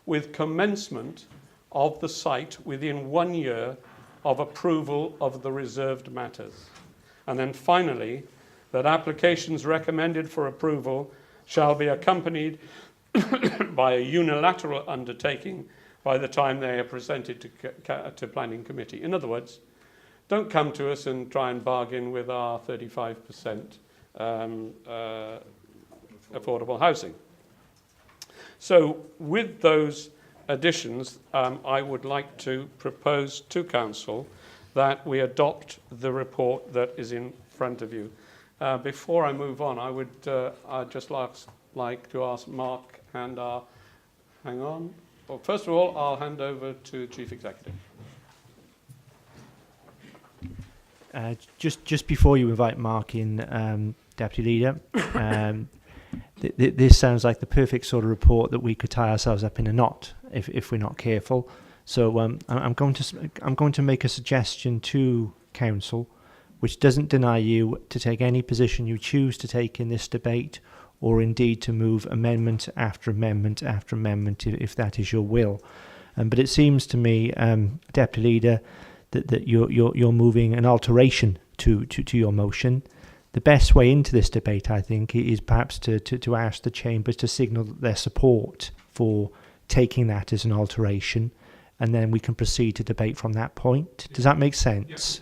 with commencement of the site within 1 year of approval of the reserved matters. And then finally, that applications recommended for approval shall be accompanied by a unilateral undertaking by the time they are presented to Planning Committee. In other words, don't come to us and try and bargain with our 35% affordable housing. So with those additions, I would like to propose to Council that we adopt the report that is in front of you. Before I move on, I would I'd just like to ask Mark and our... Hang on. Well, first of all, I'll hand over to Chief Executive. Just before you invite Mark in, Deputy Leader, this sounds like the perfect sort of report that we could tie ourselves up in a knot if we're not careful. So I'm going to make a suggestion to Council, which doesn't deny you to take any position you choose to take in this debate, or indeed to move amendment after amendment after amendment if that is your will. But it seems to me, Deputy Leader, that you're moving an alteration to your motion. The best way into this debate, I think, is perhaps to ask the Chamber to signal their support for taking that as an alteration, and then we can proceed to debate from that point. Does that make sense?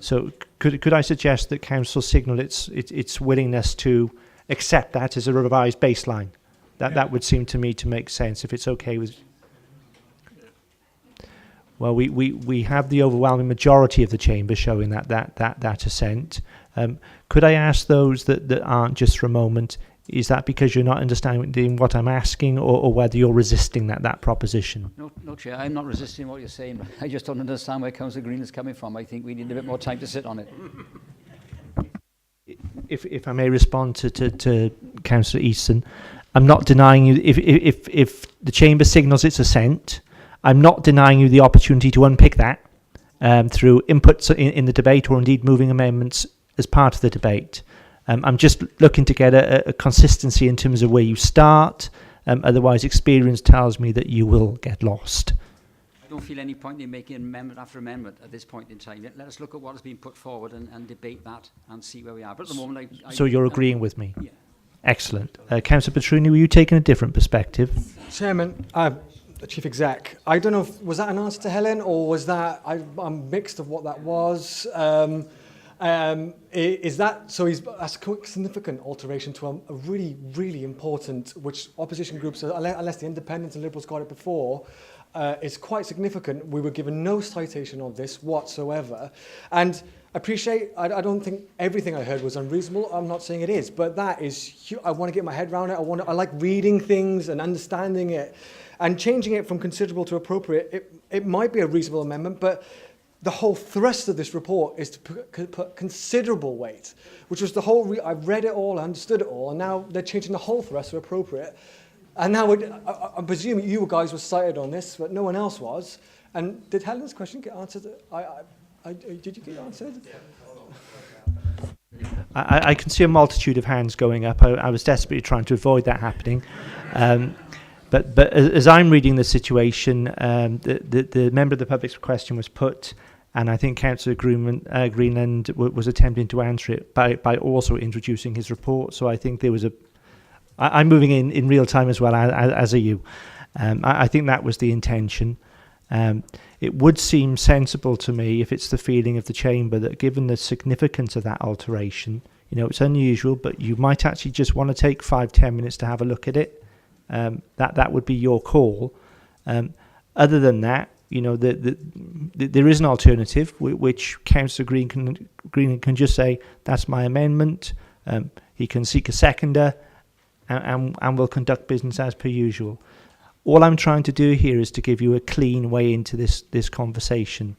So could I suggest that Council signal its willingness to accept that as a revised baseline? That would seem to me to make sense, if it's okay with... Well, we have the overwhelming majority of the Chamber showing that assent. Could I ask those that aren't, just for a moment, is that because you're not understanding what I'm asking, or whether you're resisting that proposition? No, Chair, I'm not resisting what you're saying. I just don't understand where Councillor Green is coming from. I think we need a bit more time to sit on it. If I may respond to Councillor Easton, I'm not denying you, if the Chamber signals its assent, I'm not denying you the opportunity to unpick that through inputs in the debate, or indeed moving amendments as part of the debate. I'm just looking to get a consistency in terms of where you start. Otherwise, experience tells me that you will get lost. I don't feel any point in making amendment after amendment at this point in time. Let us look at what has been put forward and debate that and see where we are. But at the moment, So you're agreeing with me? Yeah. Excellent. Councillor Petruni, were you taking a different perspective? Chairman, the Chief Exec, I don't know, was that an answer to Helen, or was that, I'm mixed of what that was. Is that, so that's a significant alteration to a really, really important, which opposition groups, unless the Independents and Liberals got it before, is quite significant. We were given no citation on this whatsoever. And appreciate, I don't think everything I heard was unreasonable. I'm not saying it is, but that is, I want to get my head around it. I like reading things and understanding it. And changing it from considerable to appropriate, it might be a reasonable amendment, but the whole thrust of this report is to put considerable weight, which was the whole... I've read it all, I understood it all, and now they're changing the whole thrust to appropriate. And now I'm presuming you guys were cited on this, but no one else was. And did Helen's question get answered? Did you get answered? I can see a multitude of hands going up. I was desperately trying to avoid that happening. But as I'm reading the situation, the member of the public's question was put, and I think Councillor Greenland was attempting to answer it by also introducing his report. So I think there was I'm moving in real time as well, as are you. I think that was the intention. It would seem sensible to me, if it's the feeling of the Chamber, that given the significance of that alteration, it's unusual, but you might actually just want to take 5-10 minutes to have a look at it. That would be your call. Other than that, there is an alternative, which Councillor Green can just say, that's my amendment. He can seek a seconder, and we'll conduct business as per usual. All I'm trying to do here is to give you a clean way into this conversation.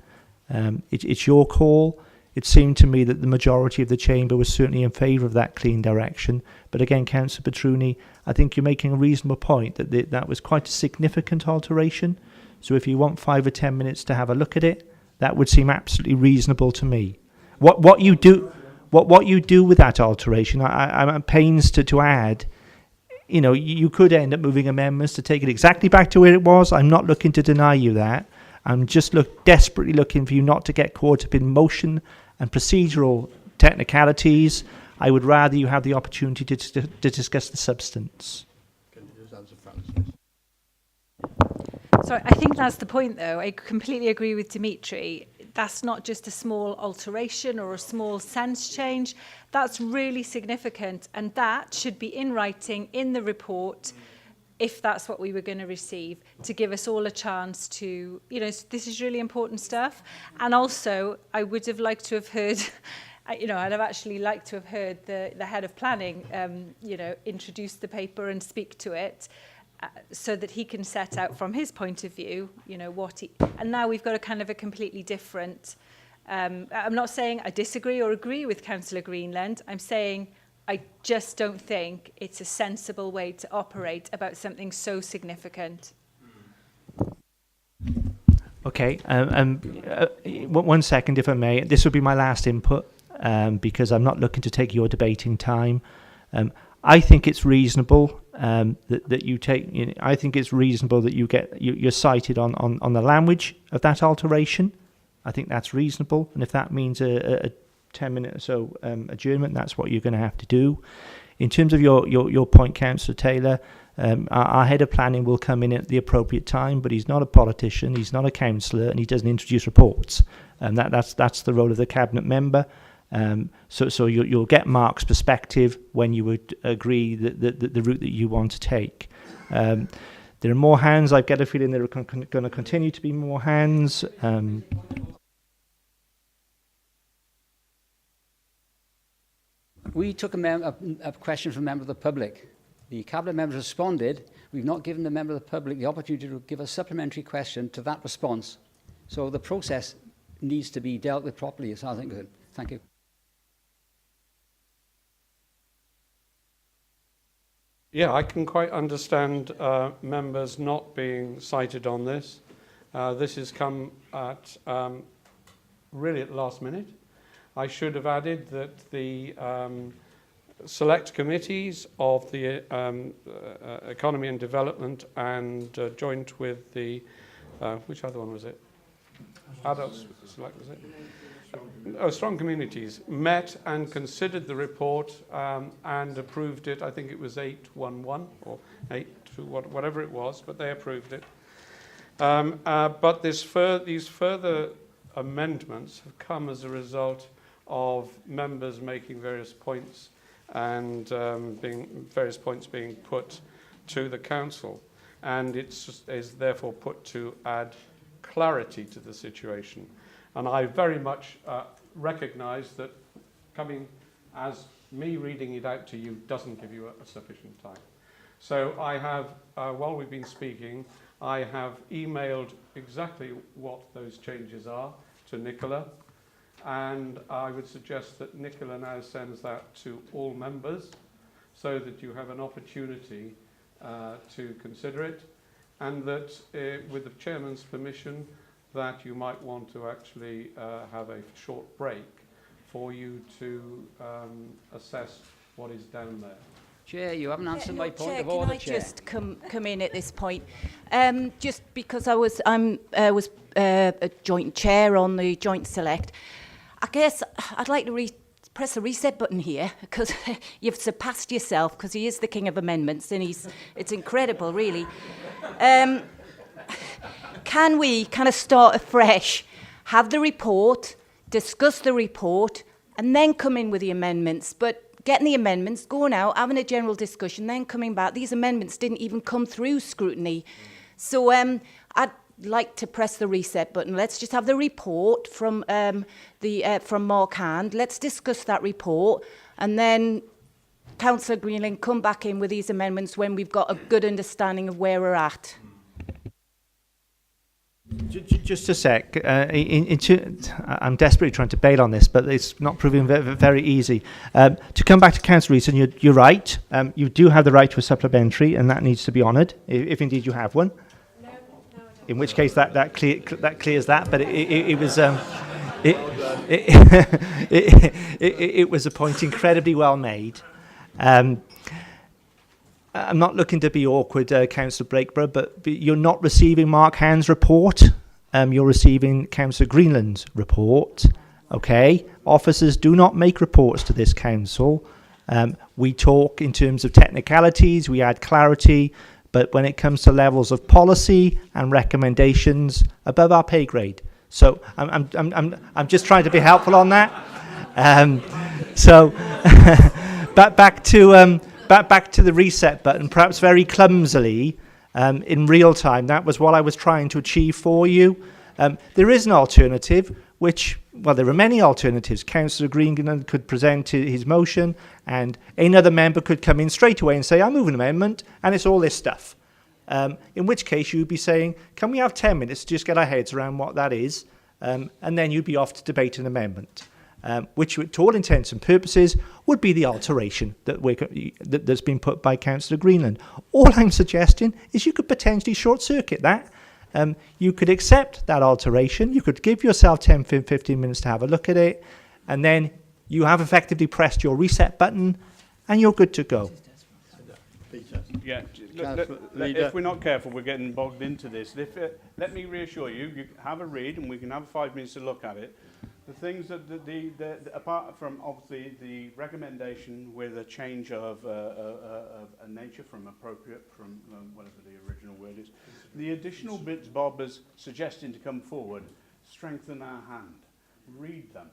It's your call. It seemed to me that the majority of the Chamber was certainly in favour of that clean direction. But again, Councillor Petruni, I think you're making a reasonable point that that was quite a significant alteration. So if you want 5 or 10 minutes to have a look at it, that would seem absolutely reasonable to me. What you do with that alteration, I'm at pains to add. You could end up moving amendments to take it exactly back to where it was. I'm not looking to deny you that. I'm just desperately looking for you not to get caught up in motion and procedural technicalities. I would rather you have the opportunity to discuss the substance. Can you just answer Francis? So I think that's the point, though. I completely agree with Dimitri. That's not just a small alteration or a small sense change. That's really significant, and that should be in writing in the report, if that's what we were going to receive, to give us all a chance to, this is really important stuff. And also, I would have liked to have heard, I'd have actually liked to have heard the head of planning, introduce the paper and speak to it, so that he can set out from his point of view, and now we've got a kind of a completely different, I'm not saying I disagree or agree with Councillor Greenland, I'm saying I just don't think it's a sensible way to operate about something so significant. Okay, 1 second, if I may. This will be my last input, because I'm not looking to take your debating time. I think it's reasonable that you take. I think it's reasonable that you're cited on the language of that alteration. I think that's reasonable, and if that means a 10-minute or so adjournment, that's what you're going to have to do. In terms of your point, Councillor Taylor, our head of planning will come in at the appropriate time, but he's not a politician, he's not a councillor, and he doesn't introduce reports. And that's the role of the cabinet member. So you'll get Mark's perspective when you would agree the route that you want to take. There are more hands. I get a feeling there are going to continue to be more hands. We took a question from a member of the public. The cabinet members responded. We've not given the member of the public the opportunity to give a supplementary question to that response. So the process needs to be dealt with properly, as far as I'm concerned. Thank you. Yeah, I can quite understand members not being cited on this. This has come at really at the last minute. I should have added that the select committees of the Economy and Development and joint with the, which other one was it? Adults Select, was it? Strong Communities met and considered the report and approved it. I think it was 811 or 82, whatever it was, but they approved it. But these further amendments have come as a result of members making various points and various points being put to the council, and is therefore put to add clarity to the situation. And I very much recognise that coming as me reading it out to you doesn't give you a sufficient time. So I have, while we've been speaking, I have emailed exactly what those changes are to Nicola, and I would suggest that Nicola now sends that to all members so that you have an opportunity to consider it, and that with the chairman's permission that you might want to actually have a short break for you to assess what is down there. Chair, you haven't answered my point Chair, of order, can I Chair. just come in at this point? Just because I'm a joint chair on the Joint Select, I guess I'd like to press the reset button here, because you've surpassed yourself, because he is the king of amendments, and it's incredible, really. Can we kind of start afresh, have the report, discuss the report, and then come in with the amendments? But getting the amendments, going out, having a general discussion, then coming back. These amendments didn't even come through scrutiny. So I'd like to press the reset button. Let's just have the report from Mark Hand. Let's discuss that report, and then Councillor Greenland, come back in with these amendments when we've got a good understanding of where we're at. Just a sec. I'm desperately trying to bail on this, but it's not proving very easy. To come back to Councillor Rees, and you're right. You do have the right to a supplementary, and that needs to be honoured, if indeed you have one. In which case that clears that. But it was it was a point incredibly well made. I'm not looking to be awkward, Councillor Breakborough, but you're not receiving Mark Hand's report. You're receiving Councillor Greenland's report. Okay, officers do not make reports to this council. We talk in terms of technicalities. We add clarity. But when it comes to levels of policy and recommendations, above our pay grade. So I'm just trying to be helpful on that. So back to the reset button, perhaps very clumsily, in real time. That was what I was trying to achieve for you. There is an alternative, which, well, there are many alternatives. Councillor Greenland could present his motion, and another member could come in straight away and say, I move an amendment, and it's all this stuff. In which case you'd be saying, can we have 10 minutes to just get our heads around what that is? And then you'd be off to debate an amendment, which to all intents and purposes would be the alteration that's been put by Councillor Greenland. All I'm suggesting is you could potentially short-circuit that. You could accept that alteration. You could give yourself 10-15 minutes to have a look at it, and then you have effectively pressed your reset button, and you're good to go. Yeah, Councillor Leader. if we're not careful, we're getting bogged into this. Let me reassure you, you have a read and we can have 5 minutes to look at it. The things that, apart from obviously the recommendation with a change of a nature from appropriate, from whatever the original word is, the additional bits Bob is suggesting to come forward strengthen our hand. Read them.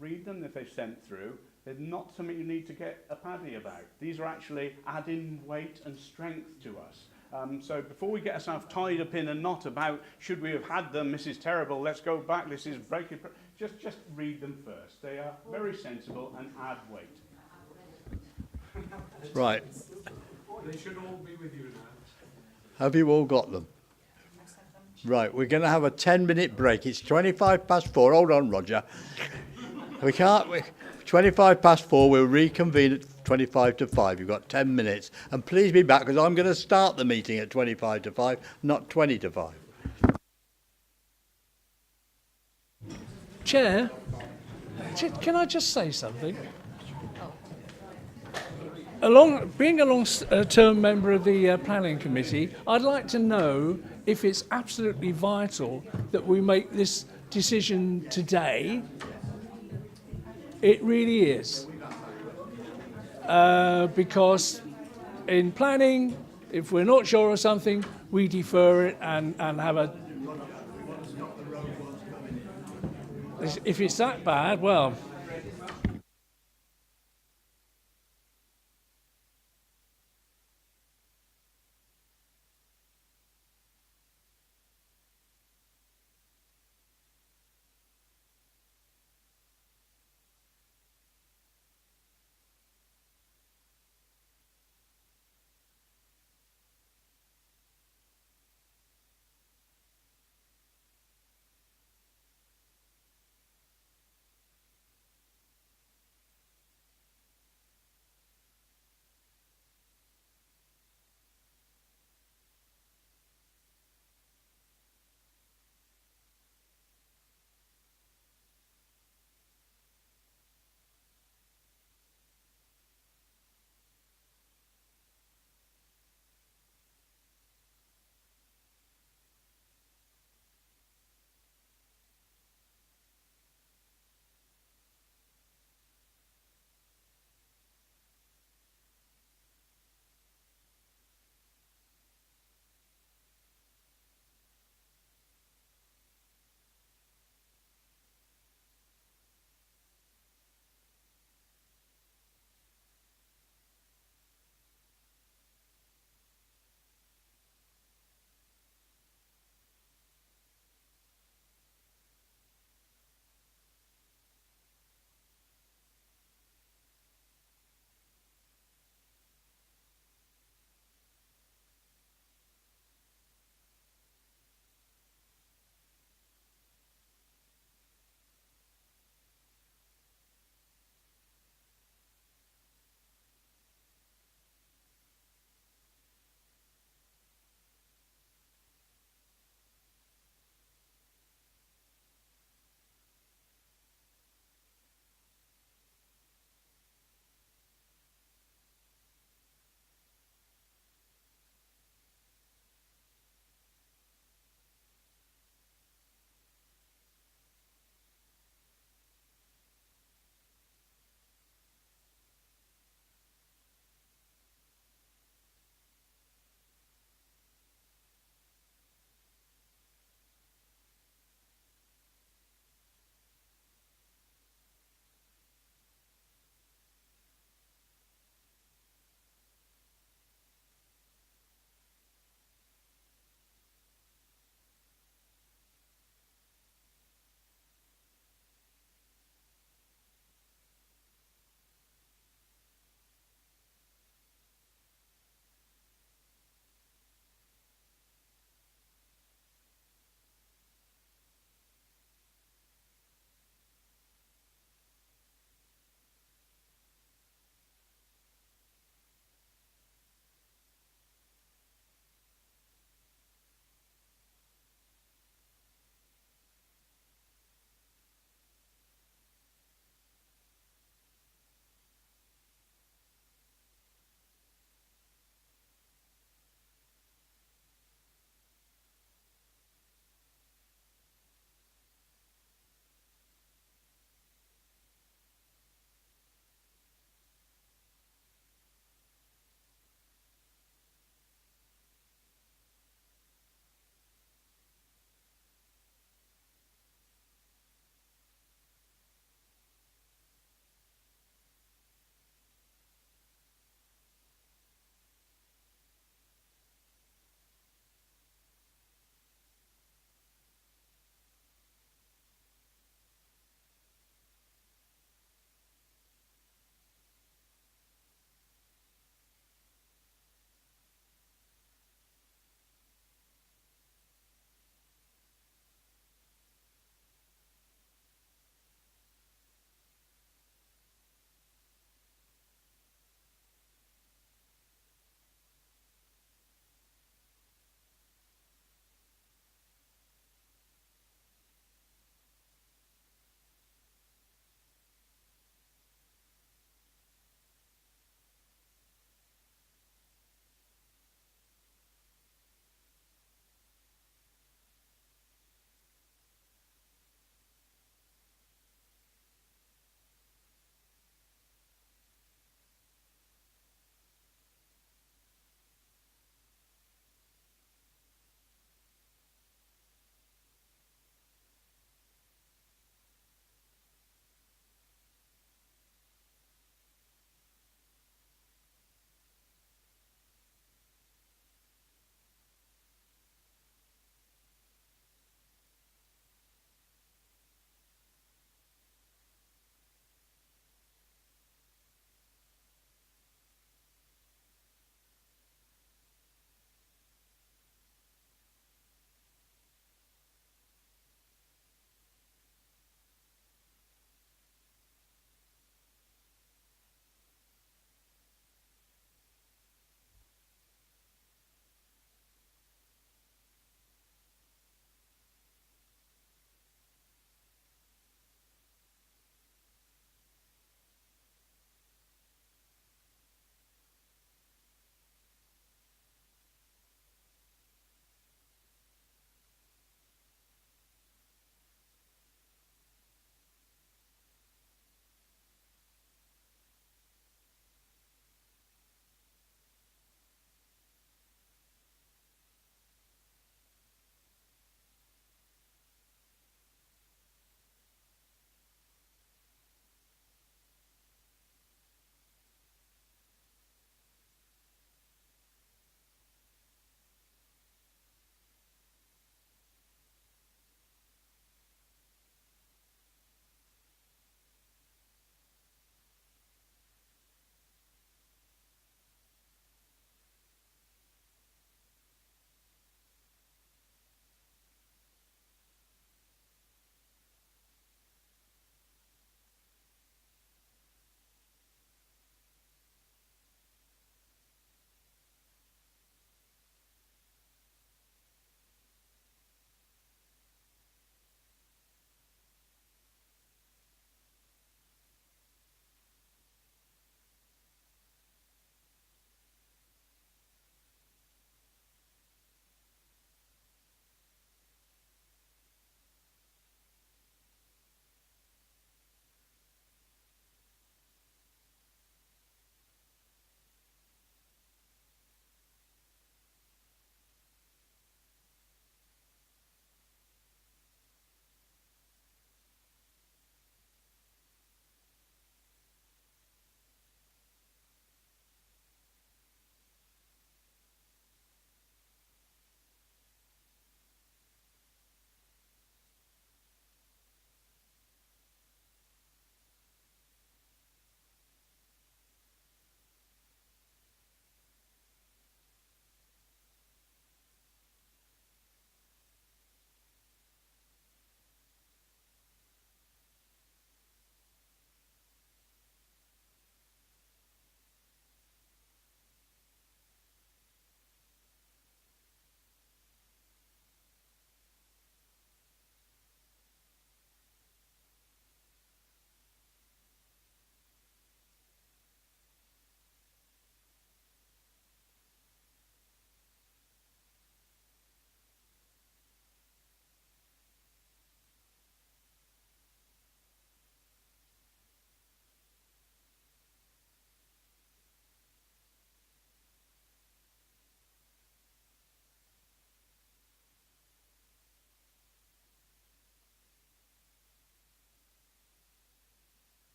Read them if they've sent through. They're not something you need to get a paddy about. These are actually adding weight and strength to us. So before we get ourselves tied up in a knot about should we have had them, this is terrible, let's go back, this is breaking... Just read them first. They are very sensible and add weight. Right. They should all be with you now. Have you all got them? Right, we're going to have a 10-minute break. It's 4:25. Hold on, Roger. We can't... 4:25, we'll reconvene at 5:25. You've got 10 minutes. And please be back, because I'm going to start the meeting at 5:25, not 20:05. Chair, can I just say something? Being a long-term member of the Planning Committee, I'd like to know if it's absolutely vital that we make this decision today. It really is. Because in planning, if we're not sure of something, we defer it and have a... If it's that bad, well...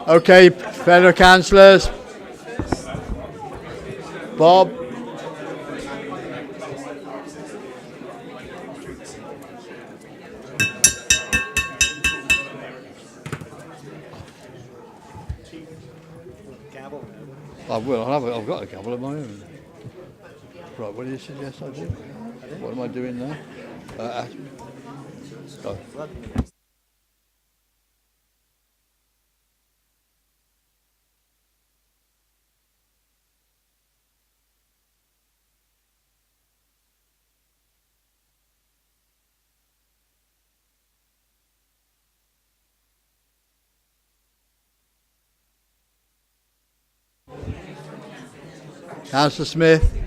Okay, fellow councillors. Bob. I will. I've got a gavel of my own. Right, what do you suggest I do? What am I doing now? Oh. Councillor Smith,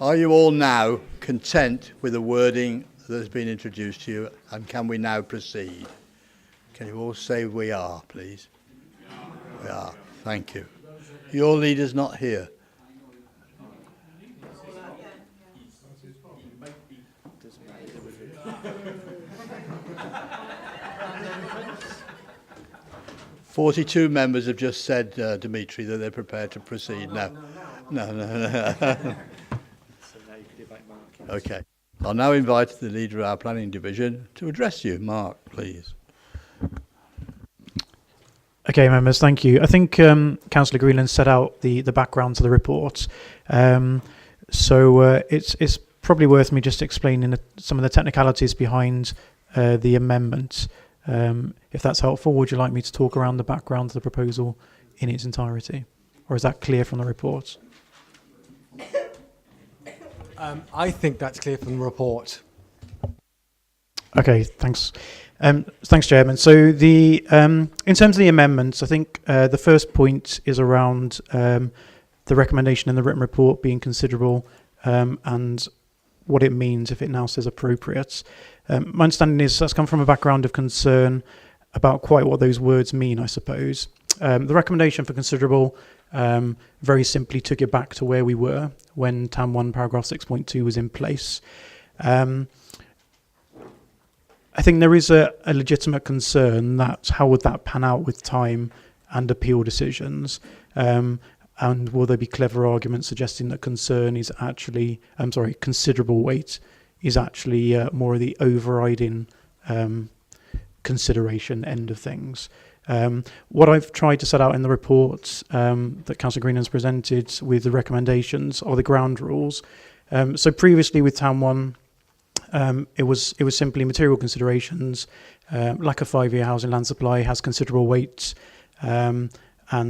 are you all now content with the wording that has been introduced to you, and can we now proceed? Can you all say we are, please? We are. Thank you. Your leader's not here. "42 members have just said, Dimitri, that they're prepared to proceed now. No. Okay. I'll now invite the leader of our planning division to address you. Mark, please. Okay, members, thank you. I think Councillor Greenland set out the background to the report. So it's probably worth me just explaining some of the technicalities behind the amendment. If that's helpful, would you like me to talk around the background to the proposal in its entirety? Or is that clear from the report? I think that's clear from the report. Okay, thanks. Thanks, Chairman. So the in terms of the amendments, I think the first point is around the recommendation in the written report being considerable and what it means if it now says appropriate. My understanding is that's come from a background of concern about quite what those words mean, I suppose. The recommendation for considerable very simply took it back to where we were when TAM 1 paragraph 6.2 was in place. I think there is a legitimate concern that how would that pan out with time and appeal decisions? And will there be clever arguments suggesting that considerable weight is actually more of the overriding consideration end of things? What I've tried to set out in the report that Councillor Green has presented with the recommendations are the ground rules. So previously with TAM 1, it was simply material considerations. Lack of 5-year housing land supply has considerable weight, and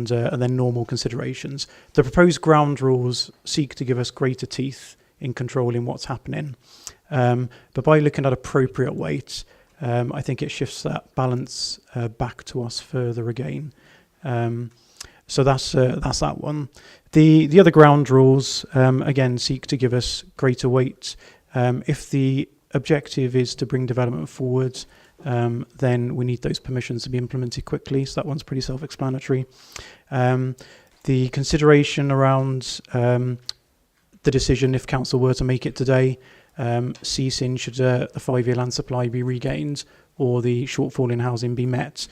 then normal considerations. The proposed ground rules seek to give us greater teeth in controlling what's happening. But by looking at appropriate weight, I think it shifts that balance back to us further again. So that's that one. The other ground rules, again, seek to give us greater weight. If the objective is to bring development forward, then we need those permissions to be implemented quickly. So that one's pretty self-explanatory. The consideration around the decision, if council were to make it today, ceasing should the 5-year land supply be regained or the shortfall in housing be met,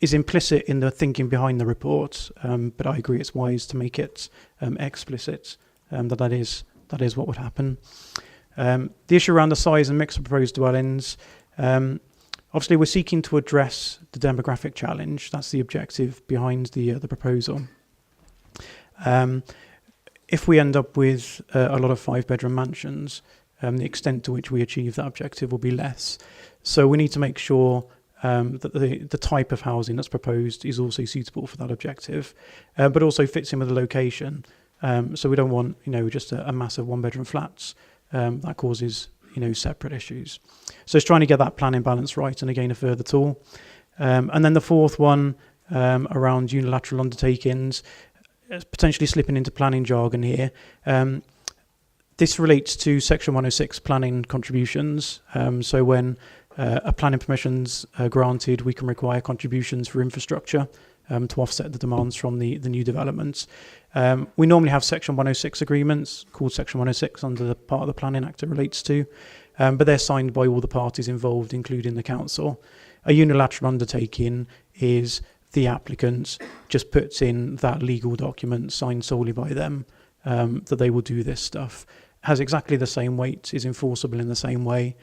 is implicit in the thinking behind the report. But I agree it's wise to make it explicit that is what would happen. The issue around the size and mix of proposed dwellings, obviously we're seeking to address the demographic challenge. That's the objective behind the proposal. If we end up with a lot of 5-bedroom mansions, the extent to which we achieve that objective will be less. So we need to make sure that the type of housing that's proposed is also suitable for that objective, but also fits in with the location. So we don't want, just a massive 1-bedroom flats. That causes, separate issues. So it's trying to get that planning balance right, and again, a further tool. And then the fourth one around unilateral undertakings, potentially slipping into planning jargon here. This relates to Section 106 planning contributions. So when a planning permission's granted, we can require contributions for infrastructure to offset the demands from the new developments. We normally have Section 106 agreements, called Section 106 under the part of the Planning Act it relates to, but they're signed by all the parties involved, including the council. A unilateral undertaking is the applicant just puts in that legal document signed solely by them that they will do this stuff. Has exactly the same weight, is enforceable in the same way,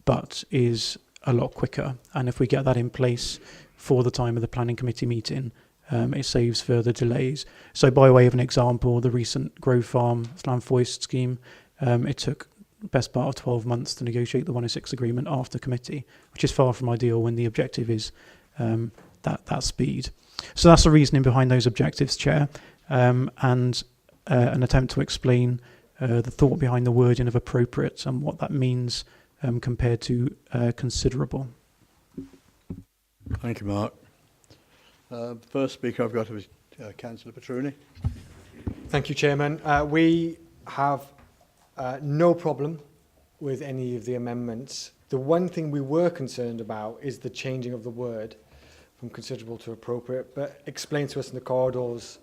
but is a lot quicker. And if we get that in place for the time of the planning committee meeting, it saves further delays. So by way of an example, the recent Grove Farm Llanfoist scheme, it took the best part of 12 months to negotiate the 106 agreement after committee, which is far from ideal when the objective is that speed. So that's the reasoning behind those objectives, Chair, and an attempt to explain the thought behind the wording of appropriate and what that means compared to considerable. Thank you, Mark. First speaker I've got is Councillor Petruni. Thank you, Chairman. We have no problem with any of the amendments. The one thing we were concerned about is the changing of the word from considerable to appropriate, but explained to us in the corridors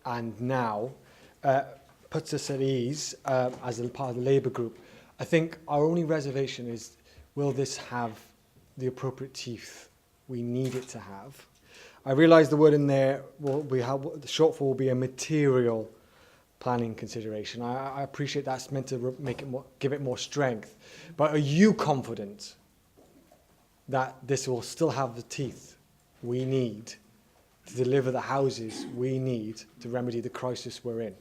and now puts us at ease as a part of the Labour group. I think our only reservation is, will this have the appropriate teeth we need it to have? I realise the word in there, the shortfall will be a material planning consideration. I appreciate that's meant to make it more, give it more strength. But are you confident that this will still have the teeth we need to deliver the houses we need to remedy the crisis we're in?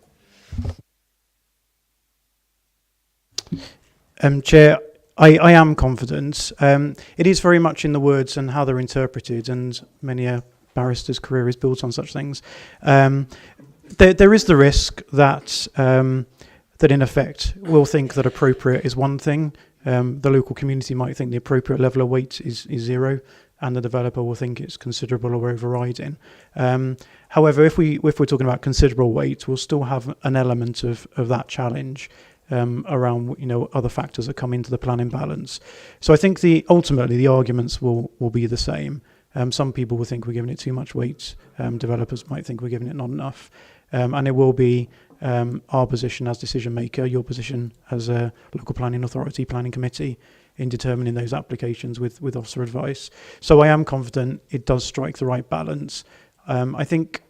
Chair, I am confident. It is very much in the words and how they're interpreted, and many a barrister's career is built on such things. There is the risk that that in effect we'll think that appropriate is one thing. The local community might think the appropriate level of weight is 0, and the developer will think it's considerable or overriding. However, if we're talking about considerable weight, we'll still have an element of that challenge around other factors that come into the planning balance. So I think ultimately the arguments will be the same. Some people will think we're giving it too much weight. Developers might think we're giving it not enough. And it will be our position as decision maker, your position as a local planning authority, planning committee, in determining those applications with officer advice. So I am confident it does strike the right balance. I think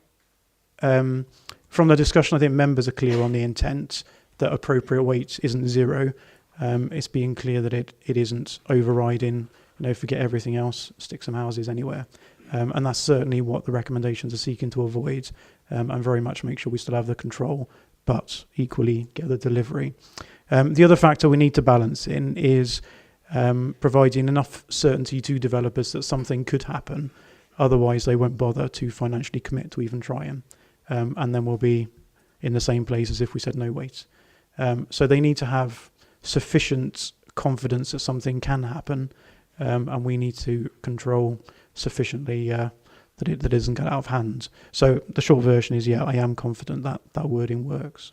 from the discussion, I think members are clear on the intent that appropriate weight isn't 0. It's being clear that it isn't overriding, forget everything else, stick some houses anywhere. And that's certainly what the recommendations are seeking to avoid, and very much make sure we still have the control, but equally get the delivery. The other factor we need to balance in is providing enough certainty to developers that something could happen, otherwise they won't bother to financially commit to even trying, and then we'll be in the same place as if we said no weight. So they need to have sufficient confidence that something can happen, and we need to control sufficiently that it doesn't get out of hand. So the short version is, I am confident that that wording works.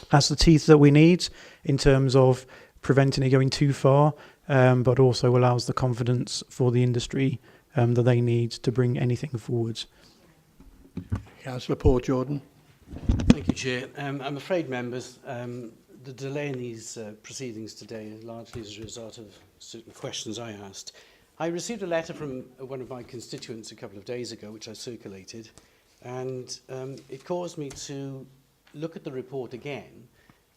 Has the teeth that we need in terms of preventing it going too far, but also allows the confidence for the industry that they need to bring anything forward. Councillor Paul Jordan. Thank you, Chair. I'm afraid, members, the delay in these proceedings today is largely as a result of certain questions I asked. I received a letter from one of my constituents a couple of days ago, which I circulated, and it caused me to look at the report again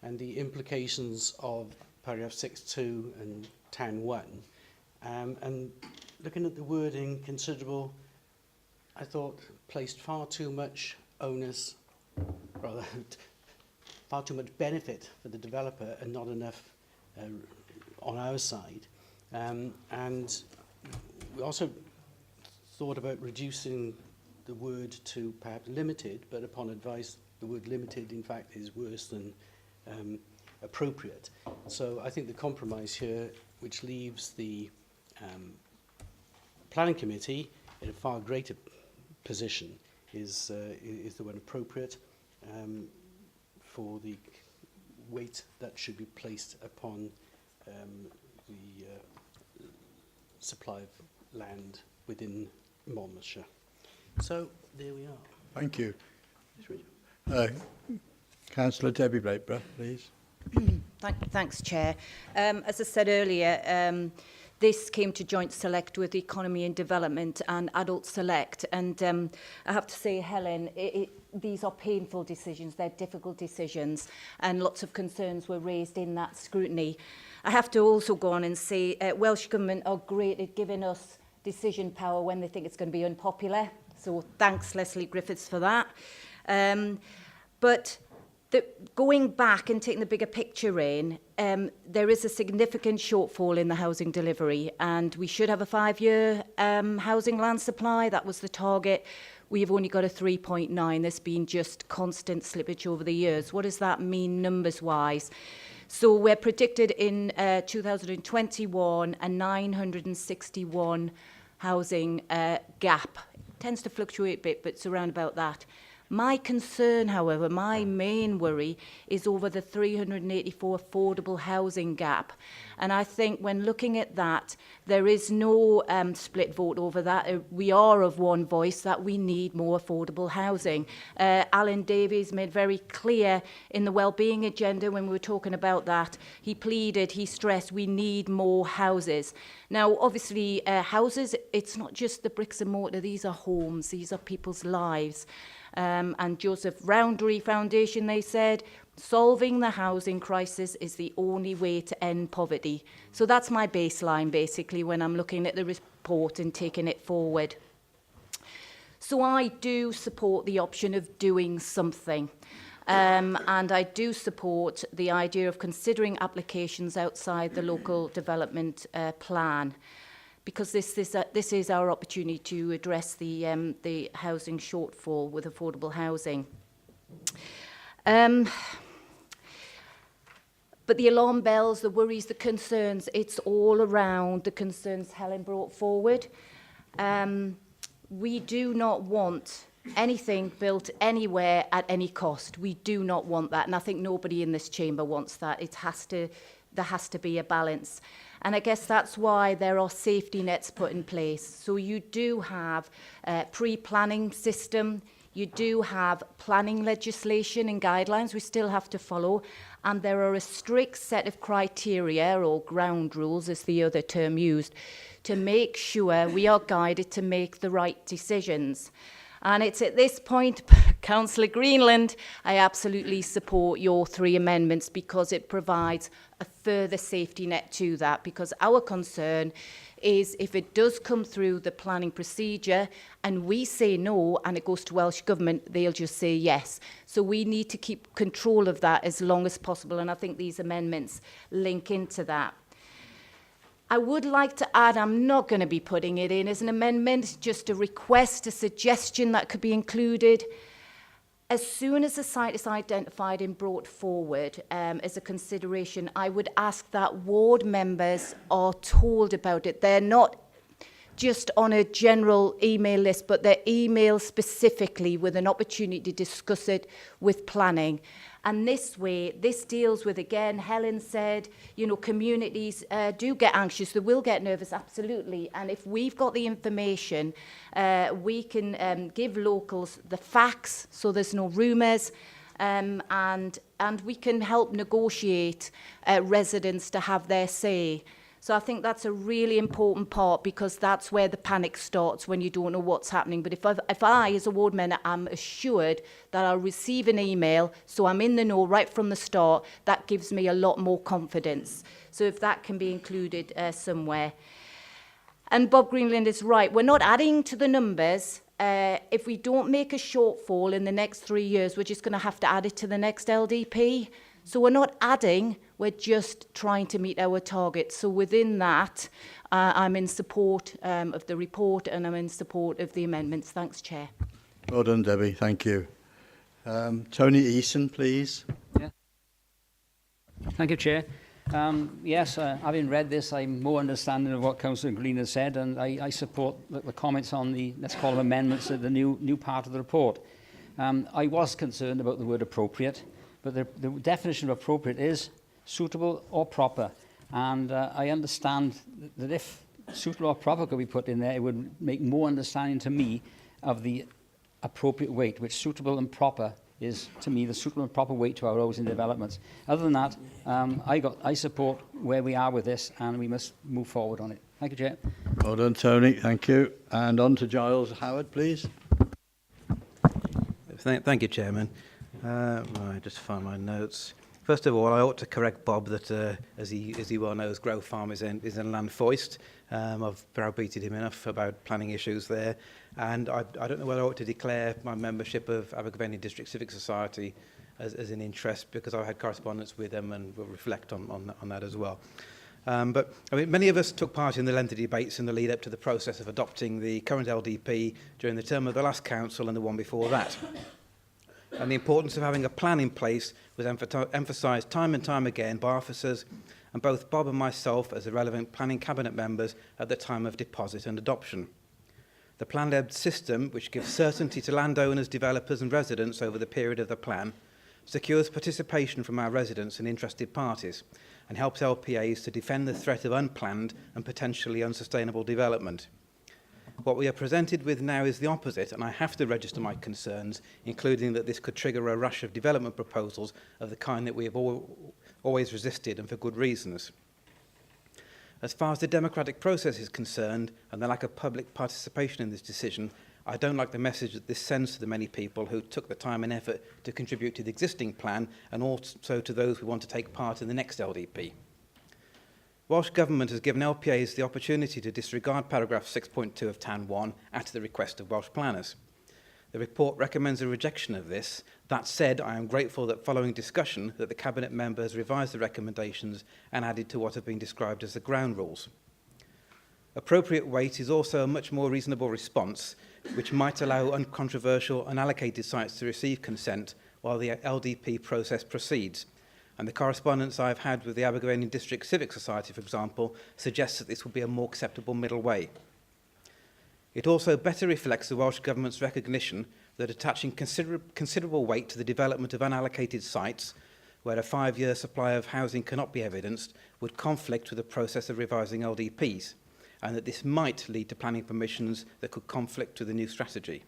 and the implications of paragraph 6.2 and 10.1. And looking at the wording, considerable, I thought placed far too much onus, rather far too much benefit for the developer and not enough on our side. And we also thought about reducing the word to perhaps limited, but upon advice, the word limited, in fact, is worse than appropriate. So I think the compromise here, which leaves the planning committee in a far greater position, is the one appropriate for the weight that should be placed upon the supply of land within Monmouthshire. So there we are. Thank you. Councillor Debbie Blakeborough, please. Thanks, Chair. As I said earlier, this came to joint select with Economy and Development and Adult Select. And I have to say, Helen, these are painful decisions, they're difficult decisions, and lots of concerns were raised in that scrutiny. I have to also go on and say Welsh Government are great at giving us decision power when they think it's going to be unpopular. So thanks, Leslie Griffiths, for that. But going back and taking the bigger picture in, there is a significant shortfall in the housing delivery, and we should have a 5-year housing land supply. That was the target. We've only got a 3.9. There's been just constant slippage over the years. What does that mean numbers-wise? So we're predicted in 2021 a 961 housing gap. It tends to fluctuate a bit, but it's around about that. My concern, however, my main worry is over the 384 affordable housing gap. And I think when looking at that, there is no split vote over that. We are of one voice that we need more affordable housing. Alan Davies made very clear in the wellbeing agenda when we were talking about that. He pleaded, he stressed, we need more houses. Now, obviously, houses, it's not just the bricks and mortar. These are homes. These are people's lives. And Joseph Rowntree Foundation, they said, solving the housing crisis is the only way to end poverty. So that's my baseline, basically, when I'm looking at the report and taking it forward. So I do support the option of doing something. And I do support the idea of considering applications outside the local development plan, because this is our opportunity to address the housing shortfall with affordable housing. But the alarm bells, the worries, the concerns, it's all around the concerns Helen brought forward. We do not want anything built anywhere at any cost. We do not want that, and I think nobody in this chamber wants that. There has to be a balance. And I guess that's why there are safety nets put in place. So you do have a pre-planning system, you do have planning legislation and guidelines we still have to follow, and there are a strict set of criteria, or ground rules is the other term used, to make sure we are guided to make the right decisions. And it's at this point, Councillor Greenland, I absolutely support your 3 amendments, because it provides a further safety net to that, because our concern is if it does come through the planning procedure and we say no and it goes to Welsh Government, they'll just say yes. So we need to keep control of that as long as possible, and I think these amendments link into that. I would like to add, I'm not going to be putting it in as an amendment, just a request, a suggestion that could be included. As soon as a site is identified and brought forward as a consideration, I would ask that ward members are told about it. They're not just on a general email list, but they're emailed specifically with an opportunity to discuss it with planning. And this way, this deals with, again, Helen said, you know, communities do get anxious, they will get nervous, absolutely. And if we've got the information, we can give locals the facts, so there's no rumours, and we can help negotiate residents to have their say. So I think that's a really important part, because that's where the panic starts, when you don't know what's happening. But if I as a ward member, am assured that I'll receive an email, so I'm in the know right from the start, that gives me a lot more confidence. So if that can be included somewhere. And Bob Greenland is right. We're not adding to the numbers. If we don't make a shortfall in the next 3 years, we're just going to have to add it to the next LDP. So we're not adding, we're just trying to meet our target. So within that, I'm in support of the report, and I'm in support of the amendments. Thanks, Chair. Well done, Debbie. Thank you. Tony Eason, please. Yeah. Thank you, Chair. Yes, having read this, I'm more understanding of what Councillor Green has said, and I support the comments on the, let's call them amendments, to the new part of the report. I was concerned about the word appropriate, but the definition of appropriate is suitable or proper. And I understand that if suitable or proper could be put in there, it would make more understanding to me of the appropriate weight, which suitable and proper is, to me, the suitable and proper weight to our housing developments. Other than that, I support where we are with this, and we must move forward on it. Thank you, Chair. Well done, Tony. Thank you. And on to Giles Howard, please. Thank you, Chairman. Right, just find my notes. First of all, I ought to correct Bob that, as he well knows, Grove Farm is in Land Foist. I've browbeated him enough about planning issues there. And I don't know whether I ought to declare my membership of Abergavenny District Civic Society as an interest, because I had correspondence with them and will reflect on that as well. But I mean, many of us took part in the lengthy debates in the lead up to the process of adopting the current LDP during the term of the last council and the one before that. And the importance of having a plan in place was emphasised time and time again by officers, and both Bob and myself as the relevant planning cabinet members at the time of deposit and adoption. The plan-led system, which gives certainty to landowners, developers and residents over the period of the plan, secures participation from our residents and interested parties, and helps LPAs to defend the threat of unplanned and potentially unsustainable development. What we are presented with now is the opposite, and I have to register my concerns, including that this could trigger a rush of development proposals of the kind that we have always resisted, and for good reasons. As far as the democratic process is concerned, and the lack of public participation in this decision, I don't like the message that this sends to the many people who took the time and effort to contribute to the existing plan, and also to those who want to take part in the next LDP. Welsh Government has given LPAs the opportunity to disregard paragraph 6.2 of TAN 1 at the request of Welsh planners. The report recommends a rejection of this. That said, I am grateful that following discussion that the Cabinet member has revised the recommendations and added to what have been described as the ground rules. Appropriate weight is also a much more reasonable response, which might allow uncontroversial unallocated sites to receive consent while the LDP process proceeds. And the correspondence I've had with the Abergavenny District Civic Society, for example, suggests that this would be a more acceptable middle way. It also better reflects the Welsh Government's recognition that attaching considerable weight to the development of unallocated sites, where a 5-year supply of housing cannot be evidenced, would conflict with the process of revising LDPs, and that this might lead to planning permissions that could conflict with the new strategy.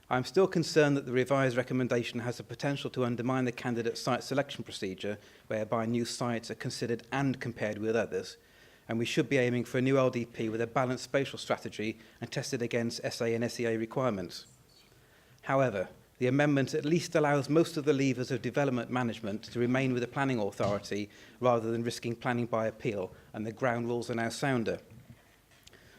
I am still concerned that the revised recommendation has the potential to undermine the candidate site selection procedure, whereby new sites are considered and compared with others, and we should be aiming for a new LDP with a balanced spatial strategy and tested against SA and SEA requirements. However, the amendment at least allows most of the levers of development management to remain with the planning authority rather than risking planning by appeal, and the ground rules are now sounder.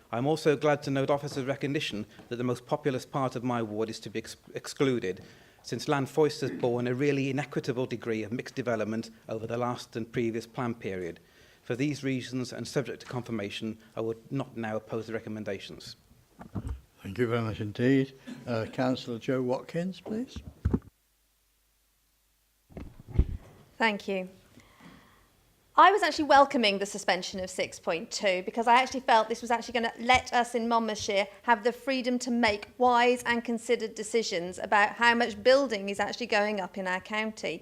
I'm also glad to note officers' recognition that the most populous part of my ward is to be excluded, since Land Foist has borne a really inequitable degree of mixed development over the last and previous plan period. For these reasons, and subject to confirmation, I would not now oppose the recommendations. Thank you very much indeed. Councillor Joe Watkins, please. Thank you. I was actually welcoming the suspension of 6.2 because I actually felt this was actually going to let us in Monmouthshire have the freedom to make wise and considered decisions about how much building is actually going up in our county.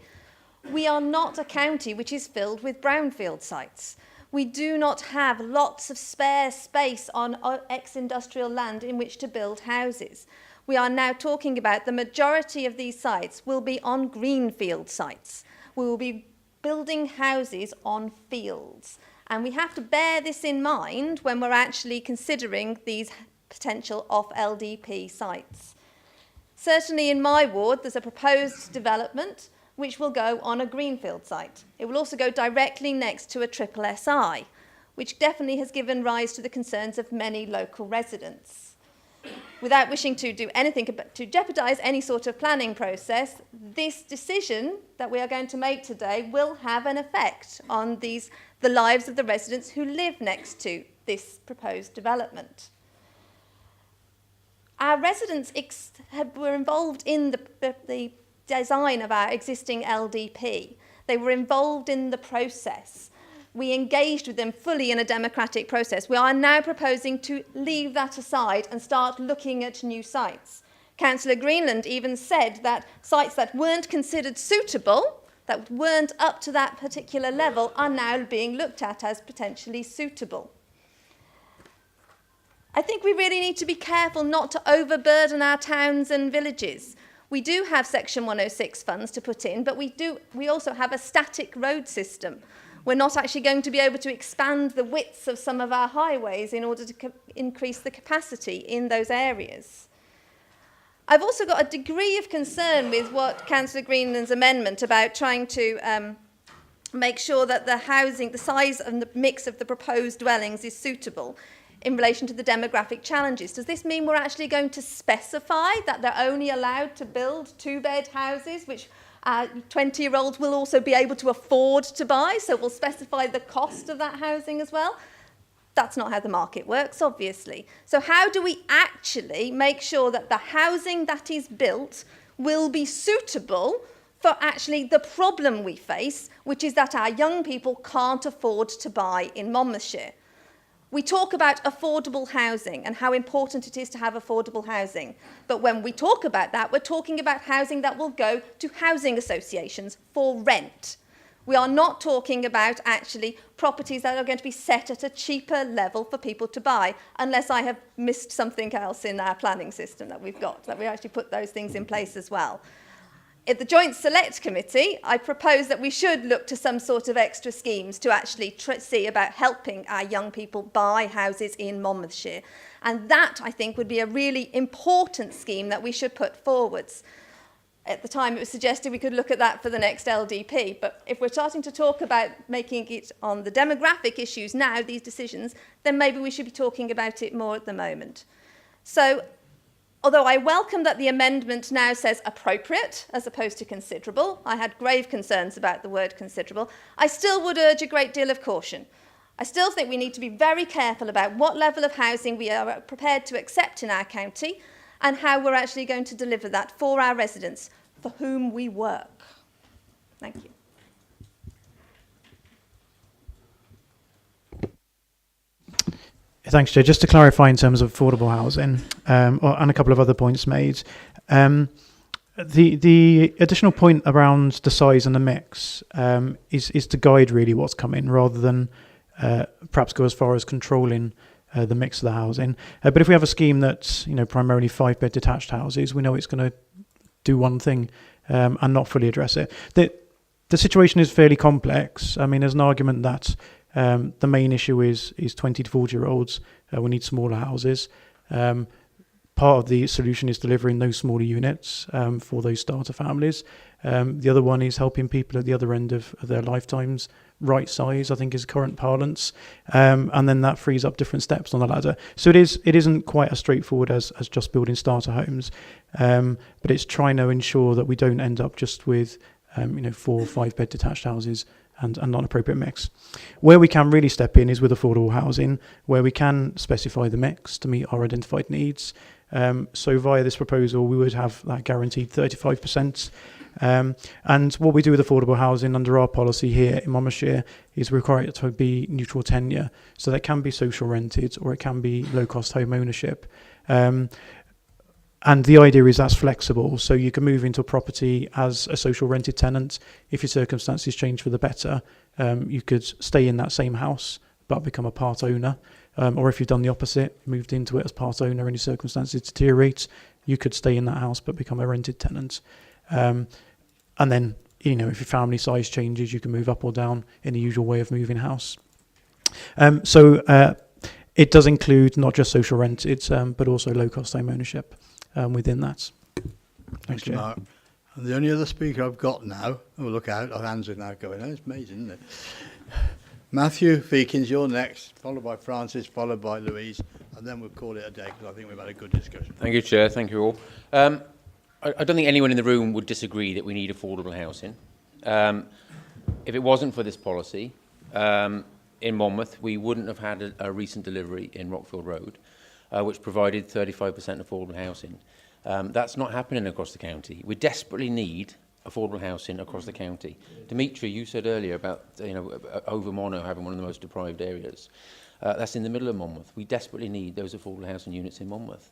We are not a county which is filled with brownfield sites. We do not have lots of spare space on ex-industrial land in which to build houses. We are now talking about the majority of these sites will be on greenfield sites. We will be building houses on fields. And we have to bear this in mind when we're actually considering these potential off-LDP sites. Certainly in my ward, there's a proposed development which will go on a greenfield site. It will also go directly next to a triple SI, which definitely has given rise to the concerns of many local residents. Without wishing to do anything to jeopardise any sort of planning process, this decision that we are going to make today will have an effect on the lives of the residents who live next to this proposed development. Our residents were involved in the design of our existing LDP. They were involved in the process. We engaged with them fully in a democratic process. We are now proposing to leave that aside and start looking at new sites. Councillor Greenland even said that sites that weren't considered suitable, that weren't up to that particular level, are now being looked at as potentially suitable. I think we really need to be careful not to overburden our towns and villages. We do have Section 106 funds to put in, but we also have a static road system. We're not actually going to be able to expand the widths of some of our highways in order to increase the capacity in those areas. I've also got a degree of concern with what Councillor Greenland's amendment about trying to make sure that the housing, the size and the mix of the proposed dwellings is suitable in relation to the demographic challenges. Does this mean we're actually going to specify that they're only allowed to build 2-bed houses, which 20-year-olds will also be able to afford to buy? So we'll specify the cost of that housing as well. That's not how the market works, obviously. So how do we actually make sure that the housing that is built will be suitable for actually the problem we face, which is that our young people can't afford to buy in Monmouthshire? We talk about affordable housing and how important it is to have affordable housing. But when we talk about that, we're talking about housing that will go to housing associations for rent. We are not talking about actually properties that are going to be set at a cheaper level for people to buy, unless I have missed something else in our planning system that we've got, that we actually put those things in place as well. At the Joint Select Committee, I propose that we should look to some sort of extra schemes to actually see about helping our young people buy houses in Monmouthshire. And that, I think, would be a really important scheme that we should put forwards. At the time, it was suggested we could look at that for the next LDP. But if we're starting to talk about making it on the demographic issues now, these decisions, then maybe we should be talking about it more at the moment. So, although I welcome that the amendment now says appropriate as opposed to considerable, I had grave concerns about the word considerable, I still would urge a great deal of caution. I still think we need to be very careful about what level of housing we are prepared to accept in our county and how we're actually going to deliver that for our residents, for whom we work. Thank you. Thanks, Joe. Just to clarify in terms of affordable housing, and a couple of other points made, the additional point around the size and the mix is to guide really what's coming, rather than perhaps go as far as controlling the mix of the housing. But if we have a scheme that's primarily 5-bed detached houses, we know it's going to do one thing and not fully address it. The situation is fairly complex. I mean, there's an argument that the main issue is 20 to 40-year-olds. We need smaller houses. Part of the solution is delivering those smaller units for those starter families. The other one is helping people at the other end of their lifetimes right size, I think is current parlance. And then that frees up different steps on the ladder. So it isn't quite as straightforward as just building starter homes. But it's trying to ensure that we don't end up just with 4 or 5-bed detached houses and not an appropriate mix. Where we can really step in is with affordable housing, where we can specify the mix to meet our identified needs. So via this proposal, we would have that guaranteed 35%. And what we do with affordable housing under our policy here in Monmouthshire is require it to be neutral tenure. So that can be social rented or it can be low-cost home ownership. And the idea is that's flexible, so you can move into a property as a social rented tenant. If your circumstances change for the better, you could stay in that same house but become a part owner. Or if you've done the opposite, moved into it as part owner and your circumstances deteriorate, you could stay in that house but become a rented tenant. And then, if your family size changes, you can move up or down in the usual way of moving house. So it does include not just social rented, but also low-cost home ownership. Within that. Thanks, Chair. Mark. And the only other speaker I've got now, look out, our hands are now going, it's amazing, isn't it? Matthew Feekins, you're next, followed by Francis, followed by Louise, and then we'll call it a day, because I think we've had a good discussion. Thank you, Chair. Thank you all. I don't think anyone in the room would disagree that we need affordable housing. If it wasn't for this policy, in Monmouth, we wouldn't have had a recent delivery in Rockfield Road, which provided 35% affordable housing. That's not happening across the county. We desperately need affordable housing across the county. Dimitri, you said earlier about Overmono having one of the most deprived areas. That's in the middle of Monmouth. We desperately need those affordable housing units in Monmouth.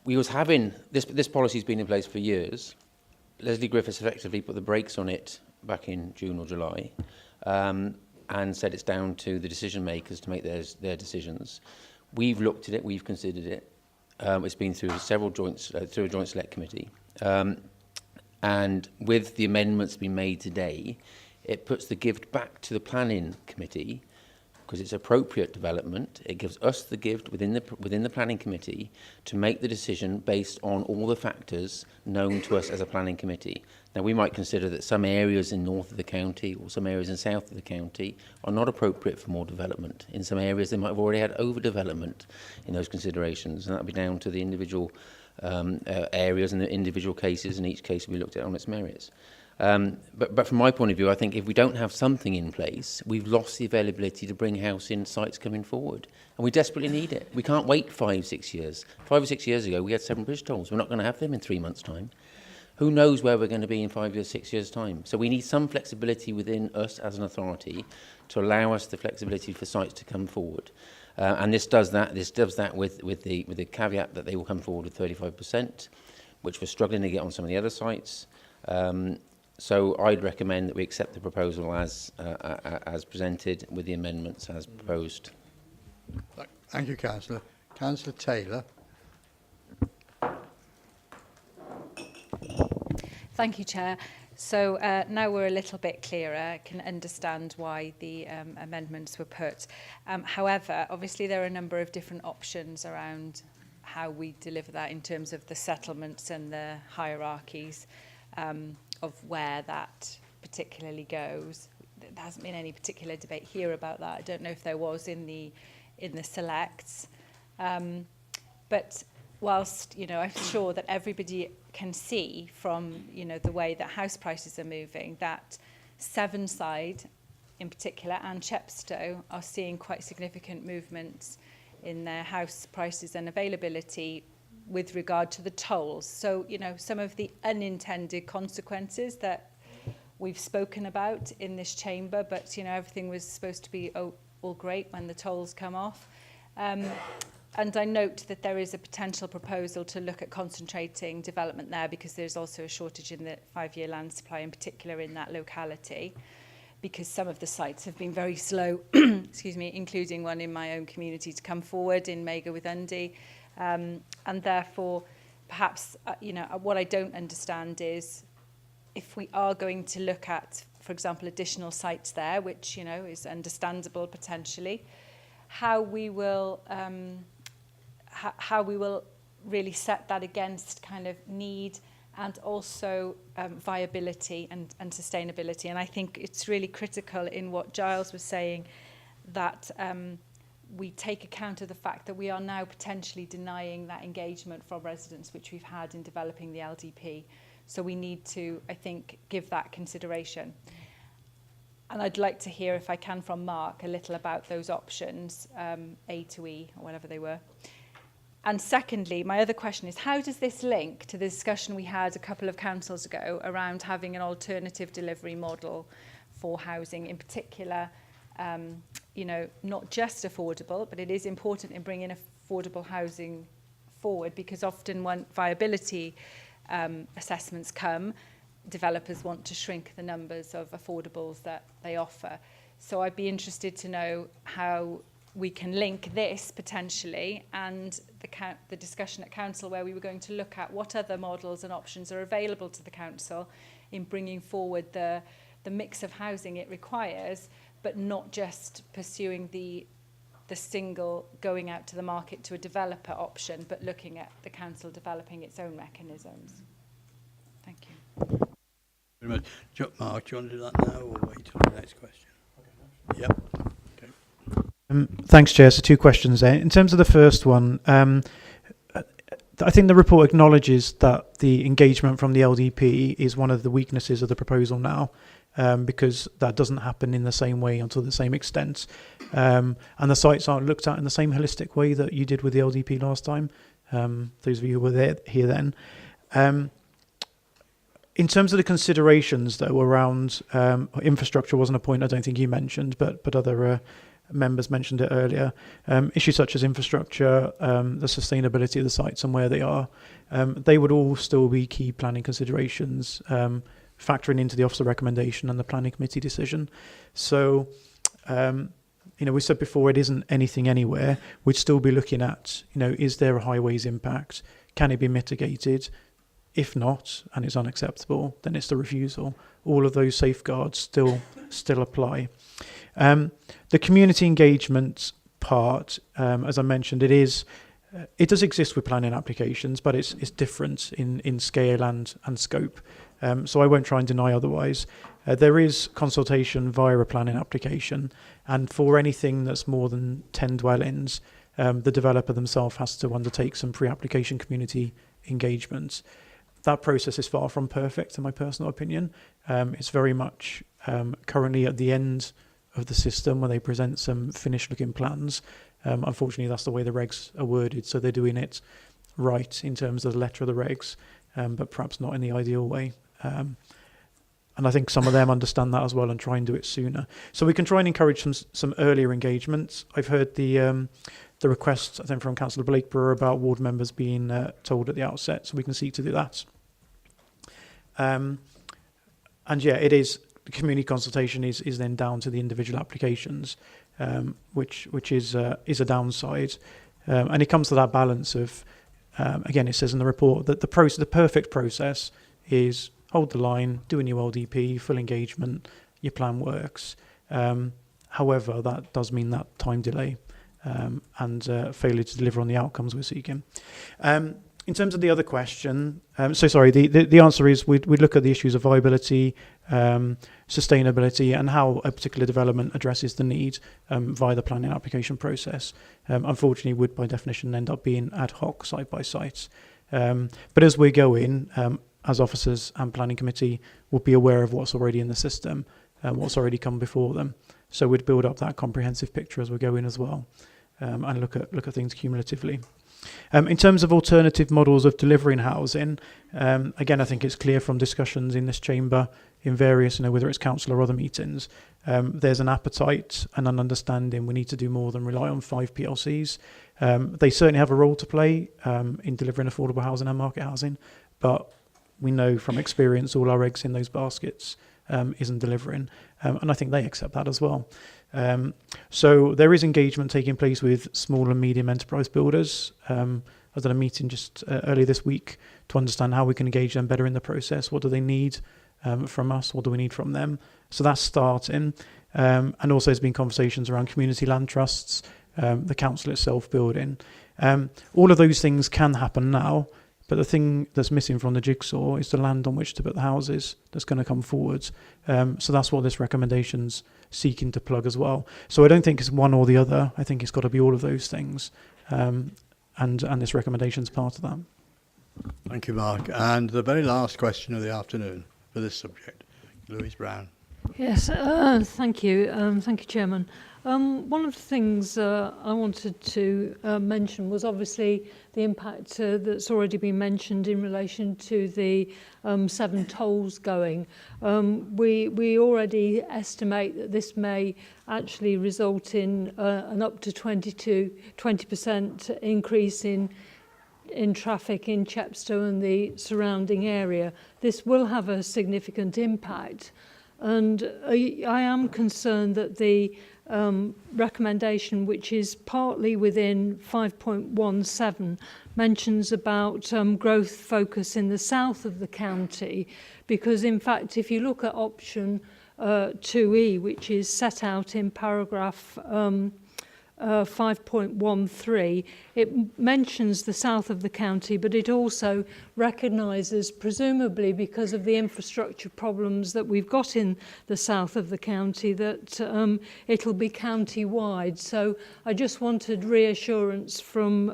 We was having this policy's been in place for years. Leslie Griffiths effectively put the brakes on it back in June or July, and said it's down to the decision makers to make their decisions. We've looked at it, we've considered it. It's been through through a joint select committee. And with the amendments being made today, It puts the gift back to the planning committee because it's appropriate development. It gives us the gift within the planning committee to make the decision based on all the factors known to us as a planning committee. Now, we might consider that some areas in north of the county or some areas in south of the county are not appropriate for more development. In some areas, they might have already had overdevelopment in those considerations, and that would be down to the individual areas and the individual cases, and each case will be looked at on its merits. But from my point of view, I think if we don't have something in place, we've lost the availability to bring house in sites coming forward. And we desperately need it. We can't wait 5-6 years. 5 or 6 years ago, we had 7 bridge tolls. We're not going to have them in 3 months' time. Who knows where we're going to be in 5 years, 6 years' time? So we need some flexibility within us as an authority to allow us the flexibility for sites to come forward. And this does that. This does that with the caveat that they will come forward with 35%, which we're struggling to get on some of the other sites. So I'd recommend that we accept the proposal as presented with the amendments as proposed. Thank you, Councillor. Councillor Taylor. Thank you, Chair. So now we're a little bit clearer, can understand why the amendments were put. However, obviously there are a number of different options around how we deliver that in terms of the settlements and the hierarchies of where that particularly goes. There hasn't been any particular debate here about that. I don't know if there was in the selects. But whilst, you know, I'm sure that everybody can see from, you know, the way that house prices are moving, that Sevenside in particular and Chepstow are seeing quite significant movements in their house prices and availability with regard to the tolls. So, you know, some of the unintended consequences that we've spoken about in this chamber, but, you know, everything was supposed to be all great when the tolls come off. And I note that there is a potential proposal to look at concentrating development there because there's also a shortage in the 5-year land supply, in particular in that locality, because some of the sites have been very slow, excuse me, including one in my own community to come forward in Mega with Undy. And therefore, perhaps, you know, what I don't understand is if we are going to look at, for example, additional sites there, which, you know, is understandable potentially, how we will really set that against kind of need and also viability and sustainability. And I think it's really critical in what Giles was saying that we take account of the fact that we are now potentially denying that engagement from residents which we've had in developing the LDP. So we need to, I think, give that consideration. And I'd like to hear, if I can, from Mark a little about those options, A to E, or whatever they were. And secondly, my other question is, how does this link to the discussion we had a couple of councils ago around having an alternative delivery model for housing, in particular, you know, not just affordable, but it is important in bringing affordable housing forward, because often when viability assessments come, developers want to shrink the numbers of affordables that they offer. So I'd be interested to know how we can link this potentially and the discussion at council, where we were going to look at what other models and options are available to the council in bringing forward the mix of housing it requires, but not just pursuing the single going out to the market to a developer option, but looking at the council developing its own mechanisms. Thank you. Very much. Mark, do you want to do that now or wait till the next question? Okay. Yep. Okay. Thanks, Chair. So 2 questions there. In terms of the first one, I think the report acknowledges that the engagement from the LDP is one of the weaknesses of the proposal now, because that doesn't happen in the same way or to the same extent. And the sites aren't looked at in the same holistic way that you did with the LDP last time. Those of you who were here then. In terms of the considerations, though, around infrastructure wasn't a point I don't think you mentioned, but other members mentioned it earlier. Issues such as infrastructure, the sustainability of the sites and where they are, they would all still be key planning considerations, factoring into the officer recommendation and the planning committee decision. So, you know, we said before it isn't anything anywhere. We'd still be looking at, you know, is there a highways impact? Can it be mitigated? If not, and it's unacceptable, then it's the refusal. all of those safeguards still apply. The community engagement part, as I mentioned, it does exist with planning applications, but it's different in scale and scope. So I won't try and deny otherwise. There is consultation via a planning application, and for anything that's more than 10 dwellings, the developer themselves has to undertake some pre-application community engagement. That process is far from perfect, in my personal opinion. It's very much currently at the end of the system where they present some finished-looking plans. Unfortunately, that's the way the regs are worded, so they're doing it right in terms of the letter of the regs, but perhaps not in the ideal way. And I think some of them understand that as well and try and do it sooner. So we can try and encourage some earlier engagements. I've heard the request, I think, from Councillor Blakeborough about ward members being told at the outset, so we can seek to do that. And yeah, it is, the community consultation is then down to the individual applications, which is a downside. And it comes to that balance of, again, it says in the report that the perfect process is hold the line, do a new LDP, full engagement, your plan works. However, that does mean that time delay and failure to deliver on the outcomes we're seeking. In terms of the other question, the answer is we'd look at the issues of viability, sustainability, and how a particular development addresses the need via the planning application process. Unfortunately, would by definition end up being ad hoc, site by site. But as we go in, as officers and planning committee, we'll be aware of what's already in the system, what's already come before them. So we'd build up that comprehensive picture as we go in as well, and look at things cumulatively. In terms of alternative models of delivering housing, again, I think it's clear from discussions in this chamber, in various, whether it's council or other meetings, there's an appetite and an understanding we need to do more than rely on 5 PLCs. They certainly have a role to play in delivering affordable housing and market housing, but we know from experience all our eggs in those baskets isn't delivering, and I think they accept that as well. So there is engagement taking place with small and medium enterprise builders. I was at a meeting just earlier this week to understand how we can engage them better in the process. What do they need from us? What do we need from them? So that's starting. And also there's been conversations around community land trusts, the council itself building. All of those things can happen now, but the thing that's missing from the jigsaw is the land on which to put the houses that's going to come forwards. So that's what this recommendation's seeking to plug as well. So I don't think it's one or the other. I think it's got to be all of those things. And this recommendation's part of that. Thank you, Mark. And the very last question of the afternoon for this subject, Louise Brown. Yes, thank you. Thank you, Chairman. One of the things I wanted to mention was obviously the impact that's already been mentioned in relation to the 7 tolls going. We already estimate that this may actually result in an up to 20% increase in traffic in Chepstow and the surrounding area. This will have a significant impact, and I am concerned that the recommendation, which is partly within 5.17, mentions about growth focus in the south of the county, because in fact if you look at option 2E, which is set out in paragraph 5.13, it mentions the south of the county, but it also recognises, presumably because of the infrastructure problems that we've got in the south of the county, that it'll be county-wide. So I just wanted reassurance from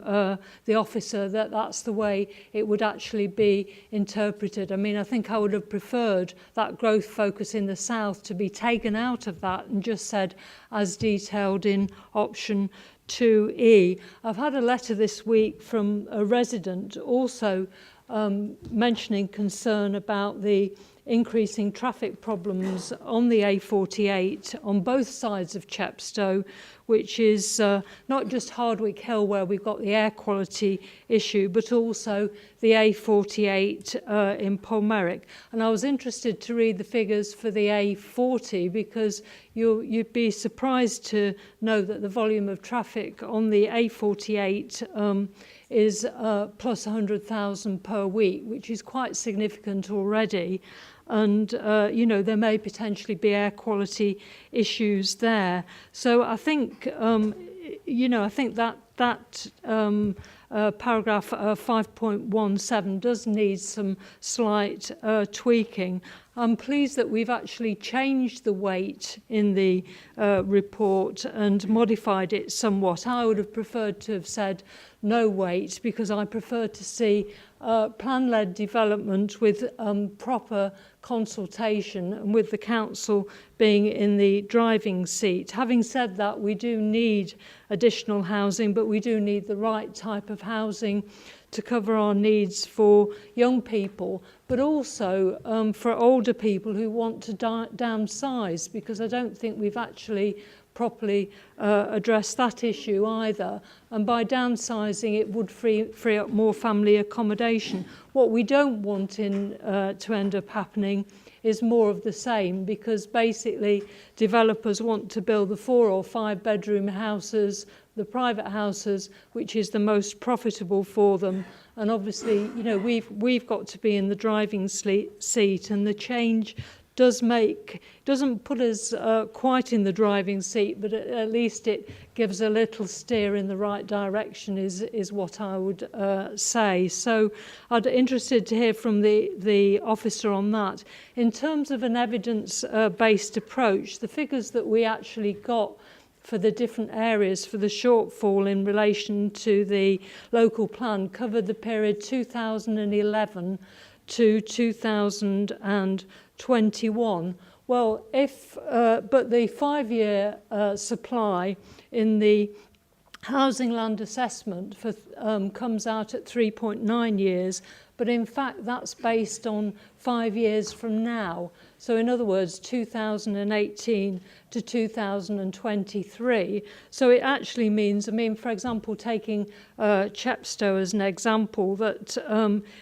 the officer that that's the way it would actually be interpreted. I mean, I think I would have preferred that growth focus in the south to be taken out of that and just said, as detailed in option 2E. I've had a letter this week from a resident also mentioning concern about the increasing traffic problems on the A48 on both sides of Chepstow, which is not just Hardwick Hill where we've got the air quality issue, but also the A48 in Polmeric. And I was interested to read the figures for the A40, because you'd be surprised to know that the volume of traffic on the A48 is plus 100,000 per week, which is quite significant already. and you know, there may potentially be air quality issues there. So I think you know, I think that paragraph 5.17 does need some slight tweaking. I'm pleased that we've actually changed the weight in the report and modified it somewhat. I would have preferred to have said no weight, because I prefer to see plan-led development with proper consultation and with the council being in the driving seat. Having said that, we do need additional housing, but we do need the right type of housing to cover our needs for young people, but also for older people who want to downsize, because I don't think we've actually properly address that issue either. And by downsizing, it would free up more family accommodation. What we don't want to end up happening is more of the same, because basically developers want to build the 4 or 5 bedroom houses, the private houses, which is the most profitable for them. And obviously, you know, we've got to be in the driving seat, and the change doesn't put us quite in the driving seat, but at least it gives a little steer in the right direction is what I would say. So I'd be interested to hear from the officer on that. In terms of an evidence-based approach, the figures that we actually got for the different areas for the shortfall in relation to the local plan covered the period 2011 to 2021. Well, but the 5-year supply in the housing land assessment comes out at 3.9 years, but in fact that's based on 5 years from now. So in other words, 2018 to 2023. So it actually means, I mean, for example, taking Chepstow as an example, that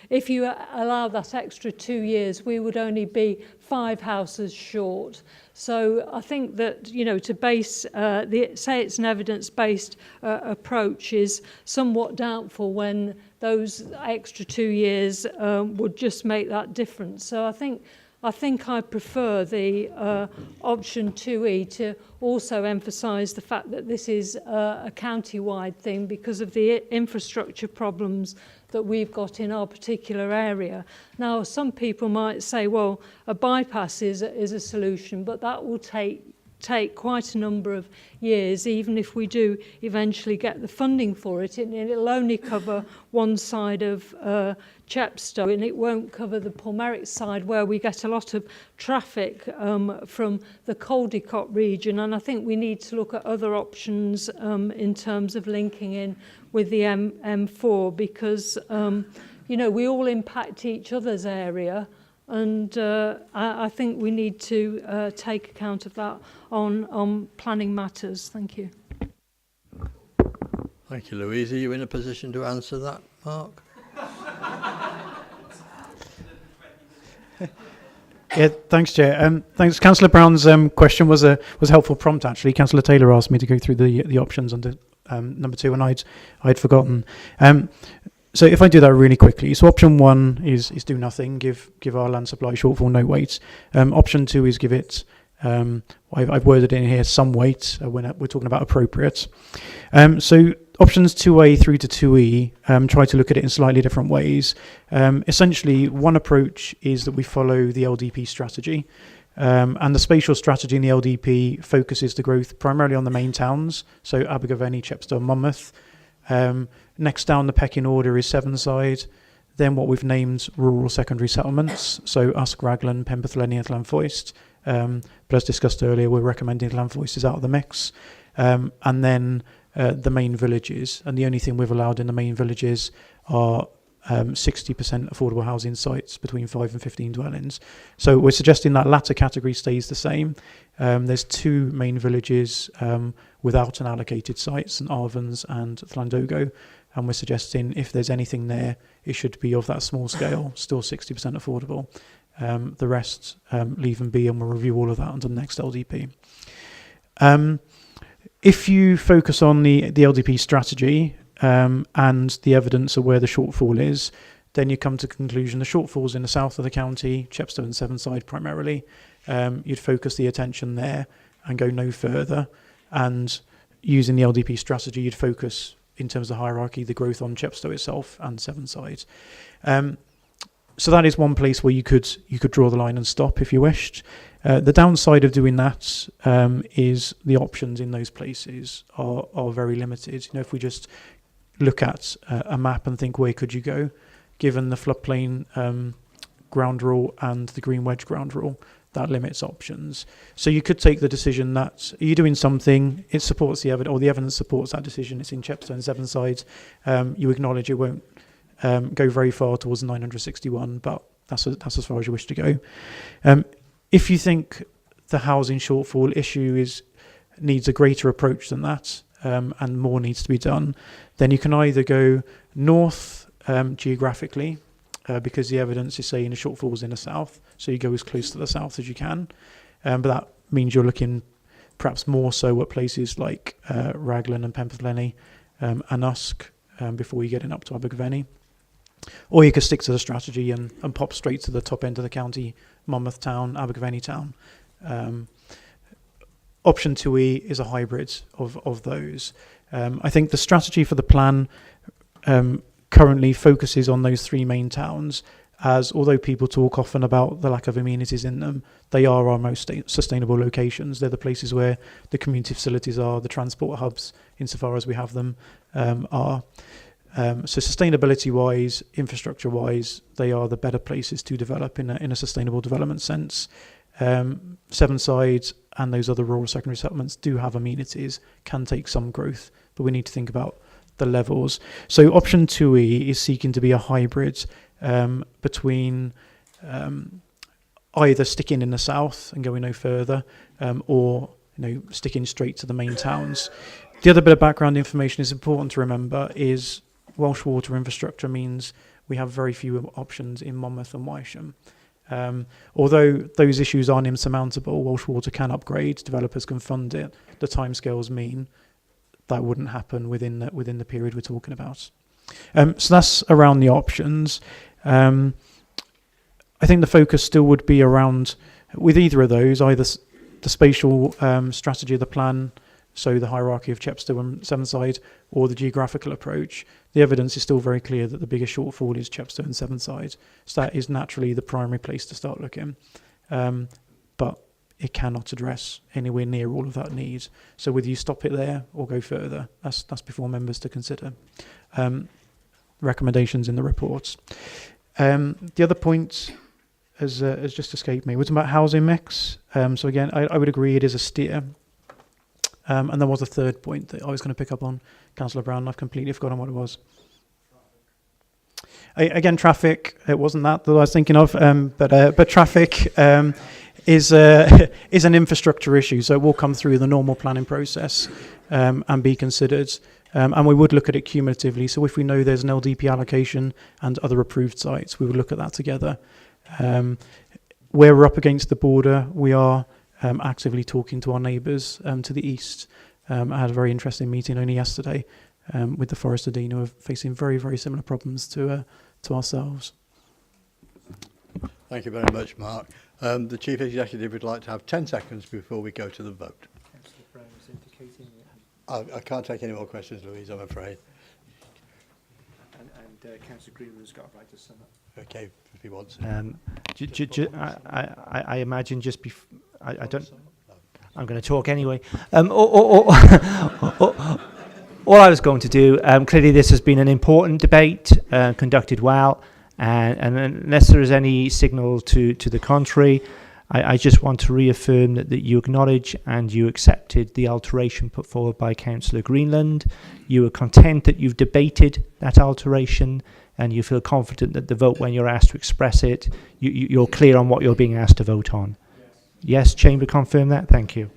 if you allow that extra 2 years, we would only be 5 houses short. So I think that, you know, to base, say it's an evidence-based approach is somewhat doubtful when those extra 2 years would just make that difference. So I think I prefer the option 2E to also emphasise the fact that this is a county-wide thing because of the infrastructure problems that we've got in our particular area. Now, some people might say, well, a bypass is a solution, but that will take quite a number of years, even if we do eventually get the funding for it. It'll only cover one side of Chepstow, and it won't cover the Pulmeric side where we get a lot of traffic from the Caldicot region. And I think we need to look at other options in terms of linking in with the M4 because, you know, we all impact each other's area. And I think we need to take account of that on planning matters. Thank you. Thank you, Louise. Are you in a position to answer that, Mark? Yeah, thanks, Chair. Thanks. Councillor Brown's question was a helpful prompt. Actually, Councillor Taylor asked me to go through the options under number 2, and I'd forgotten. So if I do that really quickly, so option 1 is do nothing, give our land supply shortfall no weight. Option 2 is give it, I've worded in here, some weight when we're talking about appropriate. So options 2A through to 2E try to look at it in slightly different ways. Essentially, one approach is that we follow the LDP strategy. And the spatial strategy in the LDP focuses the growth primarily on the main towns, so Abergavenny, Chepstow and Monmouth. Next down the pecking order is Sevenside, then what we've named rural secondary settlements, so Usk, Raglan, Penberthleni and Llanfoist. But as discussed earlier, we're recommending Llanfoist is out of the mix. And then the main villages, and the only thing we've allowed in the main villages are 60% affordable housing sites between 5 and 15 dwellings. So we're suggesting that latter category stays the same. There's 2 main villages without an allocated site, St Arvans and Llandogo, and we're suggesting if there's anything there, it should be of that small scale, still 60% affordable. The rest leave and be, and we'll review all of that under the next LDP. If you focus on the LDP strategy and the evidence of where the shortfall is, then you come to the conclusion the shortfalls in the south of the county, Chepstow and Sevenside primarily, you'd focus the attention there and go no further. And using the LDP strategy, you'd focus in terms of hierarchy, the growth on Chepstow itself and Sevenside. So that is one place where you could draw the line and stop if you wished. The downside of doing that is the options in those places are very limited. You know, if we just look at a map and think where could you go, given the floodplain ground rule and the green wedge ground rule, that limits options. So you could take the decision that you're doing something, it supports the evidence, or the evidence supports that decision, it's in Chepstow and Sevenside, you acknowledge it won't go very far towards 961, but that's as far as you wish to go. If you think the housing shortfall issue needs a greater approach than that, and more needs to be done, then you can either go north geographically, because the evidence is saying the shortfall is in the south, so you go as close to the south as you can, but that means you're looking perhaps more so at places like Raglan and Penpeth and Usk before you get up to Abergavenny. Or you could stick to the strategy and pop straight to the top end of the county, Monmouth Town, Abergavenny Town. Option 2E is a hybrid of those. I think the strategy for the plan currently focuses on those three main towns, as although people talk often about the lack of amenities in them, they are our most sustainable locations. They're the places where the community facilities are, the transport hubs, insofar as we have them, are. So sustainability-wise, infrastructure-wise, they are the better places to develop in a sustainable development sense. Sevenside and those other rural secondary settlements do have amenities, can take some growth, but we need to think about the levels. So option 2E is seeking to be a hybrid between either sticking in the south and going no further, or sticking straight to the main towns. The other bit of background information is important to remember is Welsh Water infrastructure means we have very few options in Monmouth and Wisham. Although those issues aren't insurmountable, Welsh Water can upgrade, developers can fund it, the timescales mean that wouldn't happen within the period we're talking about. So that's around the options. I think the focus still would be around, with either of those, either the spatial strategy of the plan, so the hierarchy of Chepstow and Sevenside, or the geographical approach. The evidence is still very clear that the biggest shortfall is Chepstow and Sevenside. So that is naturally the primary place to start looking. But it cannot address anywhere near all of that need. So whether you stop it there or go further, that's before members to consider. Recommendations in the reports. The other point has just escaped me. Was about housing mix. So again, I would agree it is a steer. And there was a third point that I was going to pick up on, Councillor Brown. I've completely forgotten what it was. Again, traffic. It wasn't that I was thinking of, but traffic is an infrastructure issue, so it will come through the normal planning process and be considered. And we would look at it cumulatively. So if we know there's an LDP allocation and other approved sites, we would look at that together. Where we're up against the border, we are actively talking to our neighbours to the east. I had a very interesting meeting only yesterday with the Forest of Dean, who are facing very, very similar problems to ourselves. Thank you very much, Mark. The Chief Executive would like to have 10 seconds before we go to the vote. Councillor Brown is indicating I can't take any more questions, Louise, I'm afraid. And Councillor Greenwood's got a right to sum up. Okay, if he wants it. I imagine just before... I don't... I'm going to talk anyway. All I was going to do, clearly this has been an important debate, conducted well, and unless there is any signal to the contrary, I just want to reaffirm that you acknowledge and you accepted the alteration put forward by Councillor Greenland. You are content that you've debated that alteration, and you feel confident that the vote, when you're asked to express it, you're clear on what you're being asked to vote on. Yes, Chamber confirm that? Thank you.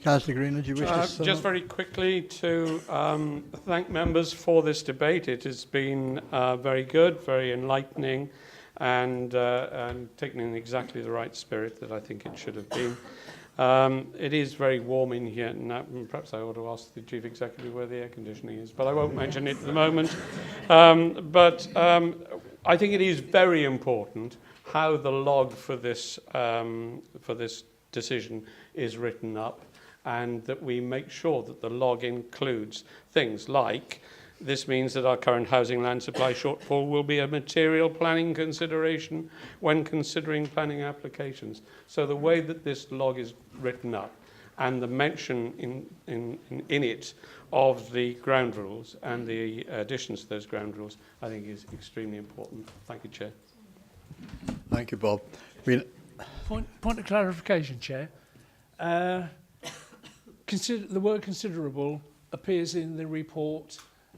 Councillor Greenland, do you wish to sum just up? very quickly to thank members for this debate. It has been very good, very enlightening, and taken in exactly the right spirit that I think it should have been. It is very warm in here, and perhaps I ought to ask the Chief Executive where the air conditioning is, but I won't mention it at the moment. I think it is very important how the log for this decision is written up, and that we make sure that the log includes things like, this means that our current housing land supply shortfall will be a material planning consideration when considering planning applications. So the way that this log is written up and the mention in it of the ground rules and the additions to those ground rules, I think is extremely important. Thank you, Chair. Thank you, Bob. Point of clarification, Chair. The word considerable appears in the report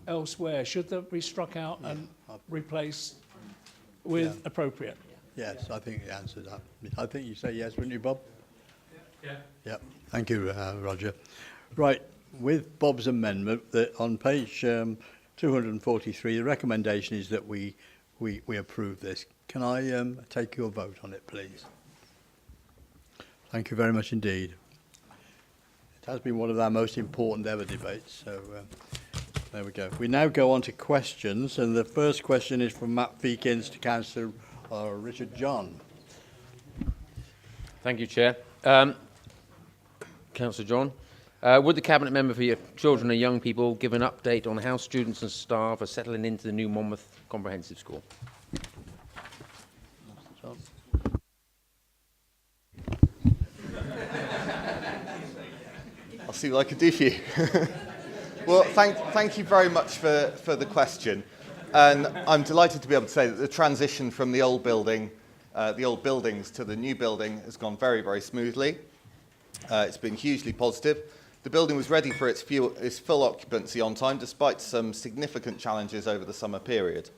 elsewhere. Should that be struck out and replaced with appropriate? Yes, I think you answered that. I think you say yes, wouldn't you, Bob? Yeah. Yeah. Thank you, Roger. Right, with Bob's amendment, that on page 243, the recommendation is that we approve this. Can I take your vote on it, please? Thank you very much indeed. It has been one of our most important ever debates, so there we go. We now go on to questions, and the first question is from Matt Feekins to Councillor Richard John. Thank you, Chair. Councillor John, would the Cabinet Member for your children and young people give an update on how students and staff are settling into the new Monmouth Comprehensive School? I'll see what I can do for you. Well, thank you very much for the question. And I'm delighted to be able to say that the transition from the old buildings to the new building has gone very, very smoothly. It's been hugely positive. The building was ready for its full occupancy on time, despite some significant challenges over the summer period.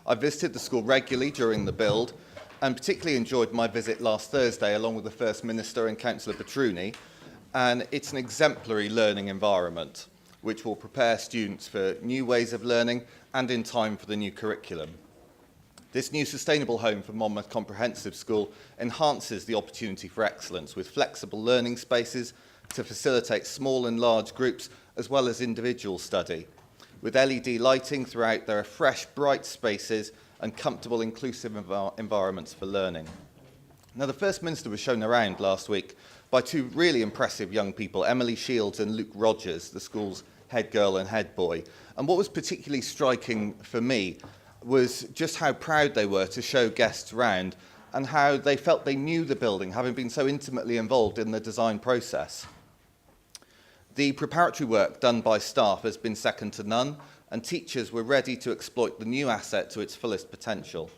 I visited the school regularly during the build, and particularly enjoyed my visit last Thursday along with the First Minister and Councillor Petruni. And it's an exemplary learning environment, which will prepare students for new ways of learning and in time for the new curriculum. This new sustainable home for Monmouth Comprehensive School enhances the opportunity for excellence with flexible learning spaces to facilitate small and large groups as well as individual study. With LED lighting throughout, there are fresh, bright spaces and comfortable, inclusive environments for learning. Now, the First Minister was shown around last week by two really impressive young people, Emily Shields and Luke Rogers, the school's head girl and head boy. And what was particularly striking for me was just how proud they were to show guests around and how they felt they knew the building, having been so intimately involved in the design process. The preparatory work done by staff has been second to none, and teachers were ready to exploit the new asset to its fullest potential.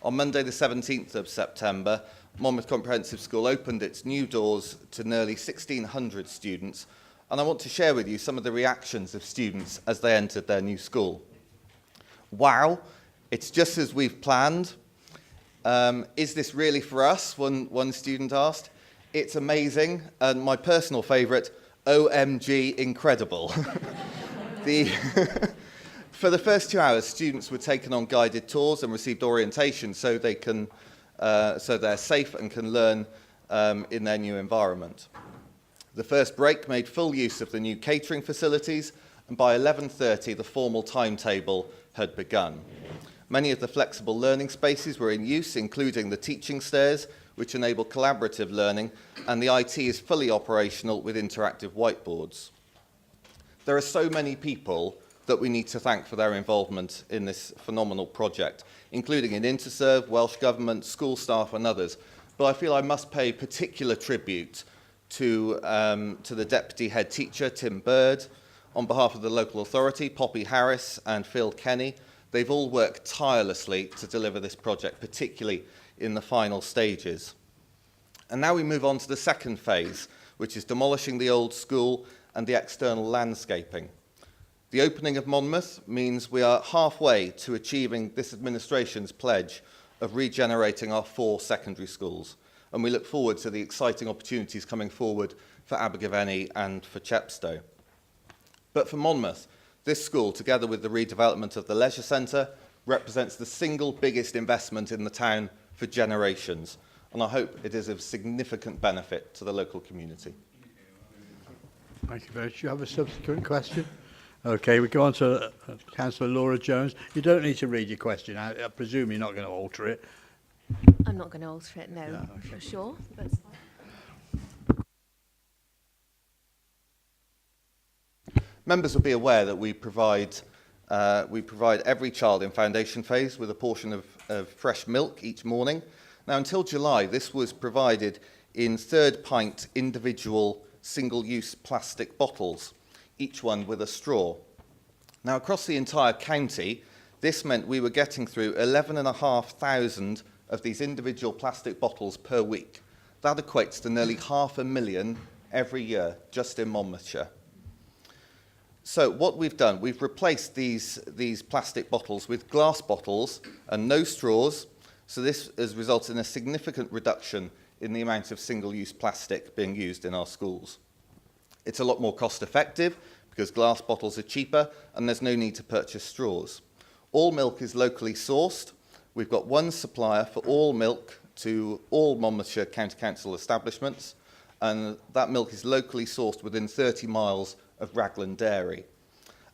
On Monday the 17th of September, Monmouth Comprehensive School opened its new doors to nearly 1,600 students, and I want to share with you some of the reactions of students as they entered their new school. Wow, it's just as we've planned. Is this really for us? One student asked. It's amazing, and my personal favourite, OMG, incredible. For the first 2 hours, students were taken on guided tours and received orientation so they're safe and can learn in their new environment. The first break made full use of the new catering facilities, and by 11:30 the formal timetable had begun. Many of the flexible learning spaces were in use, including the teaching stairs, which enable collaborative learning, and the IT is fully operational with interactive whiteboards. There are so many people that we need to thank for their involvement in this phenomenal project, including in Interserve, Welsh Government, school staff and others. But I feel I must pay particular tribute to the Deputy Head Teacher, Tim Bird, on behalf of the local authority, Poppy Harris and Phil Kenny. They've all worked tirelessly to deliver this project, particularly in the final stages. And now we move on to the second phase, which is demolishing the old school and the external landscaping. The opening of Monmouth means we are halfway to achieving this administration's pledge of regenerating our 4 secondary schools, and we look forward to the exciting opportunities coming forward for Abergavenny and for Chepstow. But for Monmouth, this school, together with the redevelopment of the leisure centre, represents the single biggest investment in the town for generations, and I hope it is of significant benefit to the local community. Thank you very much. Do you have a subsequent question? Okay, we go on to Councillor Laura Jones. You don't need to read your question out. I presume you're not going to alter it. I'm not going to alter it, no, okay. for sure. But Members will be aware that we provide every child in foundation phase with a portion of fresh milk each morning. Now, until July, this was provided in third pint individual single-use plastic bottles, each one with a straw. Now, across the entire county, this meant we were getting through 11,500 of these individual plastic bottles per week. That equates to nearly 500,000 every year, just in Monmouthshire. So what we've done, we've replaced these plastic bottles with glass bottles and no straws. So this has resulted in a significant reduction in the amount of single-use plastic being used in our schools. It's a lot more cost-effective because glass bottles are cheaper and there's no need to purchase straws. All milk is locally sourced. We've got one supplier for all milk to all Monmouthshire County Council establishments, and that milk is locally sourced within 30 miles of Raglan Dairy.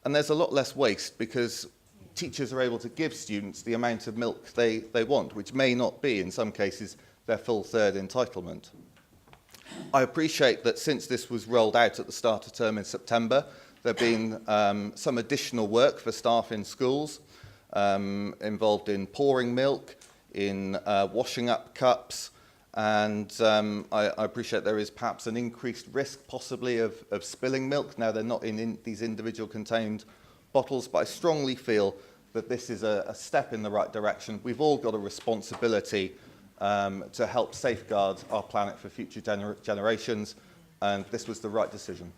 And there's a lot less waste because teachers are able to give students the amount of milk they want, which may not be, in some cases, their full third entitlement. I appreciate that since this was rolled out at the start of term in September, there have been some additional work for staff in schools involved in pouring milk, in washing up cups, and I appreciate there is perhaps an increased risk possibly of spilling milk. Now, they're not in these individual contained bottles, but I strongly feel that this is a step in the right direction. We've all got a responsibility to help safeguard our planet for future generations, and this was the right decision.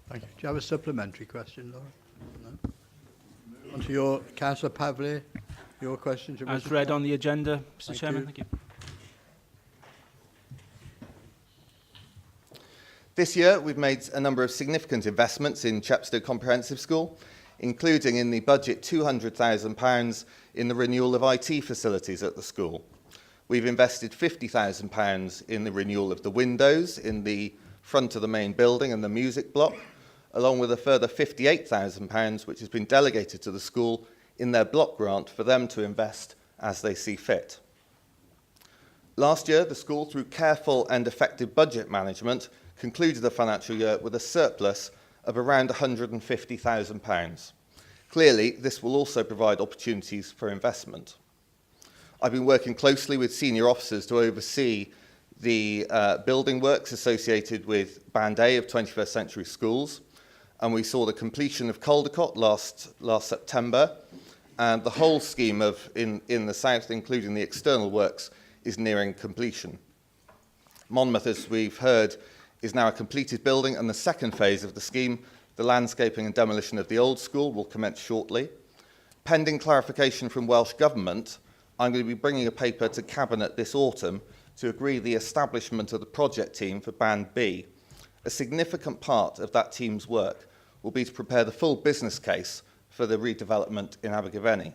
Thank you. Do you have a supplementary question, Laura? No? On to your Councillor Pavley, your question. To As Mr. read on the agenda, Mr. Chairman. You. Thank you. This year, we've made a number of significant investments in Chepstow Comprehensive School, including in the budget £200,000 in the renewal of IT facilities at the school. We've invested £50,000 in the renewal of the windows in the front of the main building and the music block, along with a further £58,000 which has been delegated to the school in their block grant for them to invest as they see fit. Last year, the school, through careful and effective budget management, concluded the financial year with a surplus of around £150,000. Clearly, this will also provide opportunities for investment. I've been working closely with senior officers to oversee the building works associated with Band A of 21st Century Schools, and we saw the completion of Caldecott last September, and the whole scheme in the south, including the external works, is nearing completion. Monmouth, as we've heard, is now a completed building, and the second phase of the scheme, the landscaping and demolition of the old school, will commence shortly. Pending clarification from Welsh Government, I'm going to be bringing a paper to Cabinet this autumn to agree the establishment of the project team for Band B. A significant part of that team's work will be to prepare the full business case for the redevelopment in Abergavenny.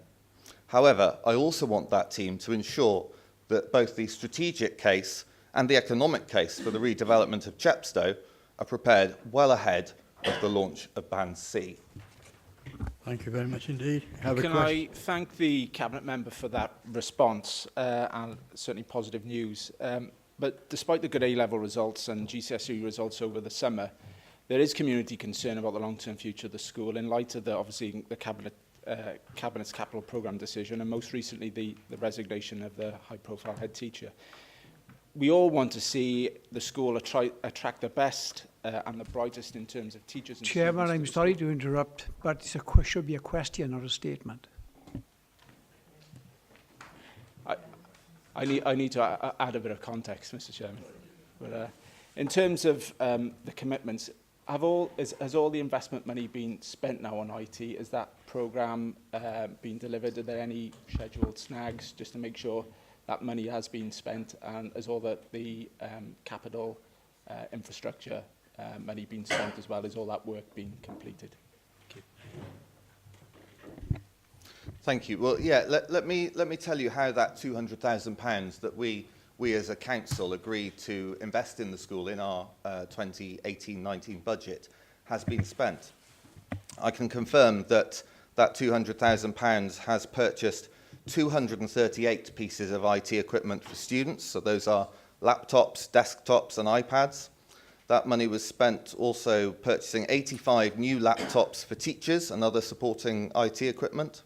However, I also want that team to ensure that both the strategic case and the economic case for the redevelopment of Chepstow are prepared well ahead of the launch of Band C. Thank you very much indeed. Can I thank the Cabinet member for that response and certainly positive news. But despite the good A-level results and GCSE results over the summer, there is community concern about the long-term future of the school in light of obviously the Cabinet's capital programme decision and most recently the resignation of the high-profile head teacher. We all want to see the school attract the best and the brightest in terms of teachers and Chairman, I'm sorry to interrupt, but it should be a question or a statement. I need to add a bit of context, Mr. Chairman. But in terms of the commitments, has all the investment money been spent now on IT? Has that programme been delivered? Are there any scheduled snags just to make sure that money has been spent, and has all the capital infrastructure money been spent as well? Has all that work been completed? Thank you. Thank you. Well, yeah, let me tell you how that £200,000 that we we as a council agreed to invest in the school in our 2018-19 budget has been spent. I can confirm that that £200,000 has purchased 238 pieces of IT equipment for students, so those are laptops, desktops and iPads. That money was spent also purchasing 85 new laptops for teachers and other supporting IT equipment.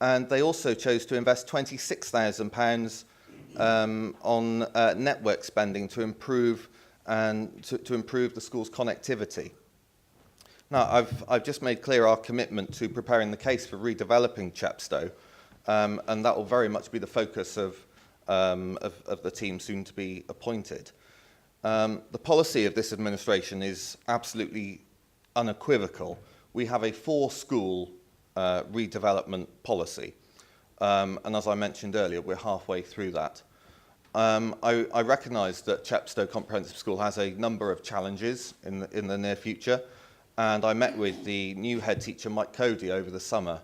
And they also chose to invest £26,000 on network spending to improve the school's connectivity. Now, I've just made clear our commitment to preparing the case for redeveloping Chepstow, and that will very much be the focus of the team soon to be appointed. The policy of this administration is absolutely unequivocal. We have a 4-school redevelopment policy, and as I mentioned earlier, we're halfway through that. I recognise that Chepstow Comprehensive School has a number of challenges in the near future, and I met with the new head teacher, Mike Cody, over the summer,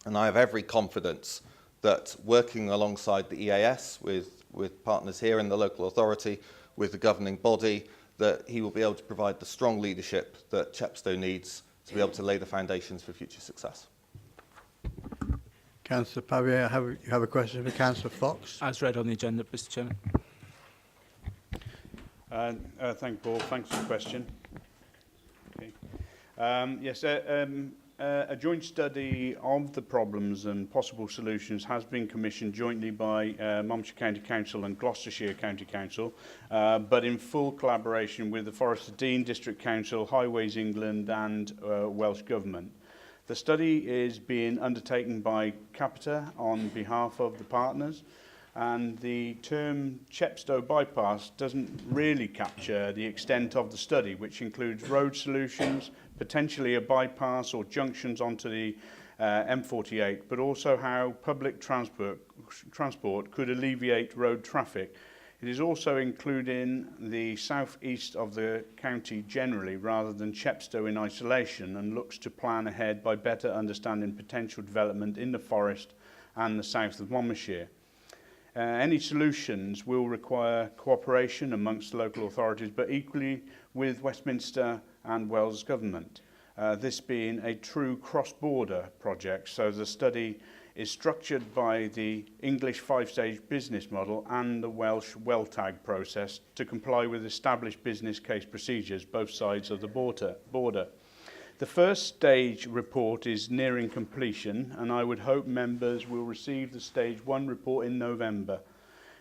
and I have every confidence that working alongside the EAS with partners here in the local authority, with the governing body, that he will be able to provide the strong leadership that Chepstow needs to be able to lay the foundations for future success. Councillor Pavia, you have a question for Councillor Fox? As read on the agenda, Mr. Chairman. Thank you, Paul. Thanks for the question. Okay. Yes, a joint study of the problems and possible solutions has been commissioned jointly by Monmouthshire County Council and Gloucestershire County Council, but in full collaboration with the Forest of Dean District Council, Highways England and Welsh Government. The study is being undertaken by Capita on behalf of the partners, and the term Chepstow bypass doesn't really capture the extent of the study, which includes road solutions, potentially a bypass or junctions onto the M48, but also how public transport could alleviate road traffic. It is also including the south-east of the county generally, rather than Chepstow in isolation, and looks to plan ahead by better understanding potential development in the forest and the south of Monmouthshire. Any solutions will require cooperation amongst local authorities, but equally with Westminster and Wales Government. This being a true cross-border project, so the study is structured by the English 5-stage business model and the Welsh WELTAG process to comply with established business case procedures both sides of the border. The first stage report is nearing completion, and I would hope members will receive the stage 1 report in November.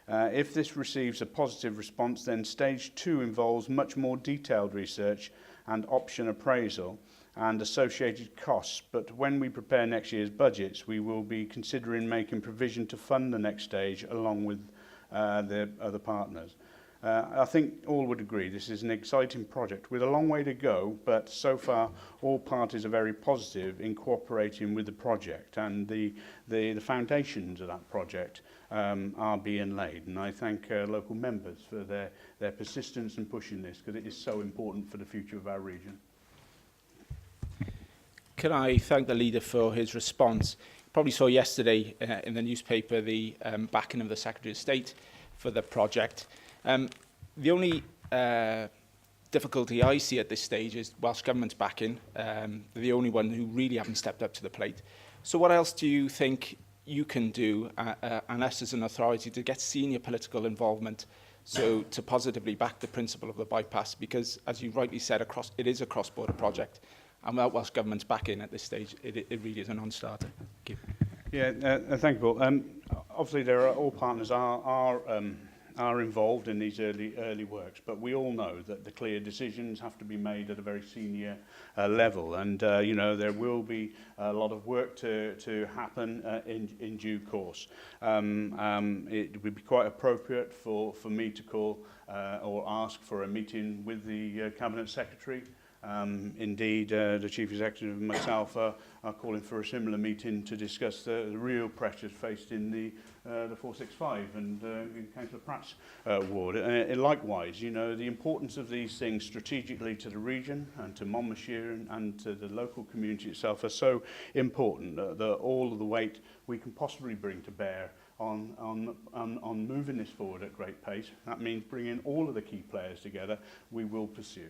If this receives a positive response, then stage 2 involves much more detailed research and option appraisal and associated costs, but when we prepare next year's budgets, we will be considering making provision to fund the next stage along with the other partners. I think all would agree this is an exciting project with a long way to go, but so far all parties are very positive in cooperating with the project, and the foundations of that project are being laid, and I thank local members for their persistence in pushing this, because it is so important for the future of our region. Can I thank the leader for his response? Probably saw yesterday in the newspaper the backing of the Secretary of State for the project. The only difficulty I see at this stage is Welsh Government's backing. They're the only one who really haven't stepped up to the plate. So what else do you think you can do, and us as an authority, to get senior political involvement so to positively back the principle of the bypass? Because, as you rightly said, it is a cross-border project. And without Welsh Government's backing at this stage, it really is a non-starter. Thank you. Yeah, thank you, Paul. Obviously, all partners are involved in these early works, but we all know that the clear decisions have to be made at a very senior level, and you know, there will be a lot of work to happen in due course. It would be quite appropriate for me to call or ask for a meeting with the Cabinet Secretary. Indeed, the Chief Executive and myself are calling for a similar meeting to discuss the real pressures faced in the 465 and Councillor Pratt's ward. Likewise, you know, the importance of these things strategically to the region and to Monmouthshire and to the local community itself are so important that all of the weight we can possibly bring to bear on moving this forward at great pace. That means bringing all of the key players together, we will pursue.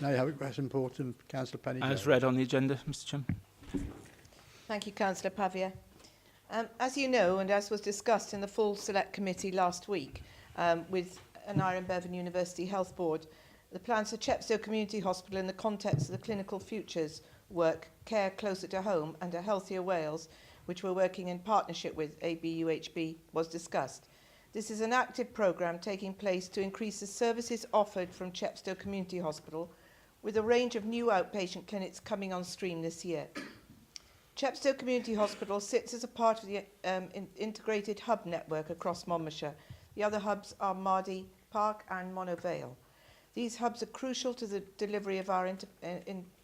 Now you have a question put from Councillor Penny. As read on the agenda, Mr. Chairman. Thank you, Councillor Pavia. As you know, and as was discussed in the full Select Committee last week with an Iron Bevan University Health Board, the plans for Chepstow Community Hospital in the context of the Clinical Futures work, Care Closer to Home and A Healthier Wales, which we're working in partnership with ABUHB, was discussed. This is an active programme taking place to increase the services offered from Chepstow Community Hospital, with a range of new outpatient clinics coming on stream this year. Chepstow Community Hospital sits as a part of the integrated hub network across Monmouthshire. The other hubs are Mardy Park and Monnow Vale. These hubs are crucial to the delivery of our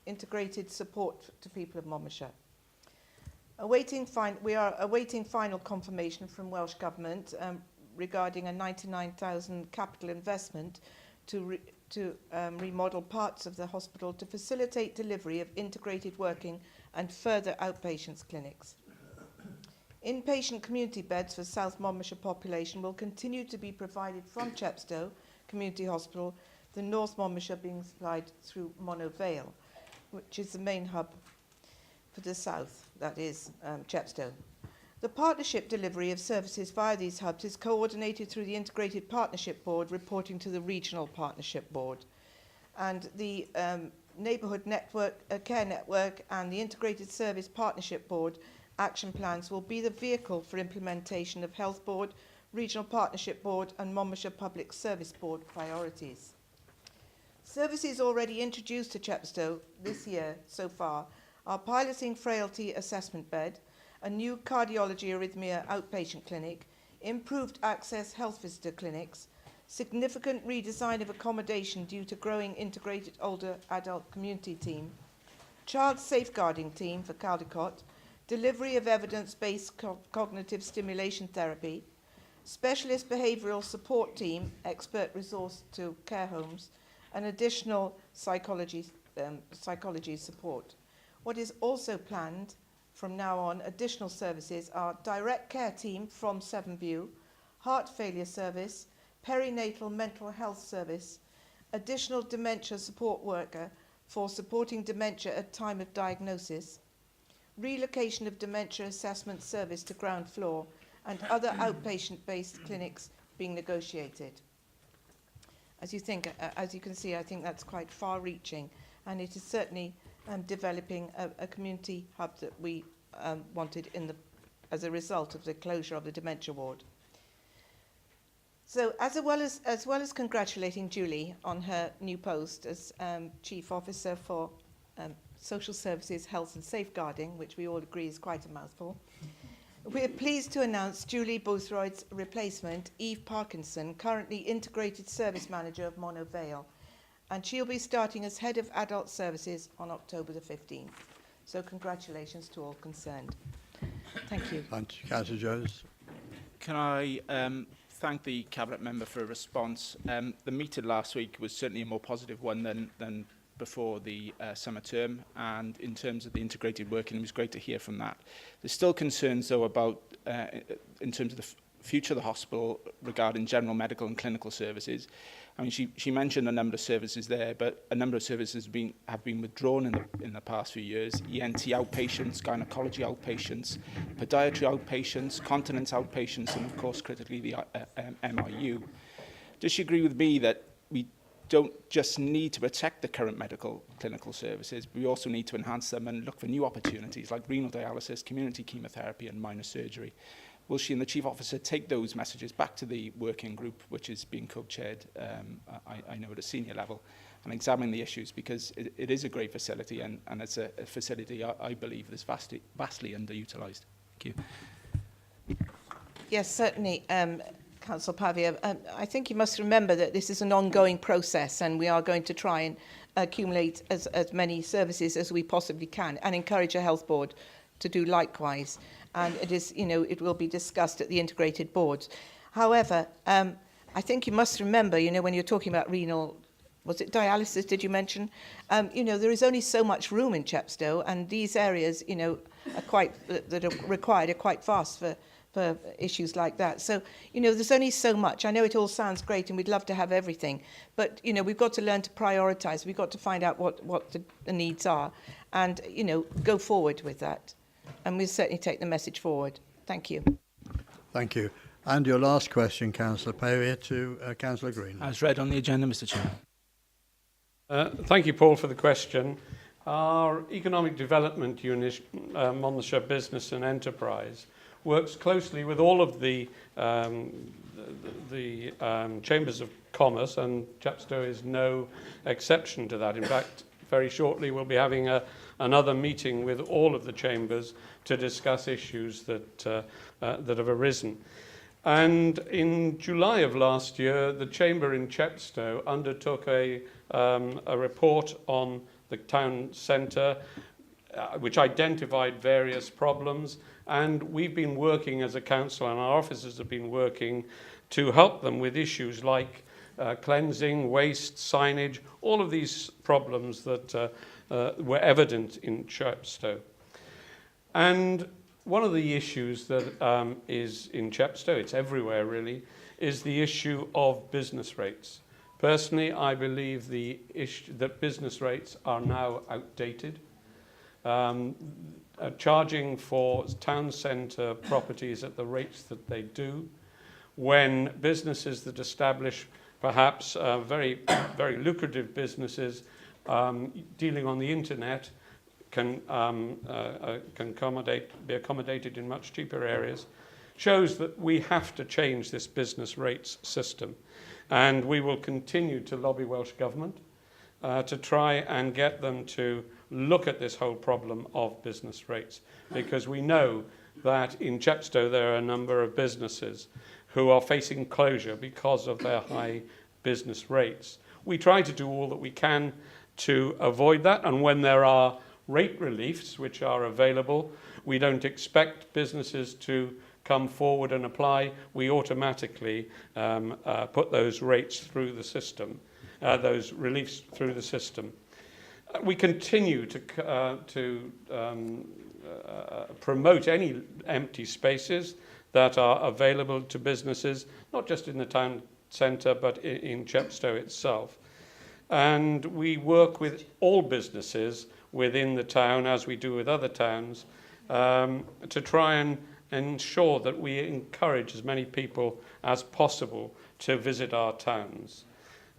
integrated support to people of Monmouthshire. We are awaiting final confirmation from Welsh Government regarding a £99,000 capital investment to remodel parts of the hospital to facilitate delivery of integrated working and further outpatients clinics. Inpatient community beds for South Monmouthshire population will continue to be provided from Chepstow Community Hospital, the North Monmouthshire being supplied through Monnow Vale, which is the main hub for the south, that is Chepstow. The partnership delivery of services via these hubs is coordinated through the Integrated Partnership Board, reporting to the Regional Partnership Board. And the Neighbourhood Network, Care Network and the Integrated Service Partnership Board action plans will be the vehicle for implementation of Health Board, Regional Partnership Board and Monmouthshire Public Service Board priorities. Services already introduced to Chepstow this year so far are piloting frailty assessment bed, a new cardiology arrhythmia outpatient clinic, improved access health visitor clinics, significant redesign of accommodation due to growing integrated older adult community team, child safeguarding team for Caldecott, delivery of evidence-based cognitive stimulation therapy, specialist behavioural support team, expert resource to care homes, and additional psychology support. What is also planned from now on, additional services are direct care team from Severnview, heart failure service, perinatal mental health service, additional dementia support worker for supporting dementia at time of diagnosis, relocation of dementia assessment service to ground floor, and other outpatient-based clinics being negotiated. As you can see, I think that's quite far-reaching, and it is certainly developing a community hub that we wanted as a result of the closure of the dementia ward. So, as well as congratulating Julie on her new post as Chief Officer for Social Services, Health and Safeguarding, which we all agree is quite a mouthful, we are pleased to announce Julie Boothroyd's replacement, Eve Parkinson, currently Integrated Service Manager of Monnow Vale, and she'll be starting as Head of Adult Services on October the 15th. So congratulations to all concerned. Thank you. Thank you, Councillor Jones. Can I thank the Cabinet Member for a response? The meeting last week was certainly a more positive one than before the summer term, and in terms of the integrated working, it was great to hear from that. There's still concerns, though, about in terms of the future of the hospital regarding general medical and clinical services. I mean, she mentioned a number of services there, but a number of services have been withdrawn in the past few years. ENT outpatients, gynecology outpatients, podiatry outpatients, continence outpatients, and of course, critically, the MRU. Does she agree with me that we don't just need to protect the current medical clinical services, but we also need to enhance them and look for new opportunities like renal dialysis, community chemotherapy, and minor surgery? Will she and the Chief Officer take those messages back to the working group, which is being co-chaired, I know, at a senior level, and examine the issues, because it is a great facility, and it's a facility I believe is vastly underutilised. Thank you. Yes, certainly, Councillor Pavia. I think you must remember that this is an ongoing process, and we are going to try and accumulate as many services as we possibly can, and encourage a health board to do likewise. And it is, it will be discussed at the integrated boards. However, I think you must remember, when you're talking about renal, was it dialysis, did you mention? There is only so much room in Chepstow, and these areas, that are required are quite vast for issues like that. So, you know, there's only so much. I know it all sounds great and we'd love to have everything, but, you know, we've got to learn to prioritise. We've got to find out what the needs are and, you know, go forward with that. And we'll certainly take the message forward. Thank you. Thank you. And your last question, Councillor Perrier, to Councillor Green. As read on the agenda, Mr. Chair. Thank you, Paul, for the question. Our Economic Development Unit, Monmouthshire Business and Enterprise, works closely with all of the Chambers of Commerce, and Chepstow is no exception to that. In fact, very shortly we'll be having another meeting with all of the chambers to discuss issues that have arisen. And in July of last year, the Chamber in Chepstow undertook a report on the town centre, which identified various problems. And we've been working as a council, and our officers have been working to help them with issues like cleansing, waste, signage, all of these problems that were evident in Chepstow. And one of the issues that is in Chepstow, it's everywhere really, is the issue of business rates. Personally, I believe that business rates are now outdated. Charging for town centre properties at the rates that they do, when businesses that establish perhaps very lucrative businesses dealing on the internet can be accommodated in much cheaper areas, shows that we have to change this business rates system. And we will continue to lobby Welsh Government to try and get them to look at this whole problem of business rates, because we know that in Chepstow there are a number of businesses who are facing closure because of their high business rates. We try to do all that we can to avoid that, and when there are rate reliefs which are available, we don't expect businesses to come forward and apply. We automatically put those rates through the system, those reliefs through the system. We continue to promote any empty spaces that are available to businesses, not just in the town centre, but in Chepstow itself. And we work with all businesses within the town, as we do with other towns, to try and ensure that we encourage as many people as possible to visit our towns.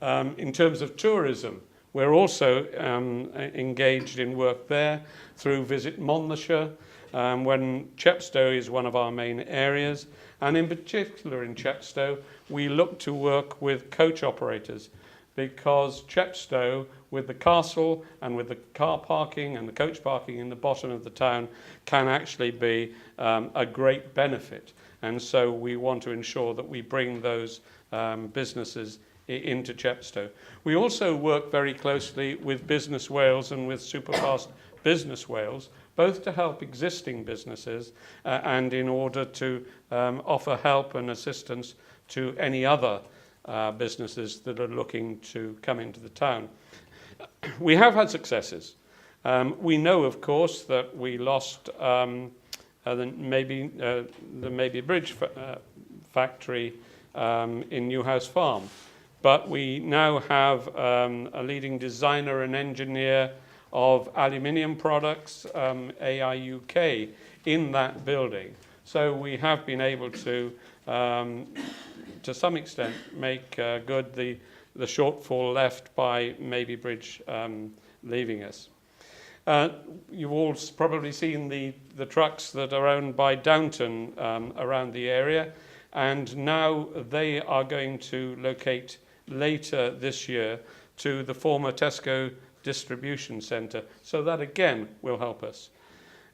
In terms of tourism, we're also engaged in work there through Visit Monmouthshire, when Chepstow is one of our main areas. And in particular in Chepstow, we look to work with coach operators, because Chepstow, with the castle and with the car parking and the coach parking in the bottom of the town, can actually be a great benefit. And so we want to ensure that we bring those businesses into Chepstow. We also work very closely with Business Wales and with Superfast Business Wales, both to help existing businesses and in order to offer help and assistance to any other businesses that are looking to come into the town. We have had successes. We know, of course, that we lost the Maybe Bridge factory in Newhouse Farm, but we now have a leading designer and engineer of aluminium products, AI UK, in that building. So we have been able to some extent, make good the shortfall left by Maybe Bridge leaving us. You've all probably seen the trucks that are owned by Downton around the area, and now they are going to locate later this year to the former Tesco distribution centre. So that again will help us.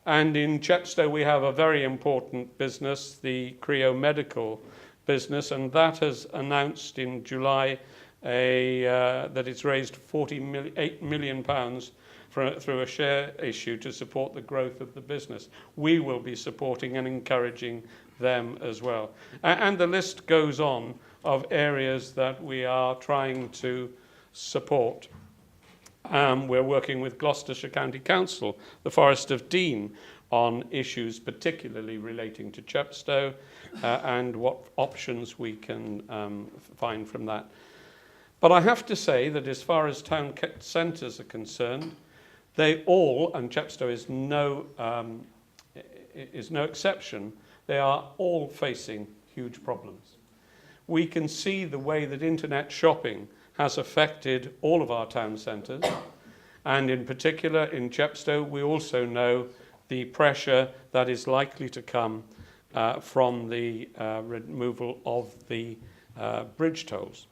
And in Chepstow we have a very important business, the Creo Medical business, and that has announced in July that it's raised £48 million through a share issue to support the growth of the business. We will be supporting and encouraging them as well. And the list goes on of areas that we are trying to support. We're working with Gloucestershire County Council, the Forest of Dean. on issues particularly relating to Chepstow and what options we can find from that. But I have to say that as far as town centres are concerned, they all, and Chepstow is no exception, they are all facing huge problems. We can see the way that internet shopping has affected all of our town centres, and in particular in Chepstow we also know the pressure that is likely to come from the removal of the bridge tolls.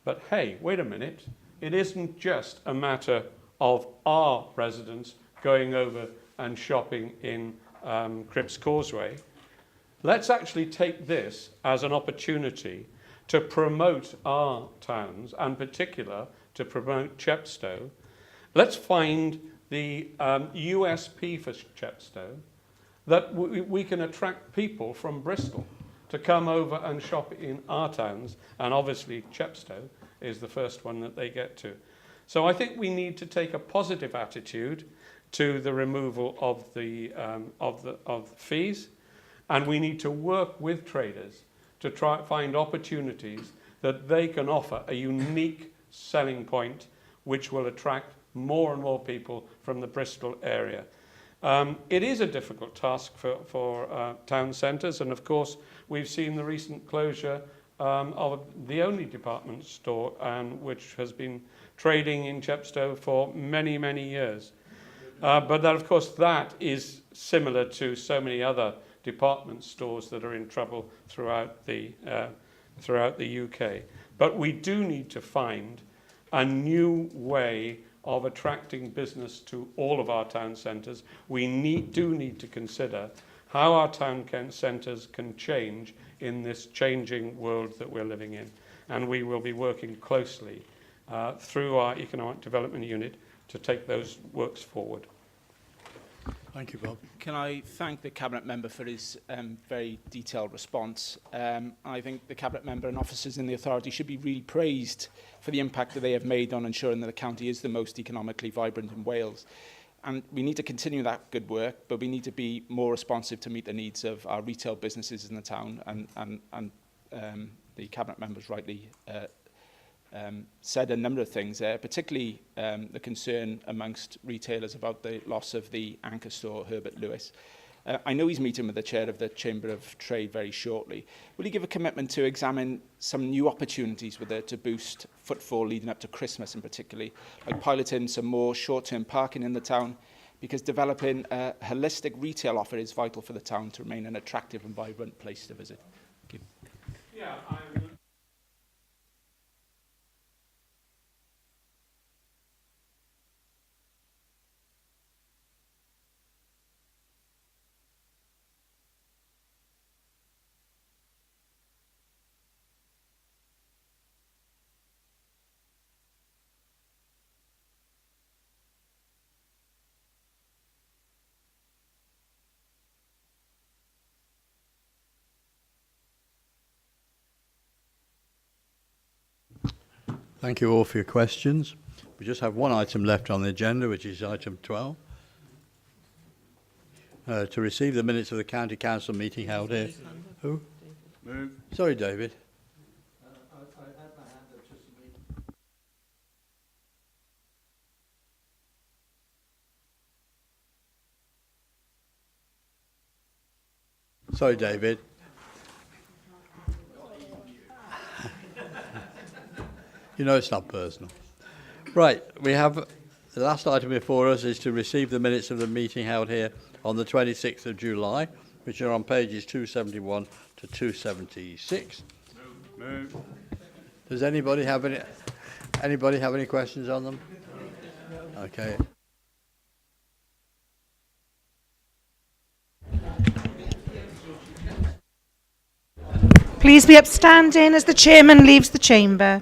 But hey, wait a minute, it isn't just a matter of our residents going over and shopping in Cripps Causeway. Let's actually take this as an opportunity to promote our towns, and in particular to promote Chepstow. Let's find the USP for Chepstow, that we can attract people from Bristol to come over and shop in our towns, and obviously Chepstow is the first one that they get to. So I think we need to take a positive attitude to the removal of the fees, and we need to work with traders to try and find opportunities that they can offer a unique selling point which will attract more and more people from the Bristol area. It is a difficult task for town centres, and of course we've seen the recent closure of the only department store which has been trading in Chepstow for many, many years. But that, of course, that is similar to so many other department stores that are in trouble throughout the UK. But we do need to find a new way of attracting business to all of our town centres. We do need to consider how our town centres can change in this changing world that we're living in. And we will be working closely through our Economic Development Unit to take those works forward. Thank you, Bob. Can I thank the Cabinet Member for his very detailed response. I think the Cabinet Member and officers in the authority should be really praised for the impact that they have made on ensuring that the county is the most economically vibrant in Wales. And we need to continue that good work, but we need to be more responsive to meet the needs of our retail businesses in the town, and the Cabinet Members rightly said a number of things there, particularly the concern amongst retailers about the loss of the anchor store, Herbert Lewis. I know he's meeting with the chair of the Chamber of Trade very shortly. Will he give a commitment to examine some new opportunities with it to boost footfall leading up to Christmas in particular, like piloting some more short-term parking in the town, because developing a holistic retail offer is vital for the town to remain an attractive and vibrant place to visit. Thank you. Yeah, Thank you all for your questions. We just have one item left on the agenda, which is item 12. To receive the minutes of the County Council meeting held here. Who? Move. Sorry, David. Sorry, David. You know it's not personal. Right, we have the last item before us is to receive the minutes of the meeting held here on the 26th of July, which are on pages 271 to 276. Move. Does anybody have any questions on them? Okay. Please be upstanding as the chairman leaves the chamber.